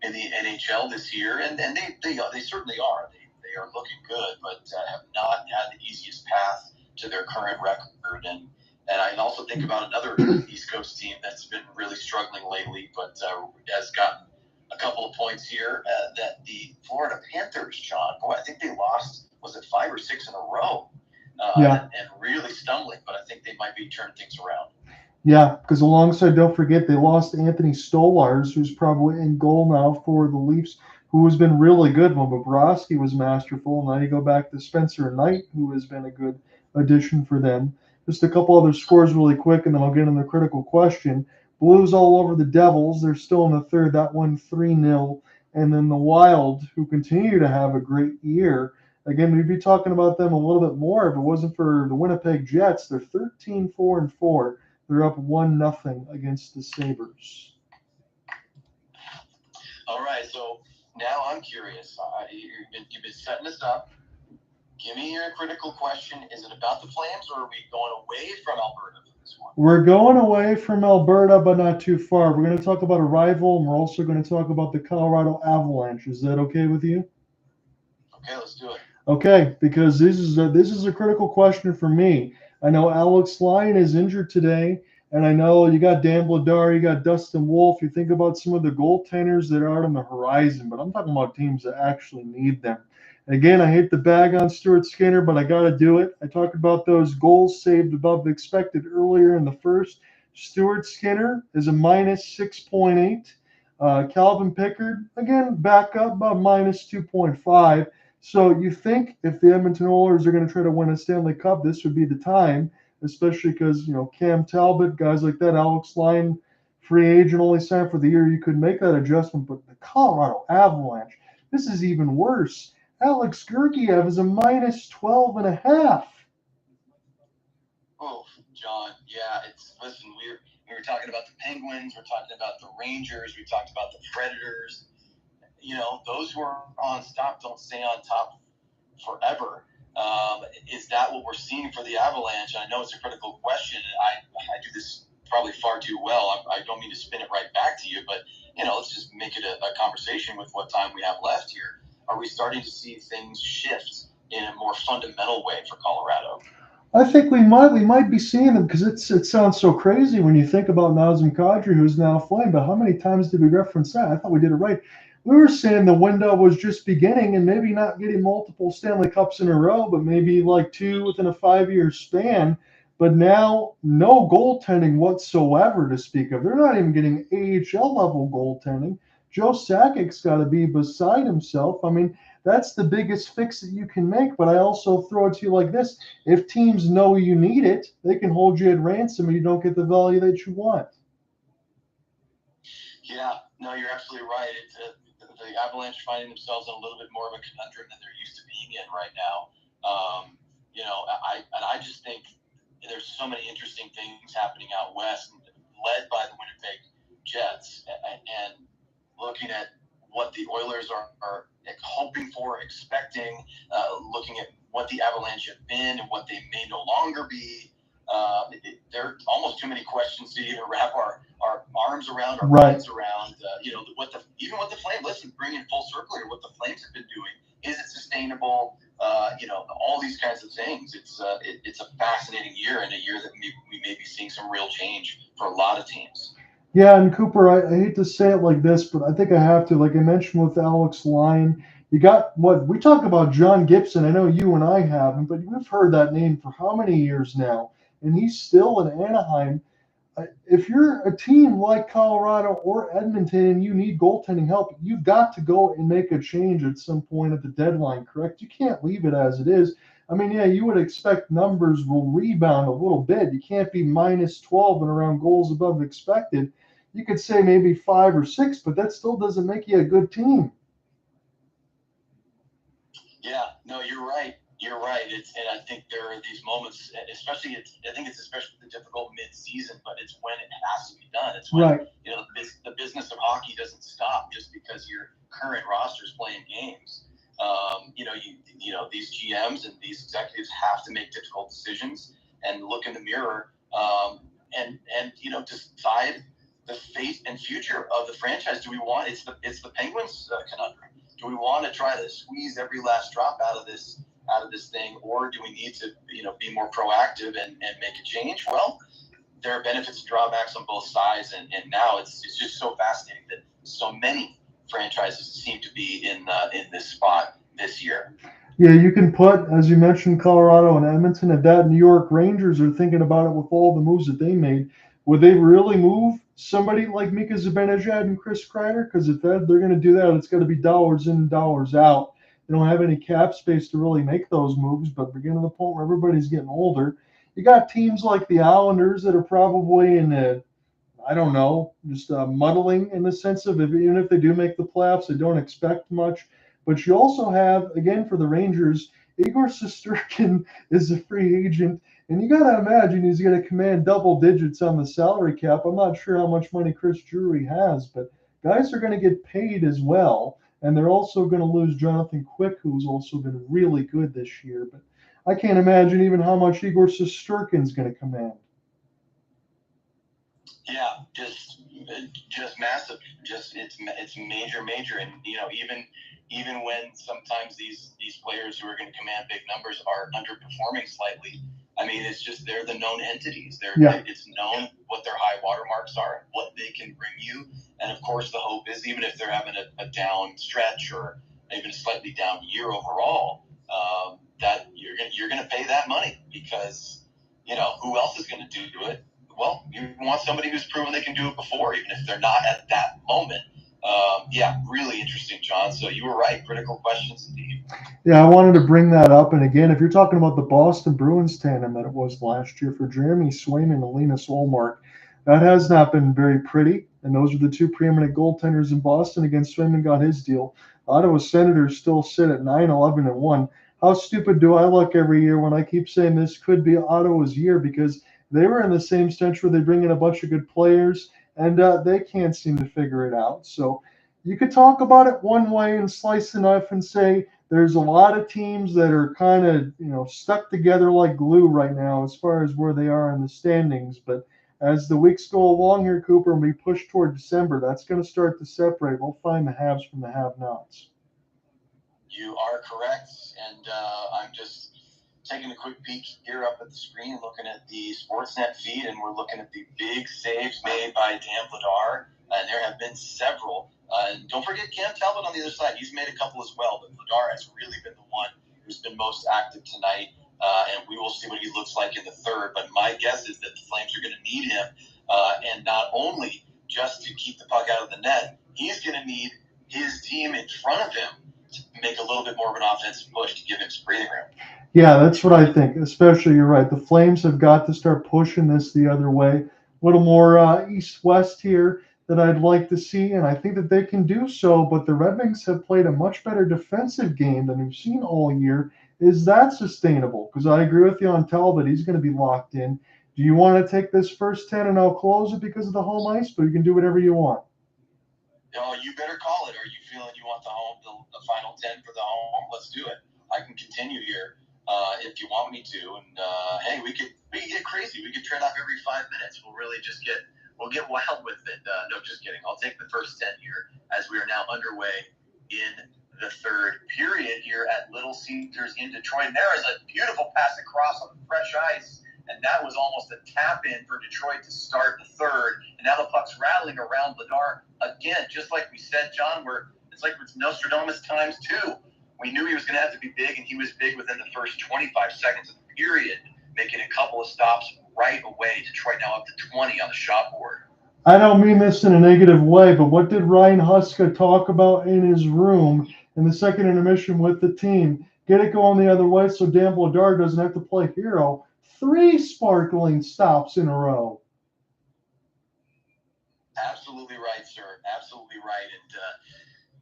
in the NHL this year, and they certainly are. They are looking good, but have not had the easiest path to their current record. And I also think about another East Coast team that's been really struggling lately, but has gotten a couple of points here. That the Florida Panthers, John. Boy, I think they lost. Was it 5 or 6 in a row? And really stumbling, but I think they might be turning things around. Yeah, because alongside, don't forget, they lost Anthony Stolarz, who's probably in goal now for the Leafs, who has been really good when Bobrovsky was masterful. Now you go back to Spencer Knight, who has been a good addition for them. Just a couple other scores really quick, and then I'll get in the critical question. Blues all over the Devils. They're still in the third. That one 3-0. And then the Wild, who continue to have a great year. Again, we'd be talking about them a little bit more if it wasn't for the Winnipeg Jets. They're 13-4-4. They're up 1-0 against the Sabres. All right, so now I'm curious. You've been setting us up. Give me your critical question. Is it about the Flames, or are we going away from Alberta for this one? We're going away from Alberta, but not too far. We're going to talk about a rival, and we're also going to talk about the Colorado Avalanche. Is that okay with you? Okay, let's do it. Okay, because this is a critical question for me. I know Alex Lyon is injured today, and I know you got Dan Vladar, you got Dustin Wolf. You think about some of the goaltenders that are out on the horizon, but I'm talking about teams that actually need them. And again, I hate the bag on Stuart Skinner, but I got to do it. I talked about those goals saved above expected earlier in the first. Stuart Skinner is a minus 6.8. Calvin Pickard, again, back up about minus 2.5. So you think if the Edmonton Oilers are going to try to win a Stanley Cup, this would be the time, especially because, Cam Talbot, guys like that, Alex Lyon, free agent, only signed for the year, you could make that adjustment. But the Colorado Avalanche, this is even worse. Alex Georgiev is a minus 12.5. Oh, John, yeah, listen, we were talking about the Penguins, we're talking about the Rangers, we talked about the Predators. Those who are on top don't stay on top forever. Is that what we're seeing for the Avalanche? I know it's a critical question. I do this probably far too well. I don't mean to spin it right back to you, but let's just make it a conversation with what time we have left here. Are we starting to see things shift in a more fundamental way for Colorado? I think we might be seeing them, because it sounds so crazy when you think about Nazem Kadri, who's now Flame. But how many times did we reference that? I thought we did it right. We were saying the window was just beginning, and maybe not getting multiple Stanley Cups in a row, but maybe like 2 within a 5-year span. But now, no goaltending whatsoever to speak of. They're not even getting AHL level goaltending. Joe Sakic's got to be beside himself. I mean, that's the biggest fix that you can make. But I also throw it to you like this. If teams know you need it, they can hold you at ransom and you don't get the value that you want. Yeah, no, you're absolutely right. The Avalanche finding themselves in a little bit more of a conundrum than they're used to being in right now. I just think there's so many interesting things happening out west, led by the Winnipeg Jets, and looking at what the Oilers are hoping for, expecting, looking at what the Avalanche have been and what they may no longer be. There are almost too many questions to even wrap our arms around, our minds around. Even what the Flames, listen, bring in full circle here, what the Flames have been doing. Is it sustainable? All these kinds of things. It's a fascinating year, and a year that we may be seeing some real change for a lot of teams. Yeah, and Cooper, I hate to say it like this, but I think I have to. Like I mentioned with Alex Lyon, You got what we talk about, John Gibson. I know you and I haven't, but we've heard that name for how many years now? And he's still in Anaheim. If you're a team like Colorado or Edmonton and you need goaltending help, you've got to go and make a change at some point at the deadline, correct? You can't leave it as it is. I mean, yeah, you would expect numbers will rebound a little bit. You can't be minus 12 and around goals above expected. You could say maybe 5 or 6, but that still doesn't make you a good team. Yeah, no, you're right. You're right. And I think there are these moments, especially I think it's especially difficult mid-season, but it's when it has to be done. It's when Right. The business of hockey doesn't stop just because your current roster is playing games. These GMs and these executives have to make difficult decisions and look in the mirror and decide the fate and future of the franchise. Do we want it's the Penguins conundrum? Do we want to try to squeeze every last drop out of this thing, or do we need to be more proactive and make a change? Well, there are benefits and drawbacks on both sides, and now it's just so fascinating that so many franchises seem to be in this spot this year. Yeah, you can put, as you mentioned, Colorado and Edmonton at that. New York Rangers are thinking about it with all the moves that they made. Would they really move somebody like Mika Zibanejad and Chris Kreider? Because if they're going to do that, it's got to be dollars in, dollars out. They don't have any cap space to really make those moves, but we're getting to the point where everybody's getting older. You got teams like the Islanders that are probably in the, I don't know, just muddling in the sense of even if they do make the playoffs, they don't expect much. But you also have, again, for the Rangers, Igor Shesterkin is a free agent, and you got to imagine he's going to command double digits on the salary cap. I'm not sure how much money Chris Drury has, but guys are going to get paid as well, and they're also going to lose Jonathan Quick, who's also been really good this year. But I can't imagine even how much Igor Shesterkin's going to command. Yeah, just massive. Just it's major, and even when sometimes these players who are going to command big numbers are underperforming slightly. I mean, it's just they're the known entities. It's known what their high water marks are, what they can bring you, and of course the hope is even if they're having a down stretch or even a slightly down year overall, that you're gonna pay that money because who else is going to do it? Well, you want somebody who's proven they can do it before, even if they're not at that moment. Really interesting, John. So you were right. Critical questions indeed. Yeah, I wanted to bring that up. And again, if you're talking about the Boston Bruins tandem that it was last year for Jeremy Swayman and Linus Ullmark, that has not been very pretty. And those are the two preeminent goaltenders in Boston. Again, Swayman got his deal. Ottawa Senators still sit at 9-11-1. How stupid do I look every year when I keep saying this could be Ottawa's year, because they were in the same stench where they bring in a bunch of good players and they can't seem to figure it out. So you could talk about it one way and slice the knife and say there's a lot of teams that are kind of stuck together like glue right now as far as where they are in the standings. But as the weeks go along here, Cooper, and we push toward December, that's going to start to separate. We'll find the haves from the have-nots. You are correct, and I'm just taking a quick peek here up at the screen, looking at the Sportsnet feed, and we're looking at the big saves made by Dan Vladar, and there have been several. And don't forget Cam Talbot on the other side. He's made a couple as well, but Vladar has really been the one who's been most active tonight, and we will see what he looks like in the third. But my guess is that the Flames are going to need him, and not only just to keep the puck out of the net, he's going to need his team in front of him to make a little bit more of an offensive push to give him some breathing room. Yeah, that's what I think. Especially, you're right. The Flames have got to start pushing this the other way. A little more east-west here that I'd like to see, and I think that they can do so. But the Red Wings have played a much better defensive game than we've seen all year. Is that sustainable? Because I agree with you on Talbot. He's going to be locked in. Do you want to take this first 10 and I'll close it because of the home ice? But you can do whatever you want. No, you better call it. Are you feeling you want the final 10 for the home? Let's do it. I can continue here if you want me to. And hey, we could get crazy. We could trade off every 5 minutes. We'll get wild with it. No, just kidding. I'll take the first 10 here as we are now underway in the third period here at Little Caesars in Detroit. And there is a beautiful pass across on fresh ice. And that was almost a tap-in for Detroit to start the third. And now the puck's rattling around Vladar again, just like we said, John. We're It's like it's Nostradamus times 2. We knew he was going to have to be big, and he was big within the first 25 seconds of the period, making a couple of stops right away. Detroit now up to 20 on the shot board. I don't mean this in a negative way, but what did Ryan Huska talk about in his room in the second intermission with the team? Get it going the other way so Dan Vladar doesn't have to play hero. 3 sparkling stops in a row. Absolutely right, sir. Absolutely right. And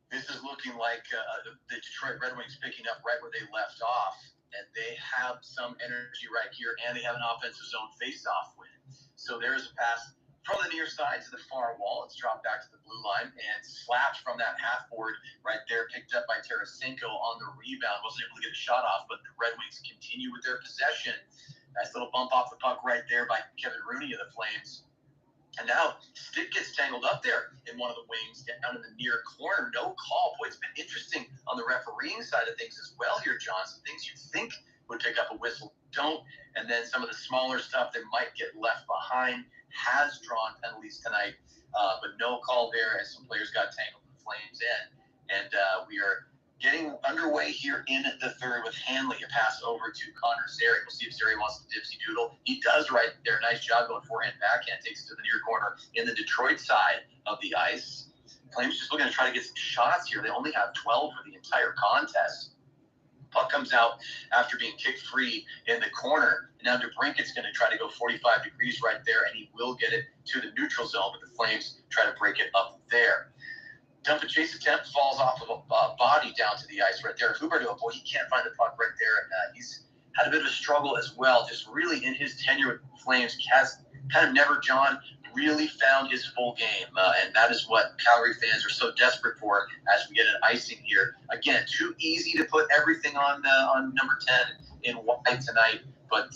this is looking like the Detroit Red Wings picking up right where they left off. And they have some energy right here, and they have an offensive zone face-off win. So there's a pass from the near side to the far wall. It's dropped back to the blue line and slapped from that half board right there, picked up by Tarasenko on the rebound. Wasn't able to get a shot off, but the Red Wings continue with their possession. Nice little bump off the puck right there by Kevin Rooney of the Flames. And now stick gets tangled up there in one of the wings down in the near corner. No call. Boy, it's been interesting on the refereeing side of things as well here, John. Some things you think would pick up a whistle don't. And then some of the smaller stuff that might get left behind has drawn penalties tonight. But no call there as some players got tangled in the Flames end. And we are getting underway here in the third with Hanley. A pass over to Connor Zary. We'll see if Zary wants to dipsy doodle. He does right there. Nice job going forehand, backhand. Takes it to the near corner in the Detroit side of the ice. Flames just looking to try to get some shots here. They only have 12 for the entire contest. Puck comes out after being kicked free in the corner. And now DeBrinket's going to try to go 45 degrees right there, and he will get it to the neutral zone, but the Flames try to break it up there. Dump and chase attempt falls off of a body down to the ice right there. Huberdeau, boy, he can't find the puck right there. He's had a bit of a struggle as well. Just really in his tenure with the Flames, has kind of never, John, really found his full game. And that is what Calgary fans are so desperate for as we get an icing here. Again, too easy to put everything on number 10 in white tonight, but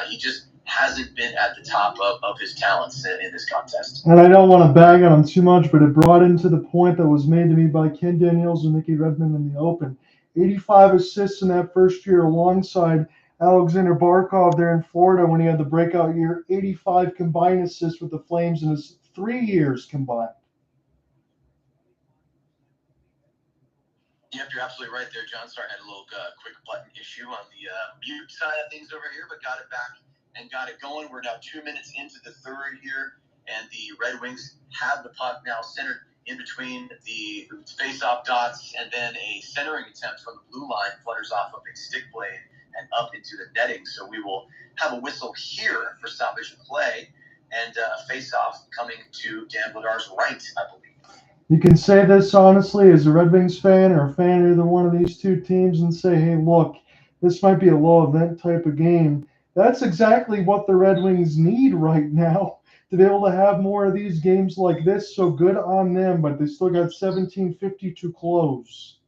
he just hasn't been at the top of his talents in this contest. And I don't want to bag on him too much, but it brought into the point that was made to me by Ken Daniels and Mickey Redmond in the Open. 85 assists in that first year alongside Alexander Barkov there in Florida when he had the breakout year. 85 combined assists with the Flames in his 3 years combined. Yep, you're absolutely right there, John. Sorry, I had a little quick button issue on the mute side of things over here, but got it back and got it going. We're now 2 minutes into the third here, and the Red Wings have the puck now centered in between the face-off dots, and then a centering attempt from the blue line flutters off a big stick blade and up into the netting. So we will have a whistle here for stoppage of play, and a face-off coming to Dan Vladar's right, I believe. You can say this honestly as a Red Wings fan or a fan of either one of these two teams and say, hey, look, this might be a low-event type of game. That's exactly what the Red Wings need right now to be able to have more of these games like this. So good on them, but they still got 17:50 to close.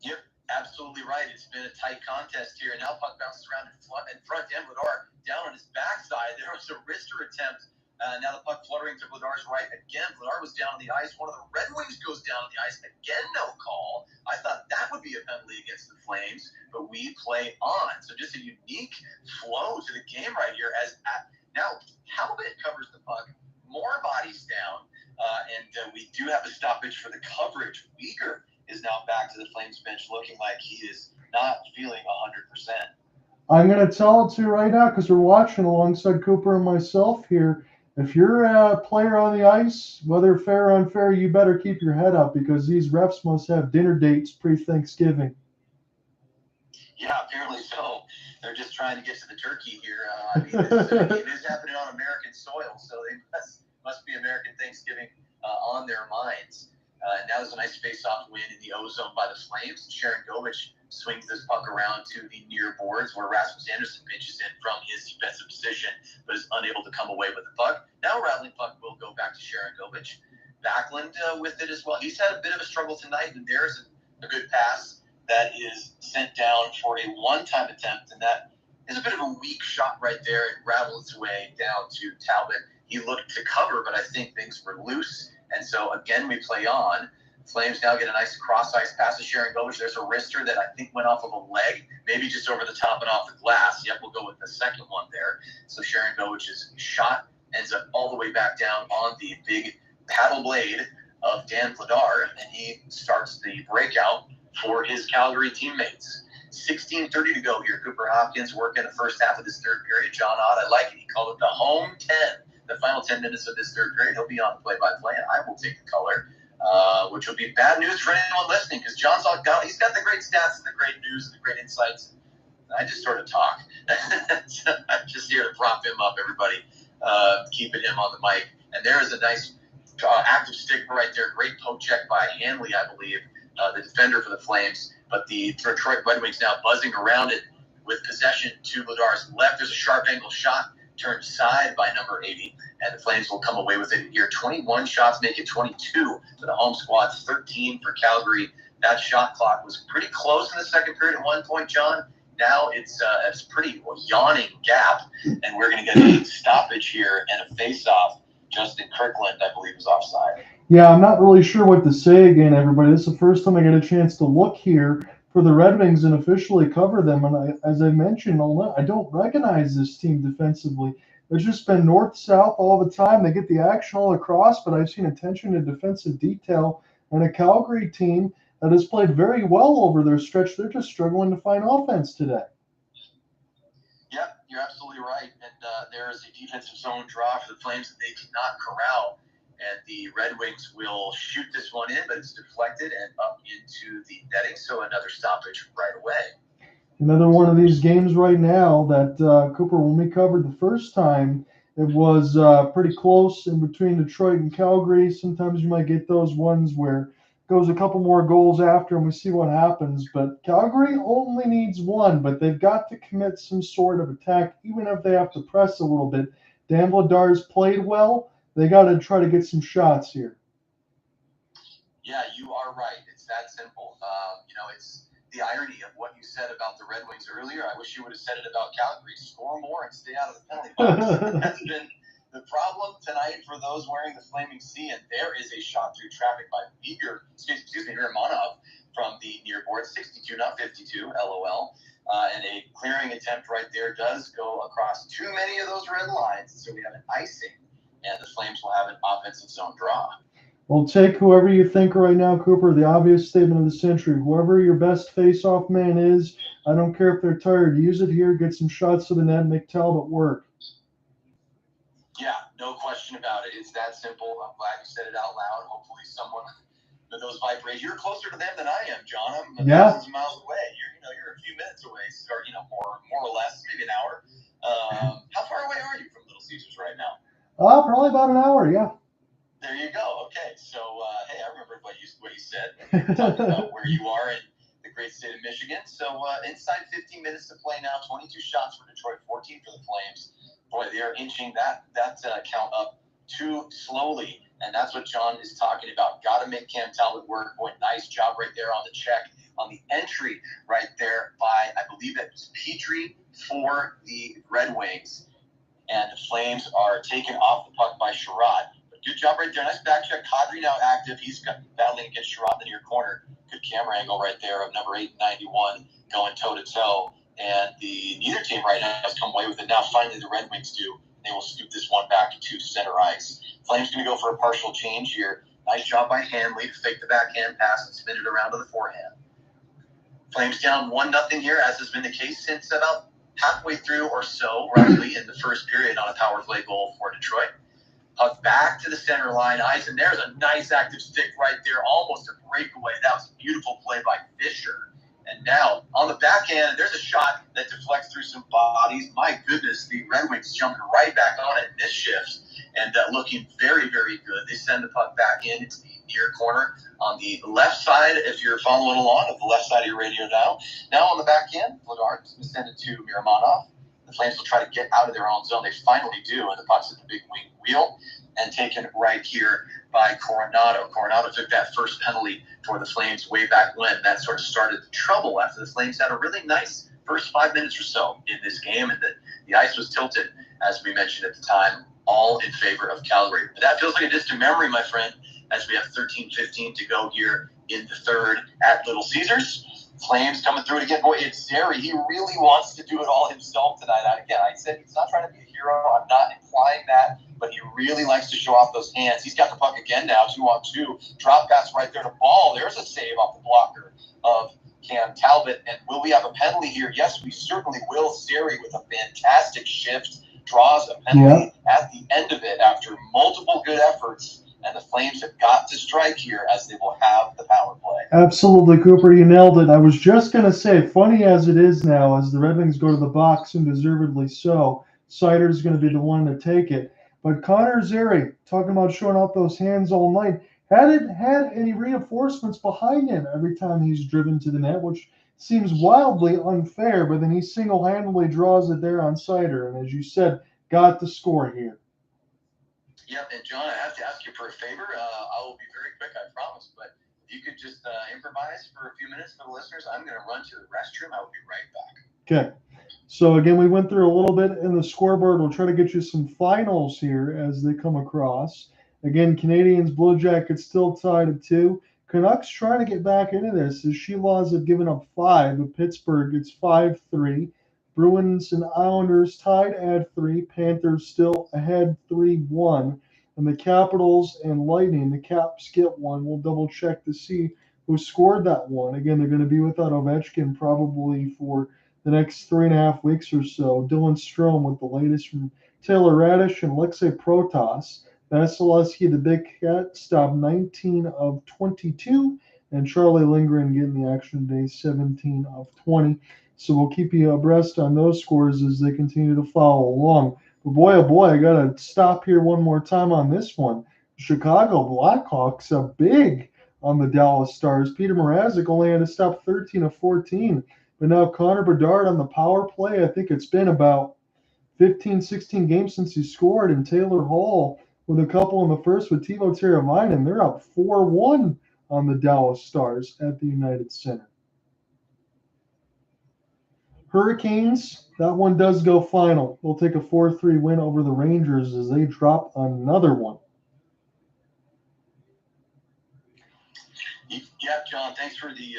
Yep, absolutely right. It's been a tight contest here. Now puck bounces around in front. Dan Vladar down on his backside. There was a wrister attempt. Now the puck fluttering to Vladar's right again. Vladar was down on the ice. One of the Red Wings goes down on the ice. Again, no call. I thought that would be a penalty against the Flames, but we play on. So just a unique flow to the game right here. Now Talbot covers the puck. More bodies down. And we do have a stoppage for the coverage. Weegar is now back to the Flames bench looking like he is not feeling 100%. I'm going to tell it to you right now because we're watching alongside Cooper and myself here. If you're a player on the ice, whether fair or unfair, you better keep your head up because these refs must have dinner dates pre-Thanksgiving. Yeah, apparently so. They're just trying to get to the turkey here. It is happening on American soil, so they must be American Thanksgiving on their minds. And that was a nice face-off win in the O-zone by the Flames. Sharon Govich swings this puck around to the near boards where Rasmus Andersson pinches in from his defensive position, but is unable to come away with the puck. Now rattling puck will go back to Sharon Govich. Backlund with it as well. He's had a bit of a struggle tonight, and there's a good pass that is sent down for a one-time attempt, and that is a bit of a weak shot right there. It rattles its way down to Talbot. He looked to cover, but I think things were loose. And so, again, we play on. Flames now get a nice cross-ice pass to Sharon Govich. There's a wrister that I think went off of a leg, maybe just over the top and off the glass. Yep, we'll go with the second one there. So Sharon Govich's shot ends up all the way back down on the big paddle blade of Dan Vladar, and he starts the breakout for his Calgary teammates. 16:30 to go here. Cooper Hopkins working the first half of this third period. John Ott, I like it. He called it the home 10. The final 10 minutes of this third period, he'll be on play-by-play, and I will take the color, which will be bad news for anyone listening, because he's got the great stats and the great news and the great insights. I just sort of talk. I'm just here to prop him up, everybody, keeping him on the mic. And there is a nice active stick right there. Great poke check by Hanley, I believe, the defender for the Flames. But the Detroit Red Wings now buzzing around it with possession to Vladar's left. There's a sharp angle shot turned aside by number 80, and the Flames will come away with it here. 21 shots make it 22 for the home squad, 13 for Calgary. That shot clock was pretty close in the second period at one point, John. Now it's a pretty yawning gap, and we're going to get a stoppage here and a face-off. Justin Kirkland, I believe, is offside. Yeah, I'm not really sure what to say again, everybody. This is the first time I get a chance to look here for the Red Wings and officially cover them. And as I mentioned, I don't recognize this team defensively. It's just been north-south all the time. They get the action all across, but I've seen attention to defensive detail and a Calgary team that has played very well over their stretch. They're just struggling to find offense today. Yeah, you're absolutely right. And there is a defensive zone draw for the Flames that they cannot corral. And the Red Wings will shoot this one in, but it's deflected and up into the netting. So another stoppage right away. Another one of these games right now that Cooper, when we covered the first time, it was pretty close in between Detroit and Calgary. Sometimes you might get those ones where it goes a couple more goals after and we see what happens. But Calgary only needs one, but they've got to commit some sort of attack, even if they have to press a little bit. Dan Vladar's played well. They got to try to get some shots here. Yeah, you are right. It's that simple. It's the irony of what you said about the Red Wings earlier. I wish you would have said it about Calgary. Score more and stay out of the penalty box. That's been the problem tonight for those wearing the Flaming C. And there is a shot through traffic by Weegar, Romanov from the near board. 62, not 52, LOL. And a clearing attempt right there does go across too many of those red lines. So we have an icing. And the Flames will have an offensive zone draw. Well, take whoever you think right now, Cooper, the obvious statement of the century. Whoever your best face-off man is, I don't care if they're tired. Use it here, get some shots to the net, make Talbot work. Yeah, no question about it. It's that simple. I'm glad you said it out loud. Hopefully someone with those vibrations. You're closer to them than I am, John. I'm thousands of miles away. You're a few minutes away, or more or less, maybe an hour. How far away are you from Little Caesars right now? Probably about an hour, yeah. There you go. Okay, so hey, I remember what you said. Talking about where you are in the great state of Michigan. So inside 15 minutes to play now. 22 shots for Detroit, 14 for the Flames. Boy, they are inching that count up too slowly, and that's what John is talking about. Got to make Cam Talbot work. Boy, nice job right there on the check, on the entry right there by, I believe that was Petrie for the Red Wings. And the Flames are taken off the puck by Sherrod. But good job right there. Nice back check. Kadri now active. He's battling against Sherrod in the near corner. Good camera angle right there of number 891 going toe-to-toe. And neither team right now has come away with it. Now finally the Red Wings do. They will scoop this one back to center ice. Flames going to go for a partial change here. Nice job by Hanley to fake the backhand pass and spin it around to the forehand. Flames down 1-0 here, as has been the case since about halfway through or so, roughly, in the first period on a power play goal for Detroit. Puck back to the center line, ice, and there's a nice active stick right there, almost a breakaway. That was a beautiful play by Fisher. And now, on the backhand, there's a shot that deflects through some bodies. My goodness, the Red Wings jumped right back on it in this shift, and looking very, very good. They send the puck back in into the near corner on the left side, if you're following along, of the left side of your radio dial. Now on the backhand, Vladar send it to Romanov. The Flames will try to get out of their own zone. They finally do, and the puck's at the big wing wheel and taken right here by Coronato. Coronato took that first penalty for the Flames way back when. That sort of started the trouble after the Flames had a really nice first 5 minutes or so in this game, and the ice was tilted, as we mentioned at the time, all in favor of Calgary. But that feels like a distant memory, my friend, as we have 13-15 to go here in the third at Little Caesars. Flames coming through it again. Boy, it's Zary. He really wants to do it all himself tonight. Again, I said he's not trying to be a hero. I'm not implying that, but he really likes to show off those hands. He's got the puck again now, 2-on-2. Drop pass right there to Ball. There's a save off the blocker of Cam Talbot. And will we have a penalty here? Yes, we certainly will. Zary with a fantastic shift draws a penalty at the end of it after multiple good efforts. And the Flames have got to strike here as they will have the power play. Absolutely, Cooper. You nailed it. I was just going to say, funny as it is now, as the Red Wings go to the box, and deservedly so, Seider's going to be the one to take it. But Connor Zary, talking about showing off those hands all night, hadn't had any reinforcements behind him every time he's driven to the net, which seems wildly unfair, but then he single-handedly draws it there on Seider. And as you said, got the score here. Yep, and John, I have to ask you for a favor. I will be very quick, I promise. But if you could just improvise for a few minutes for the listeners, I'm going to run to the restroom. I will be right back. Okay. So, again, we went through a little bit in the scoreboard. We'll try to get you some finals here as they come across. Again, Canadians, Blue Jackets still tied at 2. Canucks trying to get back into this as She-Laws have given up 5. But Pittsburgh, it's 5-3. Bruins and Islanders tied at 3. Panthers still ahead 3-1. And the Capitals and Lightning, the Caps get 1. We'll double check to see who scored that one. Again, they're going to be without Ovechkin probably for the next 3.5 weeks or so. Dylan Strome with the latest from Taylor Radish and Alexei Protas. Vasilevsky, the Big Cat, stopped 19 of 22. And Charlie Lindgren getting the action today, 17 of 20. So we'll keep you abreast on those scores as they continue to follow along. But boy, oh boy, I got to stop here one more time on this one. Chicago Blackhawks are big on the Dallas Stars. Peter Mrazek only had to stop 13 of 14. But now Connor Bedard on the power play, I think it's been about 15, 16 games since he scored. And Taylor Hall with a couple in the first with Teuvo Teravainen. They're up 4-1 on the Dallas Stars at the United Center. Hurricanes, that one does go final. They'll take a 4-3 win over the Rangers as they drop another one. Yeah, John, thanks for the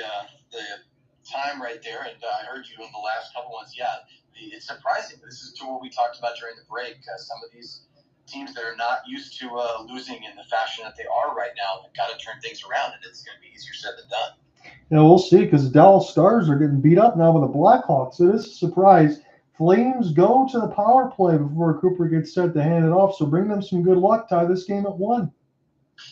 time right there. And I heard you in the last couple ones. Yeah, it's surprising. This is to what we talked about during the break. Some of these teams that are not used to losing in the fashion that they are right now, they've got to turn things around, and it's going to be easier said than done. Yeah, we'll see, because the Dallas Stars are getting beat up now with the Blackhawks. It is a surprise. Flames go to the power play before Cooper gets set to hand it off, so bring them some good luck. Tie this game at 1.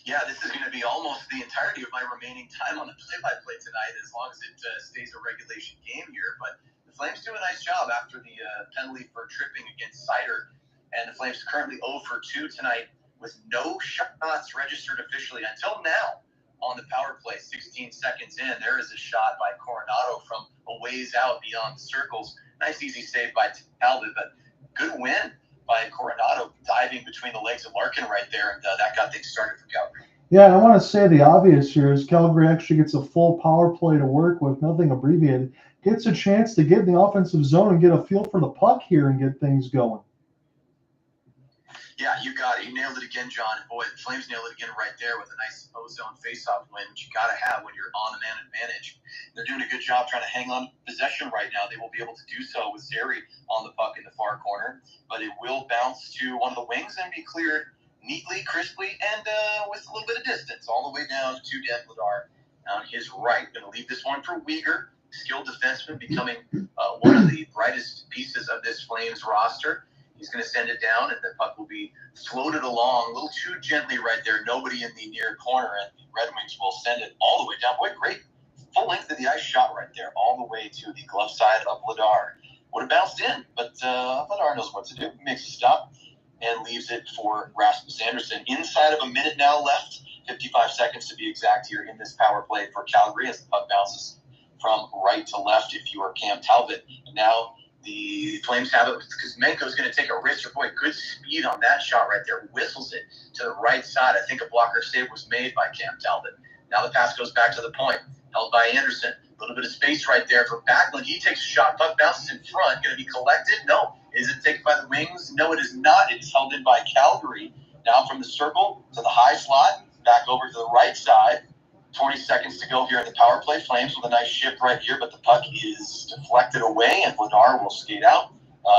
Yeah, this is going to be almost the entirety of my remaining time on the play-by-play tonight, as long as it stays a regulation game here. But the Flames do a nice job after the penalty for tripping against Seider, and the Flames currently 0 for 2 tonight with no shots registered officially until now. On the power play, 16 seconds in, there is a shot by Coronato from a ways out beyond the circles. Nice, easy save by Calder, but good win by Coronato, diving between the legs of Larkin right there, and that got things started for Calgary. Yeah, I want to say the obvious here is Calgary actually gets a full power play to work with, nothing abbreviated. Gets a chance to get in the offensive zone and get a feel for the puck here and get things going. Yeah, you got it. You nailed it again, John. Boy, the Flames nailed it again right there with a nice ozone faceoff win, which you got to have when you're on the man advantage. They're doing a good job trying to hang on possession right now. They will be able to do so with Zary on the puck in the far corner, but it will bounce to one of the wings and be cleared neatly, crisply, and with a little bit of distance all the way down to Dan Vladar on his right. Going to leave this one for Weegar, skilled defenseman, becoming one of the brightest pieces of this Flames roster. He's going to send it down, and the puck will be floated along a little too gently right there. Nobody in the near corner, and the Red Wings will send it all the way down. Boy, great full length of the ice shot right there, all the way to the glove side of Vladar. Would have bounced in, but Vladar knows what to do. He makes a stop and leaves it for Rasmus Andersson. Inside of a minute now left, 55 seconds to be exact here in this power play for Calgary as the puck bounces from right to left if you are Cam Talbot. And now the Flames have it because Kuzmenko is going to take a risk. Boy, good speed on that shot right there. Whistles it to the right side. I think a blocker save was made by Cam Talbot. Now the pass goes back to the point. Held by Andersson. A little bit of space right there for Backlund. He takes a shot. Puck bounces in front. Going to be collected? No. Is it taken by the wings? No, it is not. It is held in by Calgary. Now from the circle to the high slot. Back over to the right side. 20 seconds to go here in the power play. Flames with a nice shift right here, but the puck is deflected away, and Weegar will skate out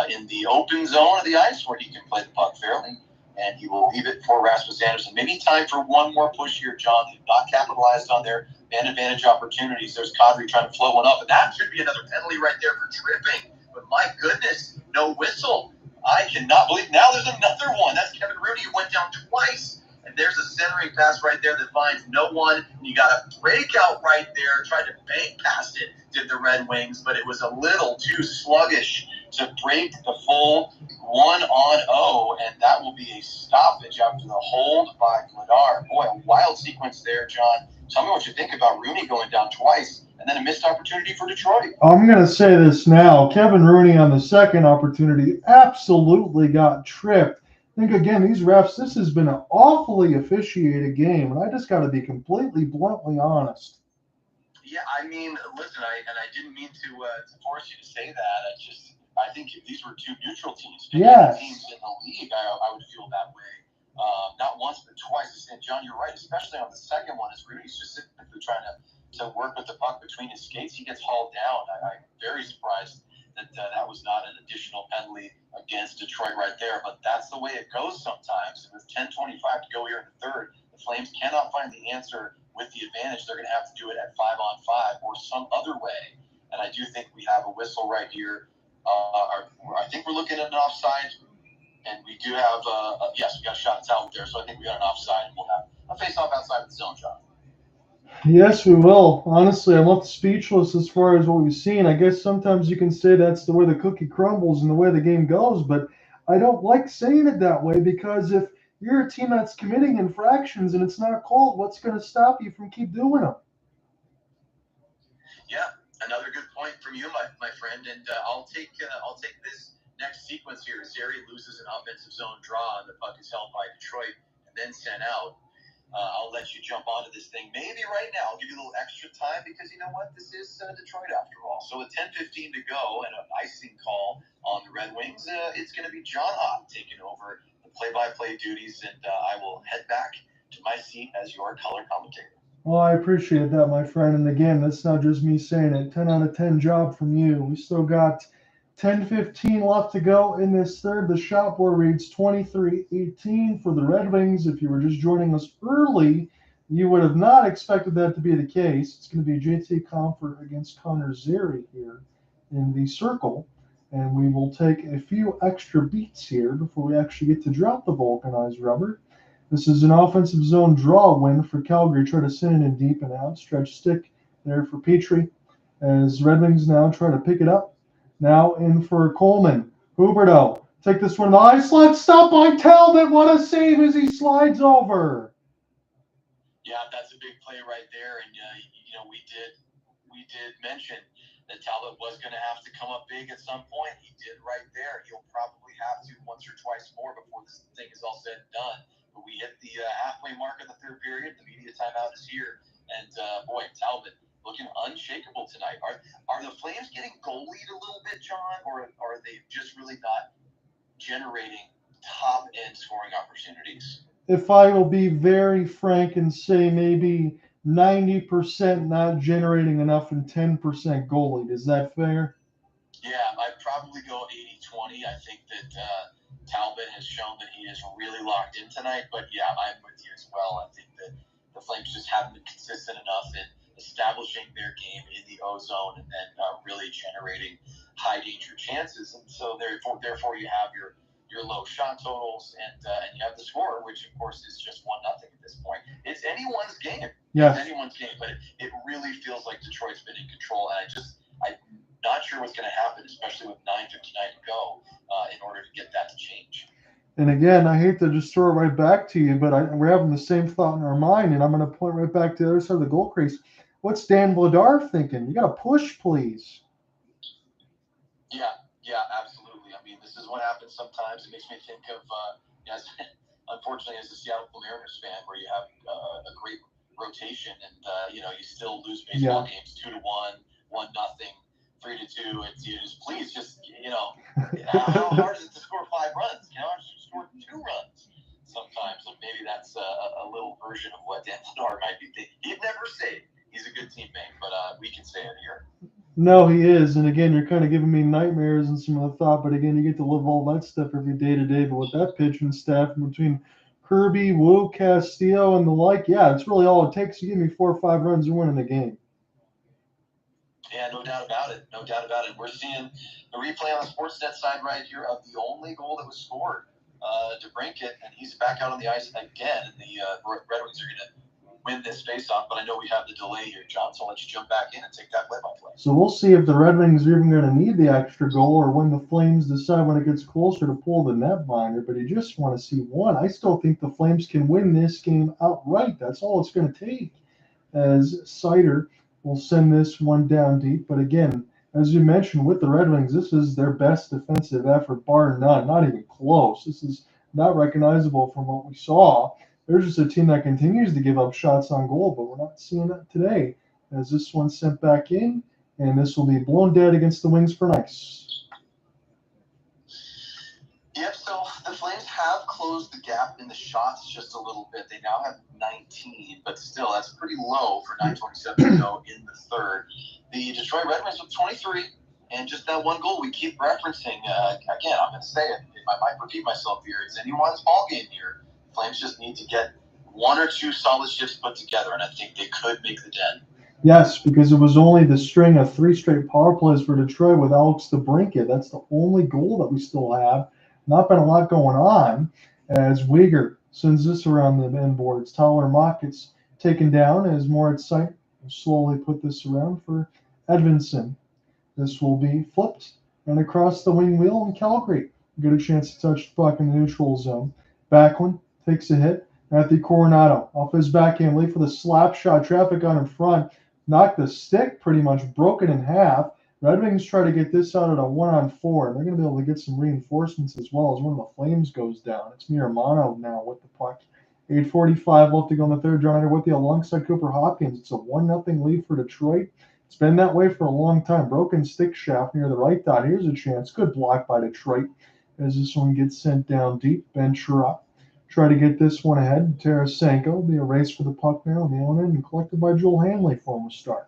in the open zone of the ice where he can play the puck fairly, and he will leave it for Rasmus Andersson. Maybe time for one more push here, John. They've not capitalized on their man advantage opportunities. There's Kadri trying to float one up, and that should be another penalty right there for tripping. But my goodness, no whistle. I cannot believe now there's another one. That's Kevin Rooney who went down twice. And there's a centering pass right there that finds no one. And you got a breakout right there. Tried to bank past it, did the Red Wings, but it was a little too sluggish to break the full 1-on-0. And that will be a stoppage after the hold by Weegar. Boy, a wild sequence there, John. Tell me what you think about Rooney going down twice and then a missed opportunity for Detroit. I'm going to say this now. Kevin Rooney on the second opportunity absolutely got tripped. I think, again, these refs, this has been an awfully officiated game, and I just got to be completely bluntly honest. Yeah, I mean, listen, I didn't mean to force you to say that. I think if these were two neutral teams, Yes. teams in the league, I would feel that way. Not once, but twice. And John, you're right, especially on the second one, as Rooney's just simply trying to work with the puck between his skates. He gets hauled down. I'm very surprised that was not an additional penalty against Detroit right there, but that's the way it goes sometimes. With 10:25 to go here in the third, the Flames cannot find the answer with the advantage. They're going to have to do it at 5-on-5 or some other way, and I do think we have a whistle right here. I think we're looking at an offside, and we do have, yes, we got a shot at Talbot there, so I think we got an offside, and we'll have a face-off outside the zone, John. Yes, we will. Honestly, I'm left speechless as far as what we've seen. I guess sometimes you can say that's the way the cookie crumbles and the way the game goes, but I don't like saying it that way because if you're a team that's committing infractions and it's not called, what's going to stop you from keep doing them? Yeah, another good point from you, my friend, and I'll take this next sequence here. Zary loses an offensive zone draw, and the puck is held by Detroit and then sent out. I'll let you jump onto this thing. Maybe right now I'll give you a little extra time because you know what? This is Detroit after all. So with 10:15 to go and an icing call on the Red Wings, it's going to be John Ott taking over the play-by-play duties, and I will head back to my seat as your color commentator. Well, I appreciate that, my friend. And again, that's not just me saying it. 10 out of 10 job from you. We still got 10:15 left to go in this third. The shot board reads 23-18 for the Red Wings. If you were just joining us early, you would have not expected that to be the case. It's going to be JT Comfort against Connor Zary here in the circle. And we will take a few extra beats here before we actually get to drop the vulcanized rubber. This is an offensive zone draw win for Calgary. Try to send it in deep and out. Stretch stick there for Petrie as Red Wings now try to pick it up. Now in for Coleman. Huberdeau. Take this one to the ice. Let's stop by Talbot. What a save as he slides over. Yeah, that's a big play right there. And, we did mention that Talbot was going to have to come up big at some point. He did right there. He'll probably have to once or twice more before this thing is all said and done. But we hit the halfway mark of the third period. The media timeout is here. And, boy, Talbot looking unshakable tonight. Are the Flames getting goalied a little bit, John, or are they just really not generating top-end scoring opportunities? If I will be very frank and say maybe 90% not generating enough and 10% goalied. Is that fair? Yeah, I'd probably go 80-20. I think that Talbot has shown that he is really locked in tonight. But, yeah, I'm with you as well. I think that the Flames just haven't been consistent enough in establishing their game in the O-zone and then really generating high-danger chances. And so, therefore you have your low shot totals and you have the score, which, of course, is just 1-0 at this point. It's anyone's game. Yes. It's anyone's game, but it really feels like Detroit's been in control. And I'm not sure what's going to happen, especially with 9:59 to go, in order to get that to change. And again, I hate to just throw it right back to you, but we're having the same thought in our mind, and I'm going to point right back to the other side of the goal crease. What's Dan Vladar thinking? You got to push, please. Yeah, absolutely. I mean, this is what happens sometimes. It makes me think of, unfortunately, as a Seattle Mariners fan, where you have a great rotation, and you still lose baseball games 2-1, 1-0, 3-2. It's please just how hard is it to score 5 runs? How hard is it to score 2 runs? sometimes. Like maybe that's a little version of what Dan Bednar might be thinking. He'd never say he's a good teammate, but we can say it here. No, he is. And again, you're kind of giving me nightmares and some of the thought. But again, you get to live all that stuff every day to day. But with that pitching staff between Kirby, Wu, Castillo, and the like, yeah, it's really all it takes. You give me 4 or 5 runs, you're winning the game. Yeah, no doubt about it. No doubt about it. We're seeing the replay on the Sportsnet side right here of the only goal that was scored to break it, and he's back out on the ice again. And the Red Wings are going to win this faceoff, but I know we have the delay here, John, so I'll let you jump back in and take that play-by-play. So we'll see if the Red Wings are even going to need the extra goal or when the Flames decide when it gets closer to pull the net binder, but you just want to see one. I still think the Flames can win this game outright. That's all it's going to take, as Sider will send this one down deep. But again, as you mentioned, with the Red Wings, this is their best defensive effort, bar none, not even close. This is not recognizable from what we saw. They're just a team that continues to give up shots on goal, but we're not seeing that today, as this one's sent back in, and this will be blown dead against the Wings for nice. Yep, so the Flames have closed the gap in the shots just a little bit. They now have 19, but still, that's pretty low for 9:27 to go in the third. The Detroit Red Wings with 23, and just that one goal we keep referencing. Again, I'm going to say it. I might repeat myself here. It's anyone's ball game here. Flames just need to get 1 or 2 solid shifts put together, and I think they could make the dent. Yes, because it was only the string of 3 straight power plays for Detroit with Alex DeBrincat. That's the only goal that we still have. Not been a lot going on, as Weegar sends this around the end boards. Tyler Mock gets taken down as Moritz Sight will slowly put this around for Edvinsson. This will be flipped and across the wing wheel in Calgary. Get a chance to touch the puck in the neutral zone. Backlund takes a hit at the Coronato. Off his backhand, late for the slap shot. Traffic on in front. Knocked the stick pretty much, broken in half. Red Wings try to get this out at a 1-on-4. They're going to be able to get some reinforcements as well as one of the Flames goes down. It's Miramano now with the puck. 8:45 left to go in the third. John Hunter with you alongside Cooper Hopkins. It's a 1-0 lead for Detroit. It's been that way for a long time. Broken stick shaft near the right dot. Here's a chance. Good block by Detroit as this one gets sent down deep. Ben Chirot try to get this one ahead. Tarasenko will be a race for the puck now. Nailing it and collected by Joel Hanley for him to start.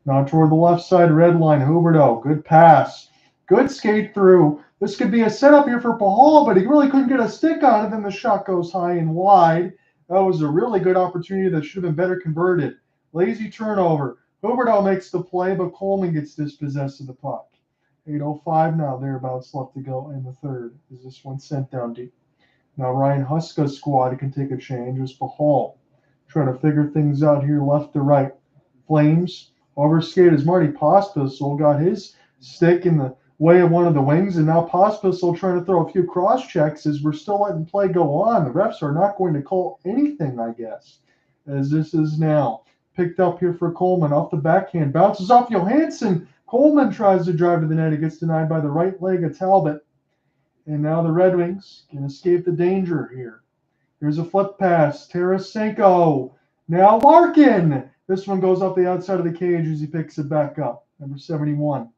Now toward the left side red line. Huberdeau. Good pass. Good skate through. This could be a setup here for Pahal, but he really couldn't get a stick on it. Then the shot goes high and wide. That was a really good opportunity that should have been better converted. Lazy turnover. Huberdeau makes the play, but Coleman gets dispossessed of the puck. 8:05 now, thereabouts left to go in the third. Is this one sent down deep? Now Ryan Huska's squad can take a change as Pahal trying to figure things out here left to right. Flames overskate as Marty Pospisil got his stick in the way of one of the wings, and now Pospisil trying to throw a few cross checks as we're still letting play go on. The refs are not going to call anything, I guess, as this is now picked up here for Coleman off the backhand. Bounces off Johansson. Coleman tries to drive to the net. It gets denied by the right leg of Talbot. And now the Red Wings can escape the danger here. Here's a flip pass. Tarasenko. Now Larkin. This one goes up the outside of the cage as he picks it back up. Number 71.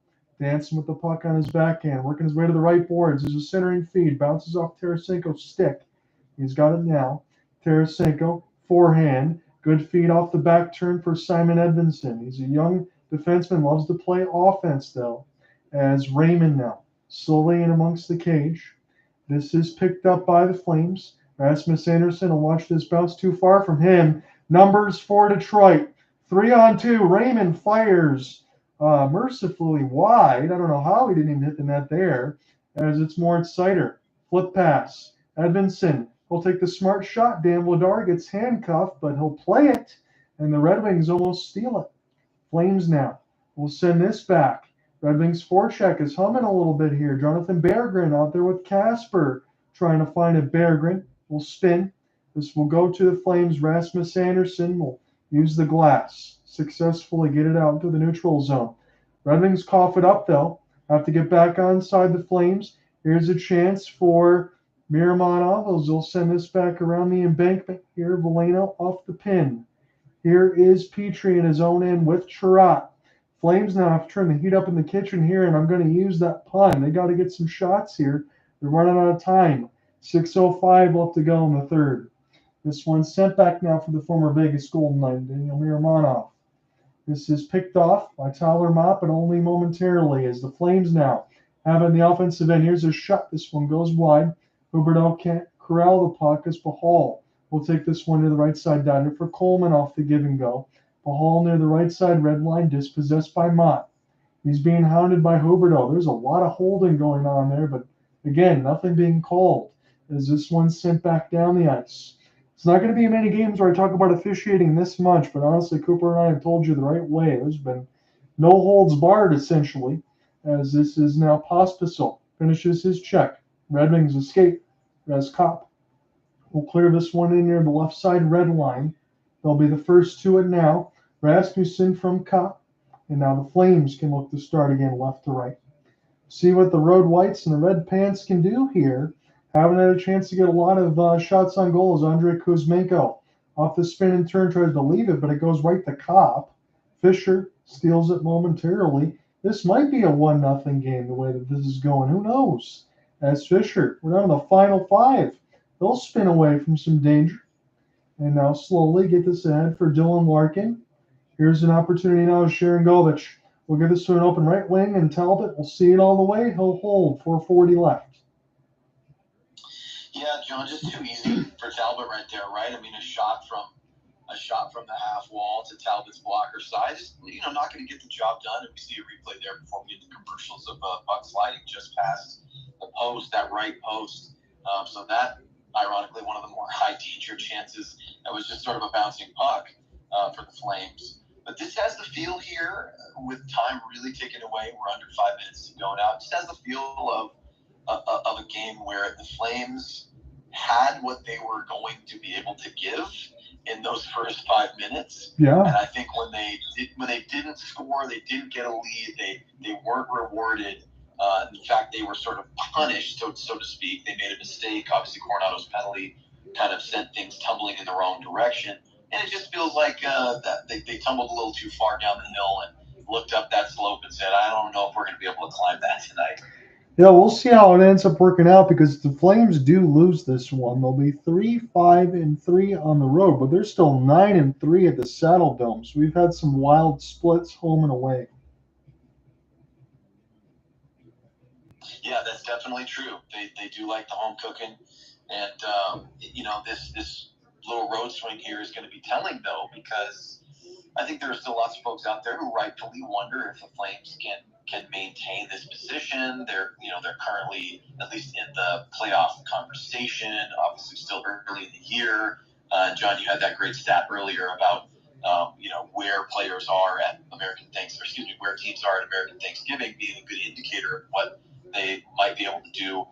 Dancing with the puck on his backhand. Working his way to the right boards. There's a centering feed. Bounces off Tarasenko's stick. He's got it now. Tarasenko. Forehand. Good feed off the back turn for Simon Edvinsson. He's a young defenseman. Loves to play offense, though. As Raymond now. Slowly in amongst the cage. This is picked up by the Flames. Rasmus Andersson will watch this bounce too far from him. Numbers for Detroit. 3-on-2. Raymond fires mercifully wide. I don't know how he didn't even hit the net there. As it's Moritz Sider. Flip pass. Edvinsson will take the smart shot. Dan Vladar gets handcuffed, but he'll play it. And the Red Wings almost steal it. Flames now will send this back. Red Wings forecheck is humming a little bit here. Jonathan Berggren out there with Casper trying to find it. Berggren will spin. This will go to the Flames. Rasmus Andersson will use the glass. Successfully get it out to the neutral zone. Red Wings cough it up, though. Have to get back onside the Flames. Here's a chance for Miramonov. They'll send this back around the embankment here. Veleno off the pin. Here is Petrie in his own end with Chirot. Flames now have to turn the heat up in the kitchen here, and I'm going to use that pun. They got to get some shots here. They're running out of time. 6:05 left to go in the third. This one's sent back now for the former Vegas Golden Knight, Daniel Miramonov. This is picked off by Tyler Mott, but only momentarily, as the Flames now have in the offensive end. Here's a shot. This one goes wide. Huberdeau can't corral the puck as Pahal will take this one to the right side diner for Coleman off the give and go. Pahal near the right side red line, dispossessed by Mott. He's being hounded by Huberdeau. There's a lot of holding going on there, but again, nothing being called as this one's sent back down the ice. It's not going to be many games where I talk about officiating this much, but honestly, Cooper and I have told you the right way. There's been no holds barred, essentially, as this is now Pospisil. Finishes his check. Red Wings escape. Kopp will clear this one in near the left side red line. They'll be the first to it now. Rasmussen from Kopp. And now the Flames can look to start again left to right. See what the Road Whites and the Red Pants can do here. Haven't had a chance to get a lot of shots on goal as Andrei Kuzmenko off the spin and turn tries to leave it, but it goes right to Kopp. Fisher steals it momentarily. This might be a 1-0 game the way that this is going. Who knows? As Fisher, we're down to the final 5. They'll spin away from some danger. And now slowly get this ahead for Dylan Larkin. Here's an opportunity now to Sharangovich. We'll get this to an open right wing, and Talbot will see it all the way. He'll hold 4:40 left. Yeah, John, just too easy for Talbot right there, right? I mean, a shot from the half wall to Talbot's blocker side, just not going to get the job done. And we see a replay there before we get the commercials of puck sliding just past the post, that right post. So that, ironically, one of the more high danger chances. That was just sort of a bouncing puck for the Flames. But this has the feel here, with time really ticking away. We're under 5 minutes to go now. It just has the feel of a game where the Flames had what they were going to be able to give in those first 5 minutes. Yeah. And I think when they didn't score, they didn't get a lead. They weren't rewarded. In fact, they were sort of punished, so to speak. They made a mistake. Obviously, Coronato's penalty kind of sent things tumbling in the wrong direction. And it just feels like that they tumbled a little too far down the hill and looked up that slope and said, I don't know if we're going to be able to climb that tonight. Yeah, we'll see how it ends up working out, because the Flames do lose this one. They'll be 3-5-3 on the road, but they're still 9-3 at the Saddledome. So we've had some wild splits home and away. Yeah, that's definitely true. They do like the home cooking, and this little road swing here is going to be telling, though, because I think there are still lots of folks out there who rightfully wonder if the Flames can maintain this position. They're currently at least in the playoff conversation. Obviously, still early in the year. John, you had that great stat earlier about where players are at where teams are at American Thanksgiving being a good indicator of what they might be able to do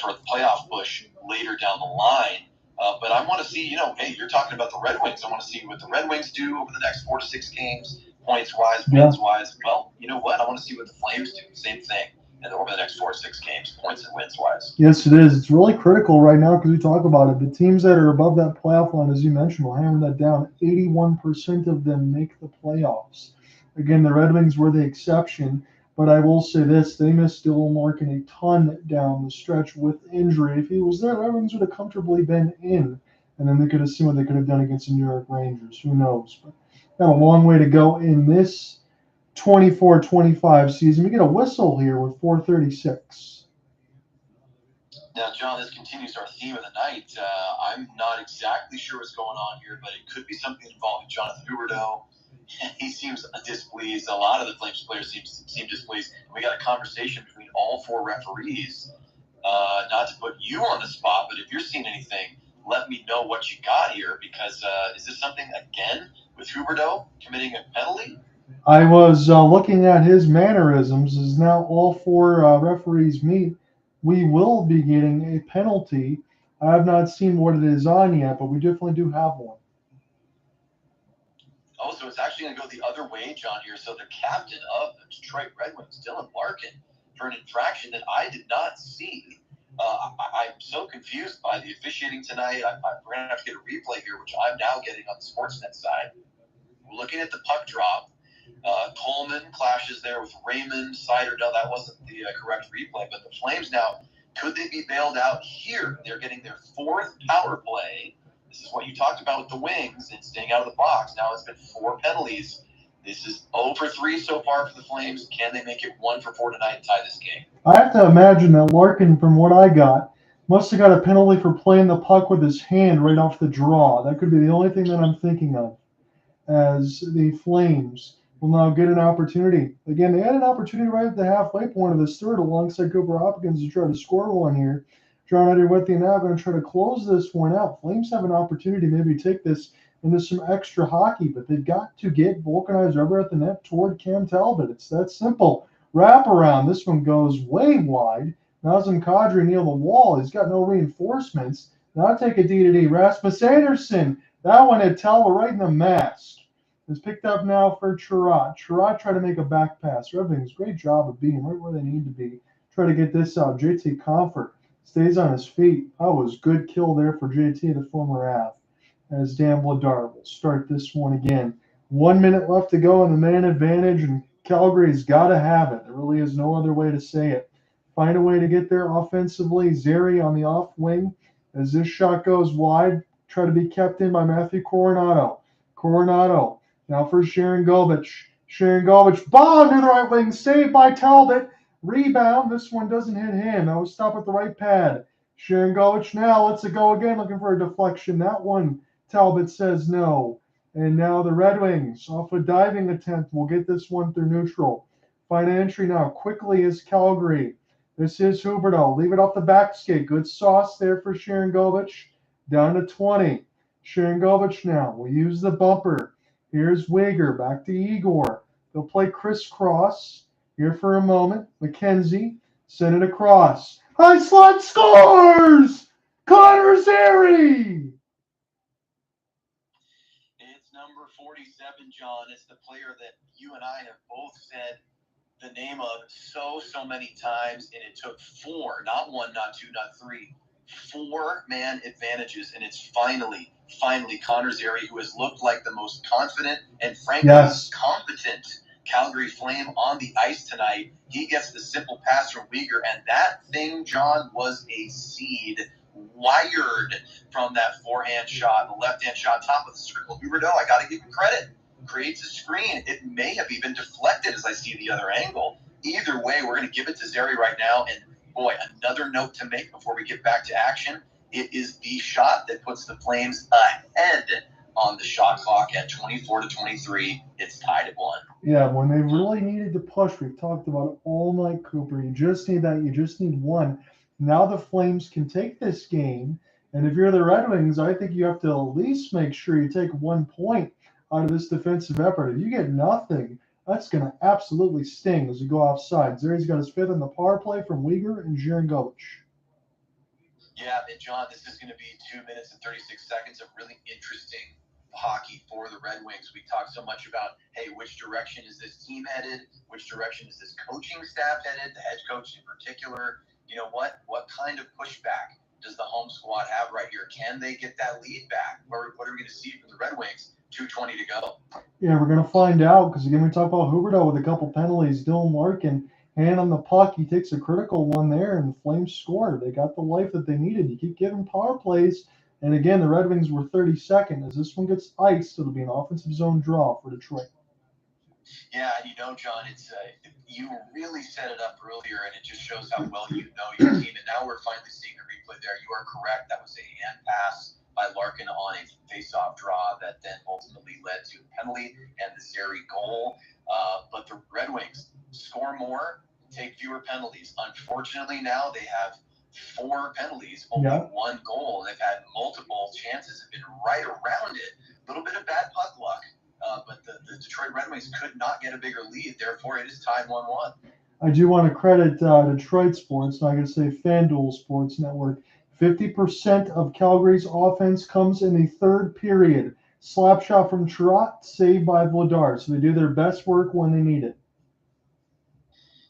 for the playoff push later down the line. But I want to see, hey, you're talking about the Red Wings. I want to see what the Red Wings do over the next 4 to 6 games, points-wise, wins-wise. Well, you know what? I want to see what the Flames do. Same thing. And over the next 4 to 6 games, points and wins-wise. Yes, it is. It's really critical right now because we talk about it. The teams that are above that playoff line, as you mentioned, will hammer that down. 81% of them make the playoffs. Again, the Red Wings were the exception. But I will say this, they missed Dylan Larkin a ton down the stretch with injury. If he was there, the Red Wings would have comfortably been in. And then they could have seen what they could have done against the New York Rangers. Who knows? But got a long way to go in this 24-25 season. We get a whistle here with 4:36. Now, John, this continues our theme of the night. I'm not exactly sure what's going on here, but it could be something involving Jonathan Huberdeau. He seems displeased. A lot of the Flames players seem displeased. We got a conversation between all 4 referees. Not to put you on the spot, but if you're seeing anything, let me know what you got here, because is this something, again, with Huberdeau committing a penalty? I was looking at his mannerisms. As now all 4 referees meet, we will be getting a penalty. I have not seen what it is on yet, but we definitely do have one. Oh, so it's actually going to go the other way, John, here. So the captain of the Detroit Red Wings, Dylan Larkin, for an infraction that I did not see. I'm so confused by the officiating tonight. We're going to have to get a replay here, which I'm now getting on the Sportsnet side. We're looking at the puck drop. Coleman clashes there with Raymond. No, that wasn't the correct replay. But the Flames now Could they be bailed out here? They're getting their 4th power play. This is what you talked about with the wings and staying out of the box. Now it's been 4 penalties. This is 0 for 3 so far for the Flames. Can they make it 1 for 4 tonight and tie this game? I have to imagine that Larkin, from what I got, must have got a penalty for playing the puck with his hand right off the draw. That could be the only thing that I'm thinking of, as the Flames will now get an opportunity. Again, they had an opportunity right at the halfway point of this third alongside Cooper Hopkins to try to score one here. John Underwood now going to try to close this one out. Flames have an opportunity to maybe take this into some extra hockey, but they've got to get vulcanized rubber at the net toward Cam Talbot. It's that simple. Wrap around. This one goes way wide. Nazem Kadri near the wall. He's got no reinforcements. Now take a D to D. Rasmus Andersson. That one had Talbot right in the mask. Is picked up now for Chirot. Chirot tried to make a back pass. Red Wings, great job of being right where they need to be. Try to get this out. JT Comfort stays on his feet. That was good kill there for JT, the former Av. As Dan Vladar will start this one again. 1 minute left to go in the man advantage, and Calgary's got to have it. There really is no other way to say it. Find a way to get there offensively. Zary on the off wing. As this shot goes wide, try to be kept in by Matthew Coronato. Coronato. Now for Sharon Govich. Sharon Govich, bomb to the right wing, saved by Talbot. Rebound. This one doesn't hit him. That was stopped at the right pad. Sharon Govich now lets it go again, looking for a deflection. That one, Talbot says no. And now the Red Wings, off a diving attempt, will get this one through neutral. Find entry now quickly is Calgary. This is Huberdeau. Leave it off the back skate. Good sauce there for Sharon Govich. Down to 20. Sharon Govich now will use the bumper. Here's Weegar, back to Igor. They'll play crisscross here for a moment. MacKenzie, send it across. High slot scores! Connor Zary! It's number 47, John. It's the player that you and I have both said the name of so many times, and it took 4, not 1, not 2, not 3, 4-man advantages, and it's finally Connor Zary, who has looked like the most confident and frankly competent Calgary Flame on the ice tonight. He gets the simple pass from Weegar, and that thing, John, was a seed wired from that forehand shot, the left-hand shot, top of the circle. Huberdeau, I got to give you credit, creates a screen. It may have even deflected as I see the other angle. Either way, we're going to give it to Zary right now, and boy, another note to make before we get back to action. It is the shot that puts the Flames ahead on the shot clock at 24-23. It's tied at 1. Yeah, when they really needed to push, we've talked about it all night, Cooper. You just need that. You just need one. Now the Flames can take this game, and if you're the Red Wings, I think you have to at least make sure you take 1 point out of this defensive effort. If you get nothing, that's going to absolutely sting as you go offside. Zary's got his 5th on the power play from Weegar and Sharon Govich. Yeah, and John, this is going to be 2 minutes and 36 seconds of really interesting hockey for the Red Wings. We talked so much about, hey, which direction is this team headed? Which direction is this coaching staff headed? The head coach in particular. You know what? What kind of pushback does the home squad have right here? Can they get that lead back? What are we going to see from the Red Wings? 2:20 to go. Yeah, we're going to find out, because again, we talk about Huberdeau with a couple penalties. Dylan Larkin, hand on the puck, he takes a critical one there, and the Flames score. They got the life that they needed. You keep giving power plays, and again, the Red Wings were 32nd. As this one gets iced, it'll be an offensive zone draw for Detroit. Yeah, and you know, John, it's you really set it up earlier, and it just shows how well you know your team. And now we're finally seeing a replay there. You are correct. That was a hand pass by Larkin on a face-off draw that then ultimately led to a penalty and the Zary goal. But the Red Wings score more, take fewer penalties. Unfortunately, now they have 4 penalties, only 1 goal. They've had multiple chances, have been right around it. A little bit of bad puck luck. But the Detroit Red Wings could not get a bigger lead. Therefore, it is tied 1-1. I do want to credit Detroit Sports, I'm going to say FanDuel Sports Network. 50% of Calgary's offense comes in the third period. Slap shot from Chirot, saved by Vladar. So they do their best work when they need it.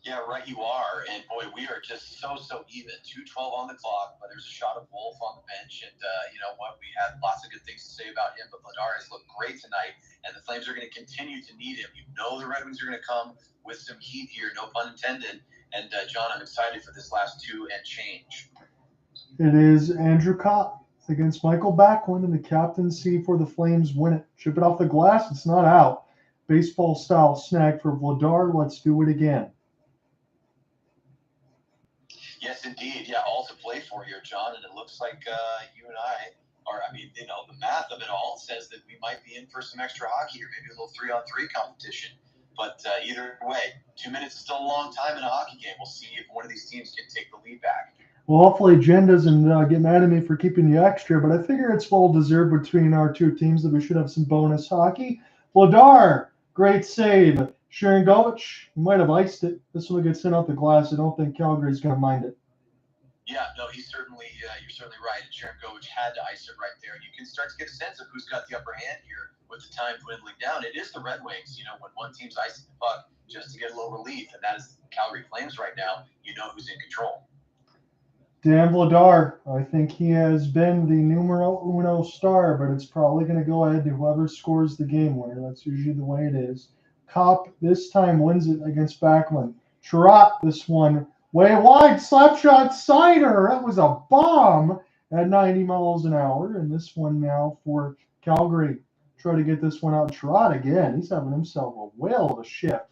Yeah, right you are. And, boy, we are just so even. 2:12 on the clock, but there's a shot of Wolf on the bench. And, you know what, we had lots of good things to say about him, but Vladar has looked great tonight, and the Flames are going to continue to need him. You know the Red Wings are going to come with some heat here, no pun intended. And, John, I'm excited for this last 2 and change. It is Andrew Kopp against Mikael Backlund, and the captaincy for the Flames win it. Chip it off the glass. It's not out. Baseball-style snag for Weegar. Let's do it again. Yes, indeed. Yeah, all to play for here, John. And it looks like you and I are, the math of it all says that we might be in for some extra hockey or maybe a little 3-on-3 competition. But either way, 2 minutes is still a long time in a hockey game. We'll see if one of these teams can take the lead back. Well, hopefully Jen doesn't get mad at me for keeping the extra, but I figure it's well deserved between our two teams that we should have some bonus hockey. Weegar, great save. Sharangovich might have iced it. This one will get sent out the glass. I don't think Calgary's going to mind it. Yeah, no, you're certainly right. And Sharangovich had to ice it right there. You can start to get a sense of who's got the upper hand here with the time dwindling down. It is the Red Wings, when one team's icing the puck just to get a little relief, and that is the Calgary Flames right now. You know who's in control. Dan Vladar, I think he has been the numero uno star, but it's probably going to go ahead to whoever scores the game winner. That's usually the way it is. Kopp this time wins it against Backlund. Chirot, this one way wide, slap shot, cider. That was a bomb at 90 miles an hour. And this one now for Calgary. Try to get this one out. Chirot again. He's having himself a whale of a shift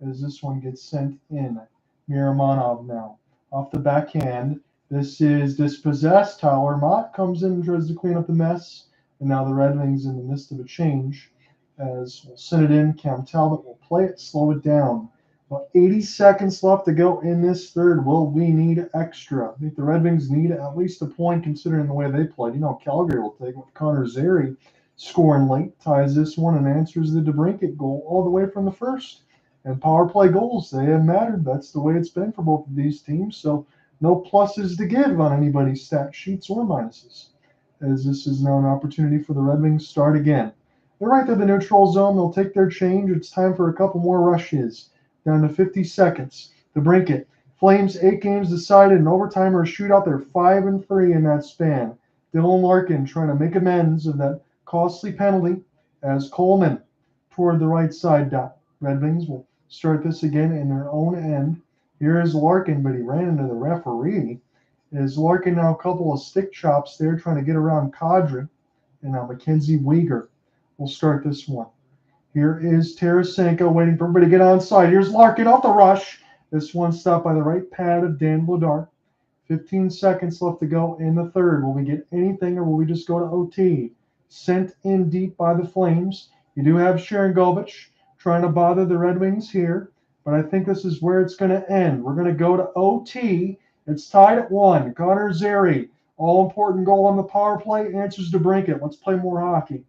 as this one gets sent in. Miramonov now off the backhand. This is dispossessed. Tyler Mott comes in and tries to clean up the mess. And now the Red Wings in the midst of a change. As we'll send it in, Cam Talbot will play it, slow it down. About 80 seconds left to go in this third. Will we need extra? I think the Red Wings need at least a point considering the way they played. Calgary will take it with Connor Zary scoring late, ties this one, and answers the DeBrincat goal all the way from the first. And power play goals, they have mattered. That's the way it's been for both of these teams. So no pluses to give on anybody's stat sheets or minuses, as this is now an opportunity for the Red Wings to start again. They're right to the neutral zone. They'll take their change. It's time for a couple more rushes. Down to 50 seconds. DeBrincat. Flames 8 games decided in overtime or a shootout. They're 5-3 in that span. Dylan Larkin trying to make amends of that costly penalty as Coleman toward the right side dot. Red Wings will start this again in their own end. Here is Larkin, but he ran into the referee. Is Larkin now a couple of stick chops there trying to get around Kadri. And now MacKenzie Weegar will start this one. Here is Tarasenko waiting for everybody to get on side. Here's Larkin off the rush. This one stopped by the right pad of Dan Vladar. 15 seconds left to go in the third. Will we get anything or will we just go to OT? Sent in deep by the Flames. You do have Sharangovich trying to bother the Red Wings here, but I think this is where it's going to end. We're going to go to OT. It's tied at 1. Connor Zary, all-important goal on the power play, answers DeBrincat. Let's play more hockey.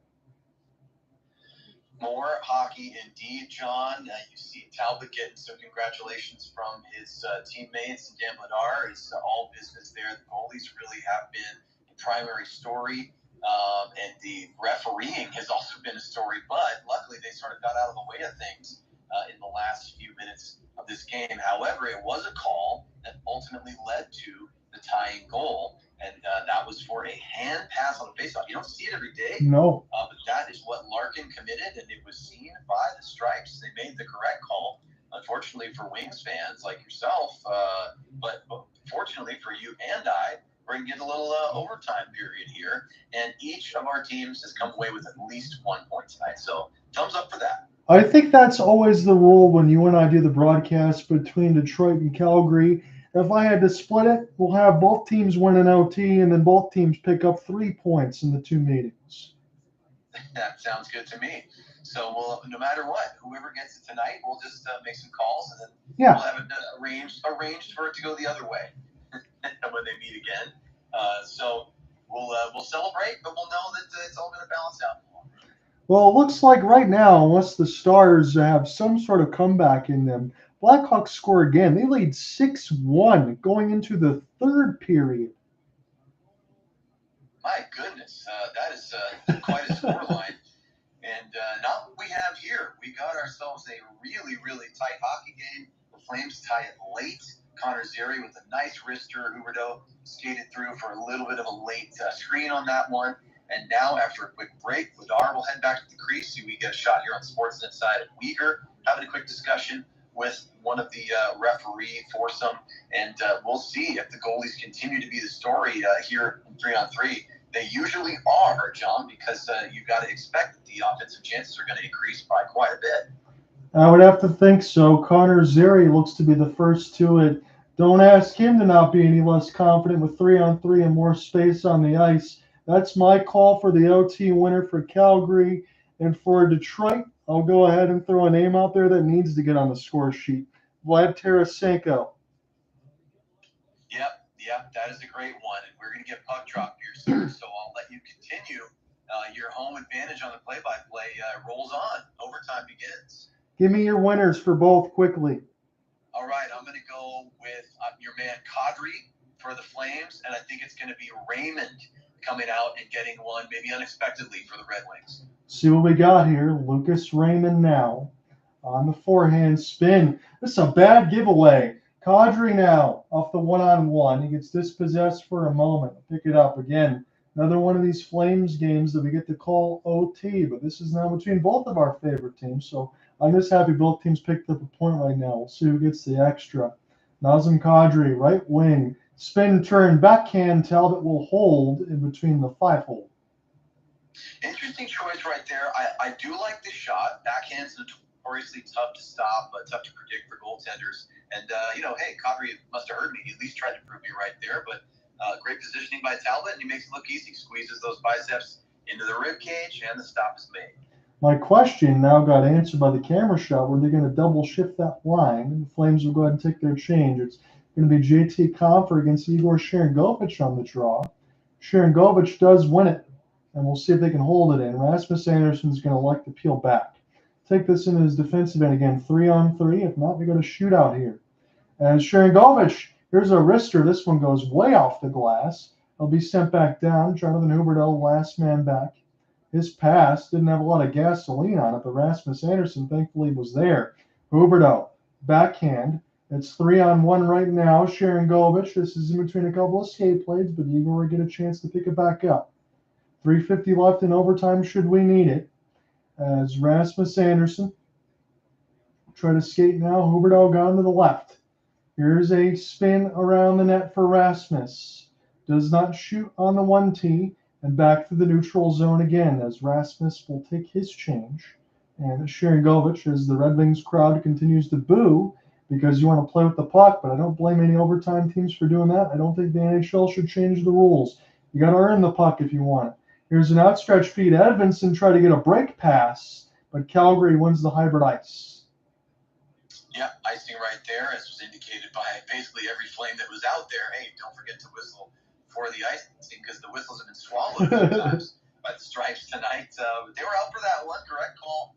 More hockey indeed, John. You see Talbot getting some congratulations from his teammates, and Dan Vladar. It's all business there. The goalies really have been the primary story, and the refereeing has also been a story, but luckily they sort of got out of the way of things in the last few minutes of this game. However, it was a call that ultimately led to the tying goal, and that was for a hand pass on a faceoff. You don't see it every day. No. But that is what Larkin committed, and it was seen by the Stripes. They made the correct call, unfortunately for Wings fans like yourself, but fortunately for you and I, we're going to get a little overtime period here, and each of our teams has come away with at least 1 point tonight. So thumbs up for that. I think that's always the rule when you and I do the broadcast between Detroit and Calgary. If I had to split it, we'll have both teams win an OT, and then both teams pick up 3 points in the 2 meetings. That sounds good to me. So we'll, no matter what, whoever gets it tonight, we'll just make some calls, and then we'll have it arranged for it to go the other way when they meet again. So we'll celebrate, but we'll know that it's all going to balance out. Well, it looks like right now, unless the Stars have some sort of comeback in them, Blackhawks score again. They lead 6-1 going into the third period. My goodness, that is quite a scoreline. And not what we have here. We got ourselves a really, really tight hockey game. The Flames tie it late. Connor Zary with a nice wrister. Huberdeau skated through for a little bit of a late screen on that one. And now, after a quick break, Weegar will head back to the crease. We get a shot here on Sportsnet side of Weegar, having a quick discussion with one of the referee foursome, and we'll see if the goalies continue to be the story here in 3-on-3. They usually are, John, because you've got to expect that the offensive chances are going to increase by quite a bit. I would have to think so. Connor Zary looks to be the first to it. Don't ask him to not be any less confident with 3-on-3 and more space on the ice. That's my call for the OT winner for Calgary. And for Detroit, I'll go ahead and throw a name out there that needs to get on the score sheet. Vlad Tarasenko. Yep, that is a great one. And we're going to get puck drop here, sir. So I'll let you continue. Your home advantage on the play-by-play rolls on. Overtime begins. Give me your winners for both quickly. All right, I'm going to go with your man Kadri for the Flames, and I think it's going to be Raymond coming out and getting one, maybe unexpectedly, for the Red Wings. See what we got here. Lucas Raymond now on the forehand spin. This is a bad giveaway. Kadri now off the one-on-one. He gets dispossessed for a moment. Pick it up again. Another one of these Flames games that we get to call OT, but this is now between both of our favorite teams, so I'm just happy both teams picked up a point right now. We'll see who gets the extra. Nazem Kadri, right wing. Spin, turn, backhand. Talbot will hold in between the 5-hole. Interesting choice right there. I do like this shot. Backhand's notoriously tough to stop, but tough to predict for goaltenders. And, hey, Kadri must have heard me. He at least tried to prove me right there. But great positioning by Talbot, and he makes it look easy. Squeezes those biceps into the rib cage, and the stop is made. My question now got answered by the camera shot where they're going to double shift that line. And the Flames will go ahead and take their change. It's going to be JT Compher against Igor Sharangovich on the draw. Sharangovich does win it, and we'll see if they can hold it in. Rasmus Andersson's going to elect to peel back. Take this in his defensive end again, 3-on-3. If not, we go to shootout here. As Sharangovich, here's a wrister. This one goes way off the glass. He'll be sent back down. Jonathan Huberdeau, last man back. His pass didn't have a lot of gasoline on it, but Rasmus Andersson thankfully was there. Huberdeau, backhand. It's 3-on-1 right now. Sharangovich, this is in between a couple of skate plates, but Igor will get a chance to pick it back up. 3:50 left in overtime should we need it. As Rasmus Andersson try to skate now. Huberdeau gone to the left. Here's a spin around the net for Rasmus. Does not shoot on the 1T. And back to the neutral zone again as Rasmus will take his change. And Sharangovich, as the Red Wings crowd continues to boo because you want to play with the puck, but I don't blame any overtime teams for doing that. I don't think the NHL should change the rules. You got to earn the puck if you want it. Here's an outstretched feed. Edvinsson tried to get a break pass, but Calgary wins the hybrid ice. Yeah, icing right there, as was indicated by basically every Flame that was out there. Hey, don't forget to whistle for the icing because the whistles have been swallowed sometimes by the Stripes tonight. They were out for that one, correct call.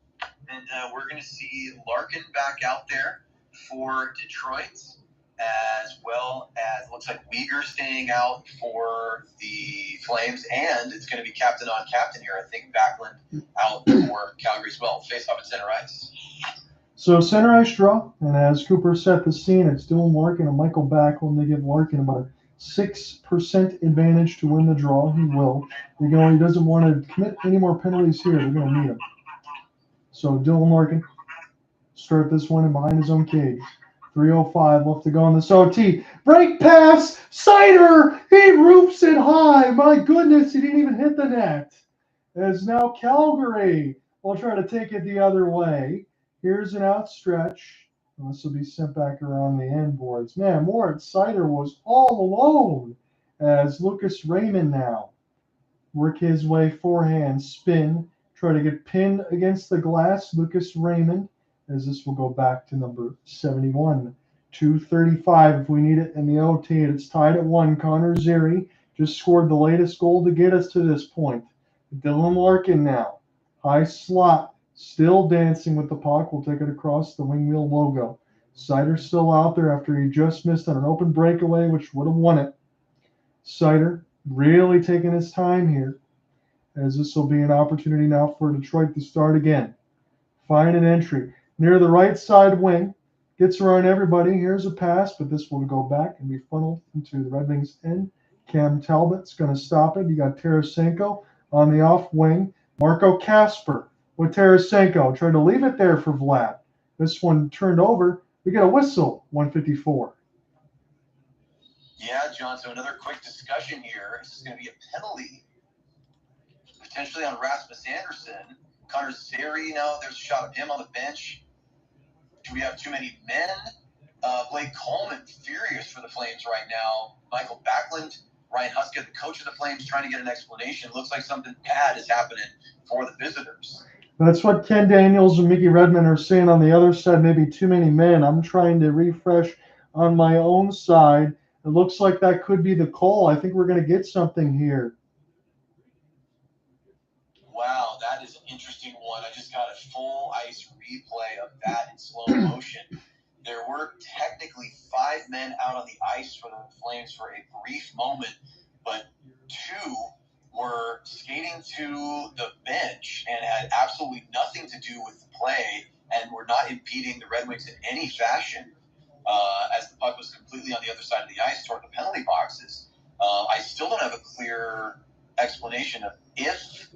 And we're going to see Larkin back out there for Detroit, as well as looks like Weegar staying out for the Flames, and it's going to be captain on captain here. I think Backlund out for Calgary as well. Face off at center ice. So center ice draw, and as Cooper set the scene, it's Dylan Larkin and Michael Backlund. They give Larkin about a 6% advantage to win the draw. He will. He doesn't want to commit any more penalties here. They're going to need him. So Dylan Larkin start this one in behind his own cage. 3:05 left to go on this OT. Break pass. Seider. He roofs it high. My goodness, he didn't even hit the net. As now Calgary will try to take it the other way. Here's an outstretch. This will be sent back around the end boards. Man, Moritz Seider was all alone as Lucas Raymond now work his way forehand spin. Try to get pinned against the glass. Lucas Raymond, as this will go back to number 71. 2:35 if we need it in the OT. And it's tied at 1. Connor Zary just scored the latest goal to get us to this point. Dylan Larkin now. High slot. Still dancing with the puck. We'll take it across the wing wheel logo. Seider still out there after he just missed on an open breakaway, which would have won it. Seider really taking his time here, as this will be an opportunity now for Detroit to start again. Find an entry near the right side wing. Gets around everybody. Here's a pass, but this will go back and be funneled into the Red Wings end. Cam Talbot's going to stop it. You got Tarasenko on the off wing. Marco Kasper with Tarasenko. Tried to leave it there for Vlad. This one turned over. We get a whistle, 154. Yeah, John, so another quick discussion here. This is going to be a penalty, potentially on Rasmus Andersson. Connor Zary, now there's a shot of him on the bench. Do we have too many men? Blake Coleman, furious for the Flames right now. Michael Backlund, Ryan Huska, the coach of the Flames, trying to get an explanation. Looks like something bad is happening for the visitors. That's what Ken Daniels and Mickey Redmond are saying on the other side, maybe too many men. I'm trying to refresh on my own side. It looks like that could be the call. I think we're going to get something here. Wow, that is an interesting one. I just got a full ice replay of that in slow motion. There were technically 5 men out on the ice for the Flames for a brief moment, but 2 were skating to the bench and had absolutely nothing to do with the play and were not impeding the Red Wings in any fashion as the puck was completely on the other side of the ice toward the penalty boxes. I still don't have a clear explanation of if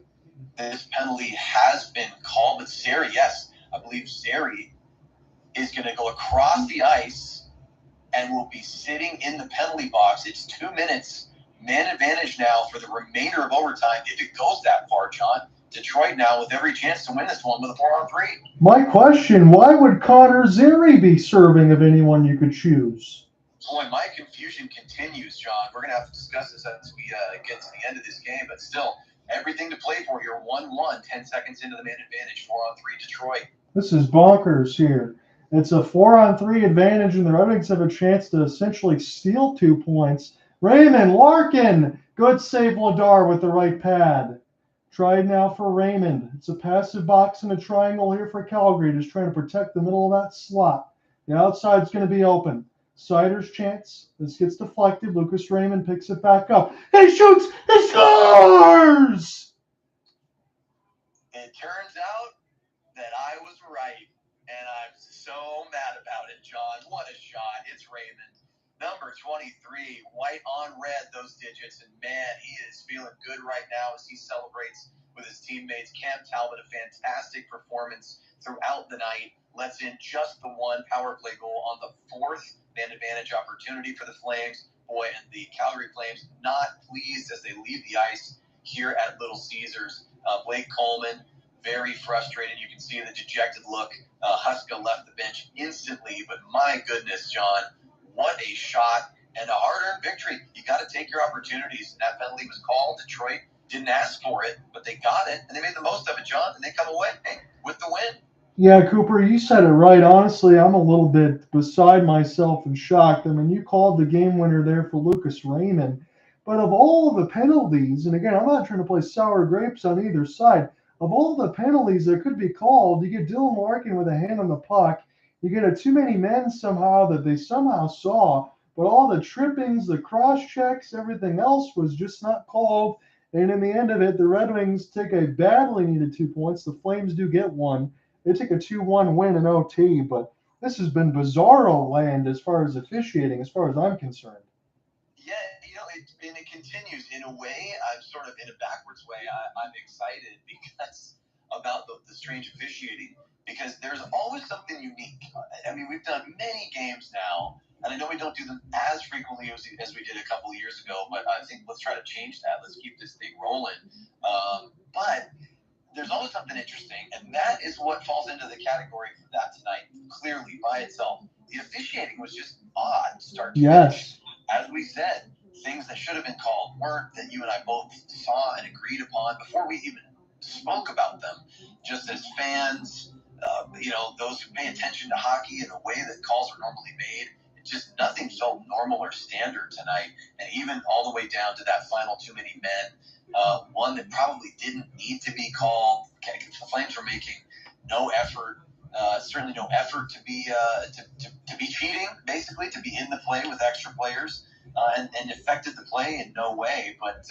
this penalty has been called, but Zary, yes, I believe Zary is going to go across the ice and will be sitting in the penalty box. It's 2 minutes, man advantage now for the remainder of overtime, if it goes that far, John. Detroit now with every chance to win this one with a 4-on-3. My question, why would Connor Zary be serving of anyone you could choose? Boy, my confusion continues, John. We're going to have to discuss this as we get to the end of this game, but still, everything to play for here. 1-1, 10 seconds into the man advantage, 4-on-3 Detroit. This is bonkers here. It's a 4-on-3 advantage, and the Red Wings have a chance to essentially steal 2 points. Raymond Larkin, good save, Vladar with the right pad. Tried now for Raymond. It's a passive box and a triangle here for Calgary, just trying to protect the middle of that slot. The outside's going to be open. Sider's chance. This gets deflected. Lucas Raymond picks it back up. He shoots. He scores! It turns out that I was right, and I'm so mad about it, John. What a shot. It's Raymond. Number 23, white on red, those digits, and man, he is feeling good right now as he celebrates with his teammates. Cam Talbot, a fantastic performance throughout the night, lets in just the 1 power play goal on the 4th man advantage opportunity for the Flames. Boy, and the Calgary Flames not pleased as they leave the ice here at Little Caesars. Blake Coleman, very frustrated. You can see the dejected look. Huska left the bench instantly, but my goodness, John, what a shot and a hard-earned victory. You got to take your opportunities. That penalty was called. Detroit didn't ask for it, but they got it, and they made the most of it, John, and they come away with the win. Yeah, Cooper, you said it right. Honestly, I'm a little bit beside myself and shocked. I mean, you called the game winner there for Lucas Raymond. But of all the penalties, and again, I'm not trying to play sour grapes on either side, of all the penalties that could be called, you get Dylan Larkin with a hand on the puck. You get a too many men somehow that they somehow saw, but all the trippings, the cross checks, everything else was just not called. And in the end of it, the Red Wings take a badly needed 2 points. The Flames do get 1. They take a 2-1 win in OT, but this has been bizarro land as far as officiating, as far as I'm concerned. Yeah, it continues in a way. I'm sort of in a backwards way. I'm excited because about the strange officiating, because there's always something unique. I mean, we've done many games now, and I know we don't do them as frequently as we did a couple of years ago, but I think let's try to change that. Let's keep this thing rolling. But there's always something interesting, and that is what falls into the category for that tonight, clearly by itself. The officiating was just odd start to finish. As we said, things that should have been called weren't, that you and I both saw and agreed upon before we even spoke about them. Just as fans, those who pay attention to hockey and the way that calls are normally made, just nothing felt normal or standard tonight. And even all the way down to that final too many men, one that probably didn't need to be called. The Flames were making no effort, certainly no effort to be cheating, basically, to be in the play with extra players, and affected the play in no way. But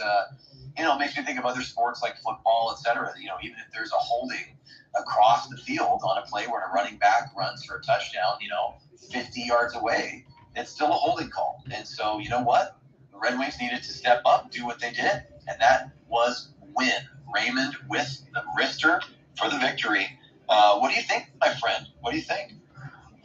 it makes me think of other sports like football, etc. Even if there's a holding across the field on a play where a running back runs for a touchdown, 50 yards away, it's still a holding call. And so, you know what? The Red Wings needed to step up, do what they did, and that was win. Raymond with the wrister for the victory. What do you think, my friend? What do you think?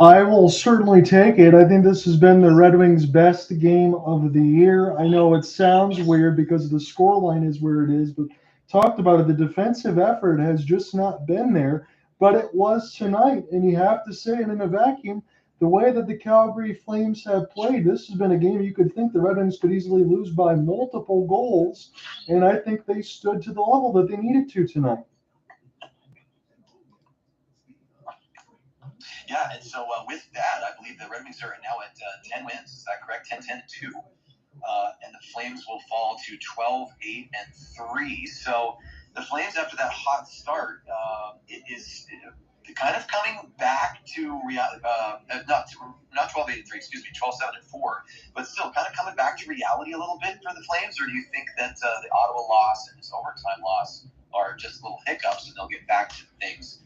I will certainly take it. I think this has been the Red Wings' best game of the year. I know it sounds weird because the scoreline is where it is, but talked about it, the defensive effort has just not been there, but it was tonight. And you have to say it in a vacuum, the way that the Calgary Flames have played, this has been a game you could think the Red Wings could easily lose by multiple goals, and I think they stood to the level that they needed to tonight. Yeah, and so with that, I believe the Red Wings are now at 10 wins. Is that correct? 10-10-2. And the Flames will fall to 12-8-3. So the Flames, after that hot start, it is kind of coming back to reality. Not 12-8-3, excuse me, 12-7-4. But still kind of coming back to reality a little bit for the Flames. Or do you think that the Ottawa loss and this overtime loss are just little hiccups and they'll get back to things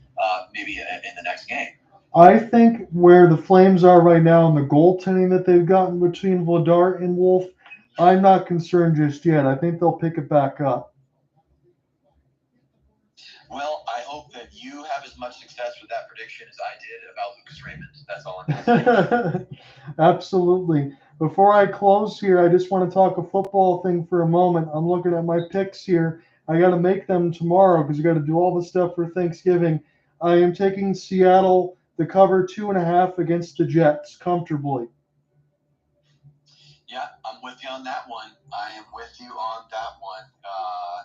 maybe in the next game? I think where the Flames are right now and the goaltending that they've gotten between Vladar and Wolf, I'm not concerned just yet. I think they'll pick it back up. Well, I hope that you have as much success with that prediction as I did about Lucas Raymond. That's all I'm going to say. Absolutely. Before I close here, I just want to talk a football thing for a moment. I'm looking at my picks here. I got to make them tomorrow because you got to do all the stuff for Thanksgiving. I am taking Seattle to cover 2.5 against the Jets comfortably. Yeah, I'm with you on that one. I am with you on that one.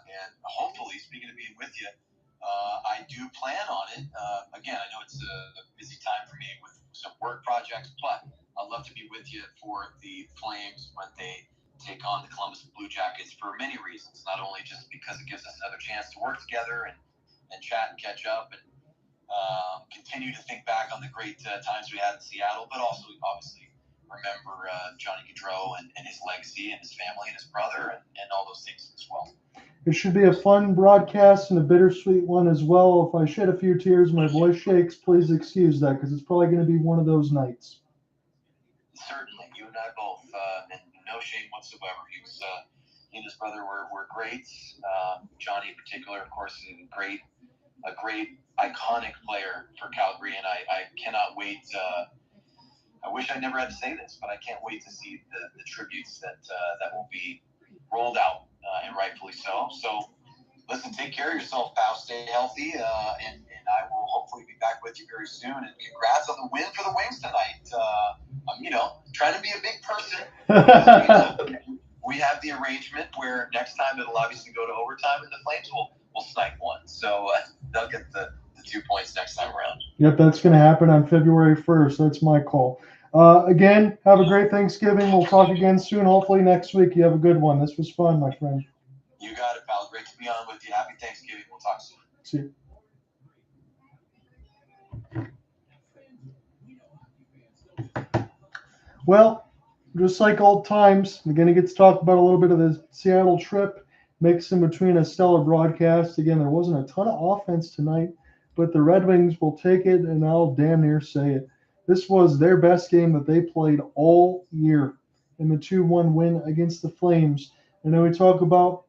And hopefully, speaking of being with you, I do plan on it. Again, I know it's a busy time for me with some work projects, but I'd love to be with you for the Flames when they take on the Columbus Blue Jackets for many reasons. Not only just because it gives us another chance to work together and chat and catch up and continue to think back on the great times we had in Seattle, but also obviously remember Johnny Gaudreau and his legacy and his family and his brother and all those things as well. It should be a fun broadcast and a bittersweet one as well. If I shed a few tears, my voice shakes, please excuse that because it's probably going to be one of those nights. Certainly, you and I both, and no shame whatsoever. He and his brother were great. Johnny in particular, of course, is a great iconic player for Calgary, and I cannot wait. I wish I never had to say this, but I can't wait to see the tributes that will be rolled out, and rightfully so. So, listen, take care of yourself, pal. Stay healthy, and I will hopefully be back with you very soon. And congrats on the win for the Wings tonight. I'm, trying to be a big person. We have the arrangement where next time it'll obviously go to overtime, and the Flames will snipe one. So they'll get the 2 points next time around. Yep, that's going to happen on February 1st. That's my call. Again, have a great Thanksgiving. We'll talk again soon. Hopefully next week you have a good one. This was fun, my friend. You got it, pal. Great to be on with you. Happy Thanksgiving. We'll talk soon. See you. Well, just like old times, we're going to get to talk about a little bit of the Seattle trip, mixed in between a stellar broadcast. Again, there wasn't a ton of offense tonight, but the Red Wings will take it, and I'll damn near say it. This was their best game that they played all year in the 2-1 win against the Flames. And then we talk about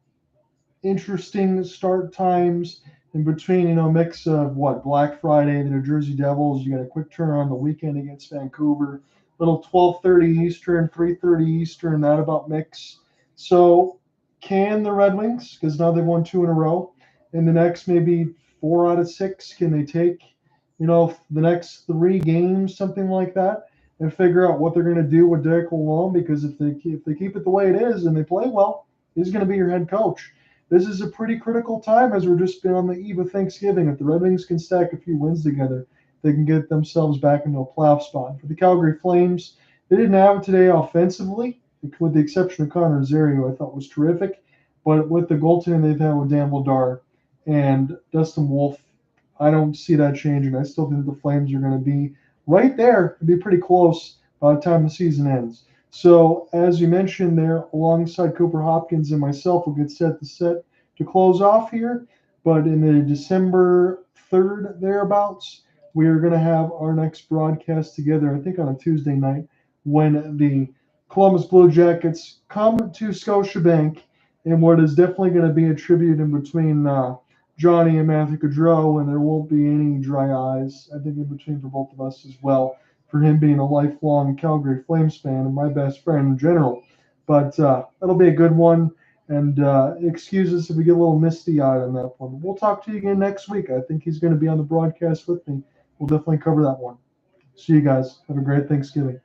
interesting start times in between, mix of Black Friday, the New Jersey Devils. You got a quick turnaround the weekend against Vancouver. Little 12:30 Eastern, 3:30 Eastern, that about mix. So can the Red Wings, because now they've won 2 in a row, in the next maybe 4 out of 6, can they take, the next 3 games, something like that, and figure out what they're going to do with Derek Lalonde? Because if they keep it the way it is and they play well, he's going to be your head coach. This is a pretty critical time as we're just on the eve of Thanksgiving. If the Red Wings can stack a few wins together, they can get themselves back into a playoff spot. For the Calgary Flames, they didn't have it today offensively, with the exception of Connor Zary, who I thought was terrific. But with the goaltending they've had with Dan Vladar and Dustin Wolf, I don't see that changing. I still think the Flames are going to be right there, be pretty close by the time the season ends. So, as you mentioned there, alongside Cooper Hopkins and myself, we'll get set to close off here. But in the December 3rd, thereabouts, we are going to have our next broadcast together, I think on a Tuesday night, when the Columbus Blue Jackets come to Scotiabank in what is definitely going to be a tribute in between Johnny and Matthew Gaudreau, and there won't be any dry eyes, I think, in between for both of us as well, for him being a lifelong Calgary Flames fan and my best friend in general. But that'll be a good one. And excuse us if we get a little misty-eyed on that one. We'll talk to you again next week. I think he's going to be on the broadcast with me. We'll definitely cover that one. See you guys. Have a great Thanksgiving.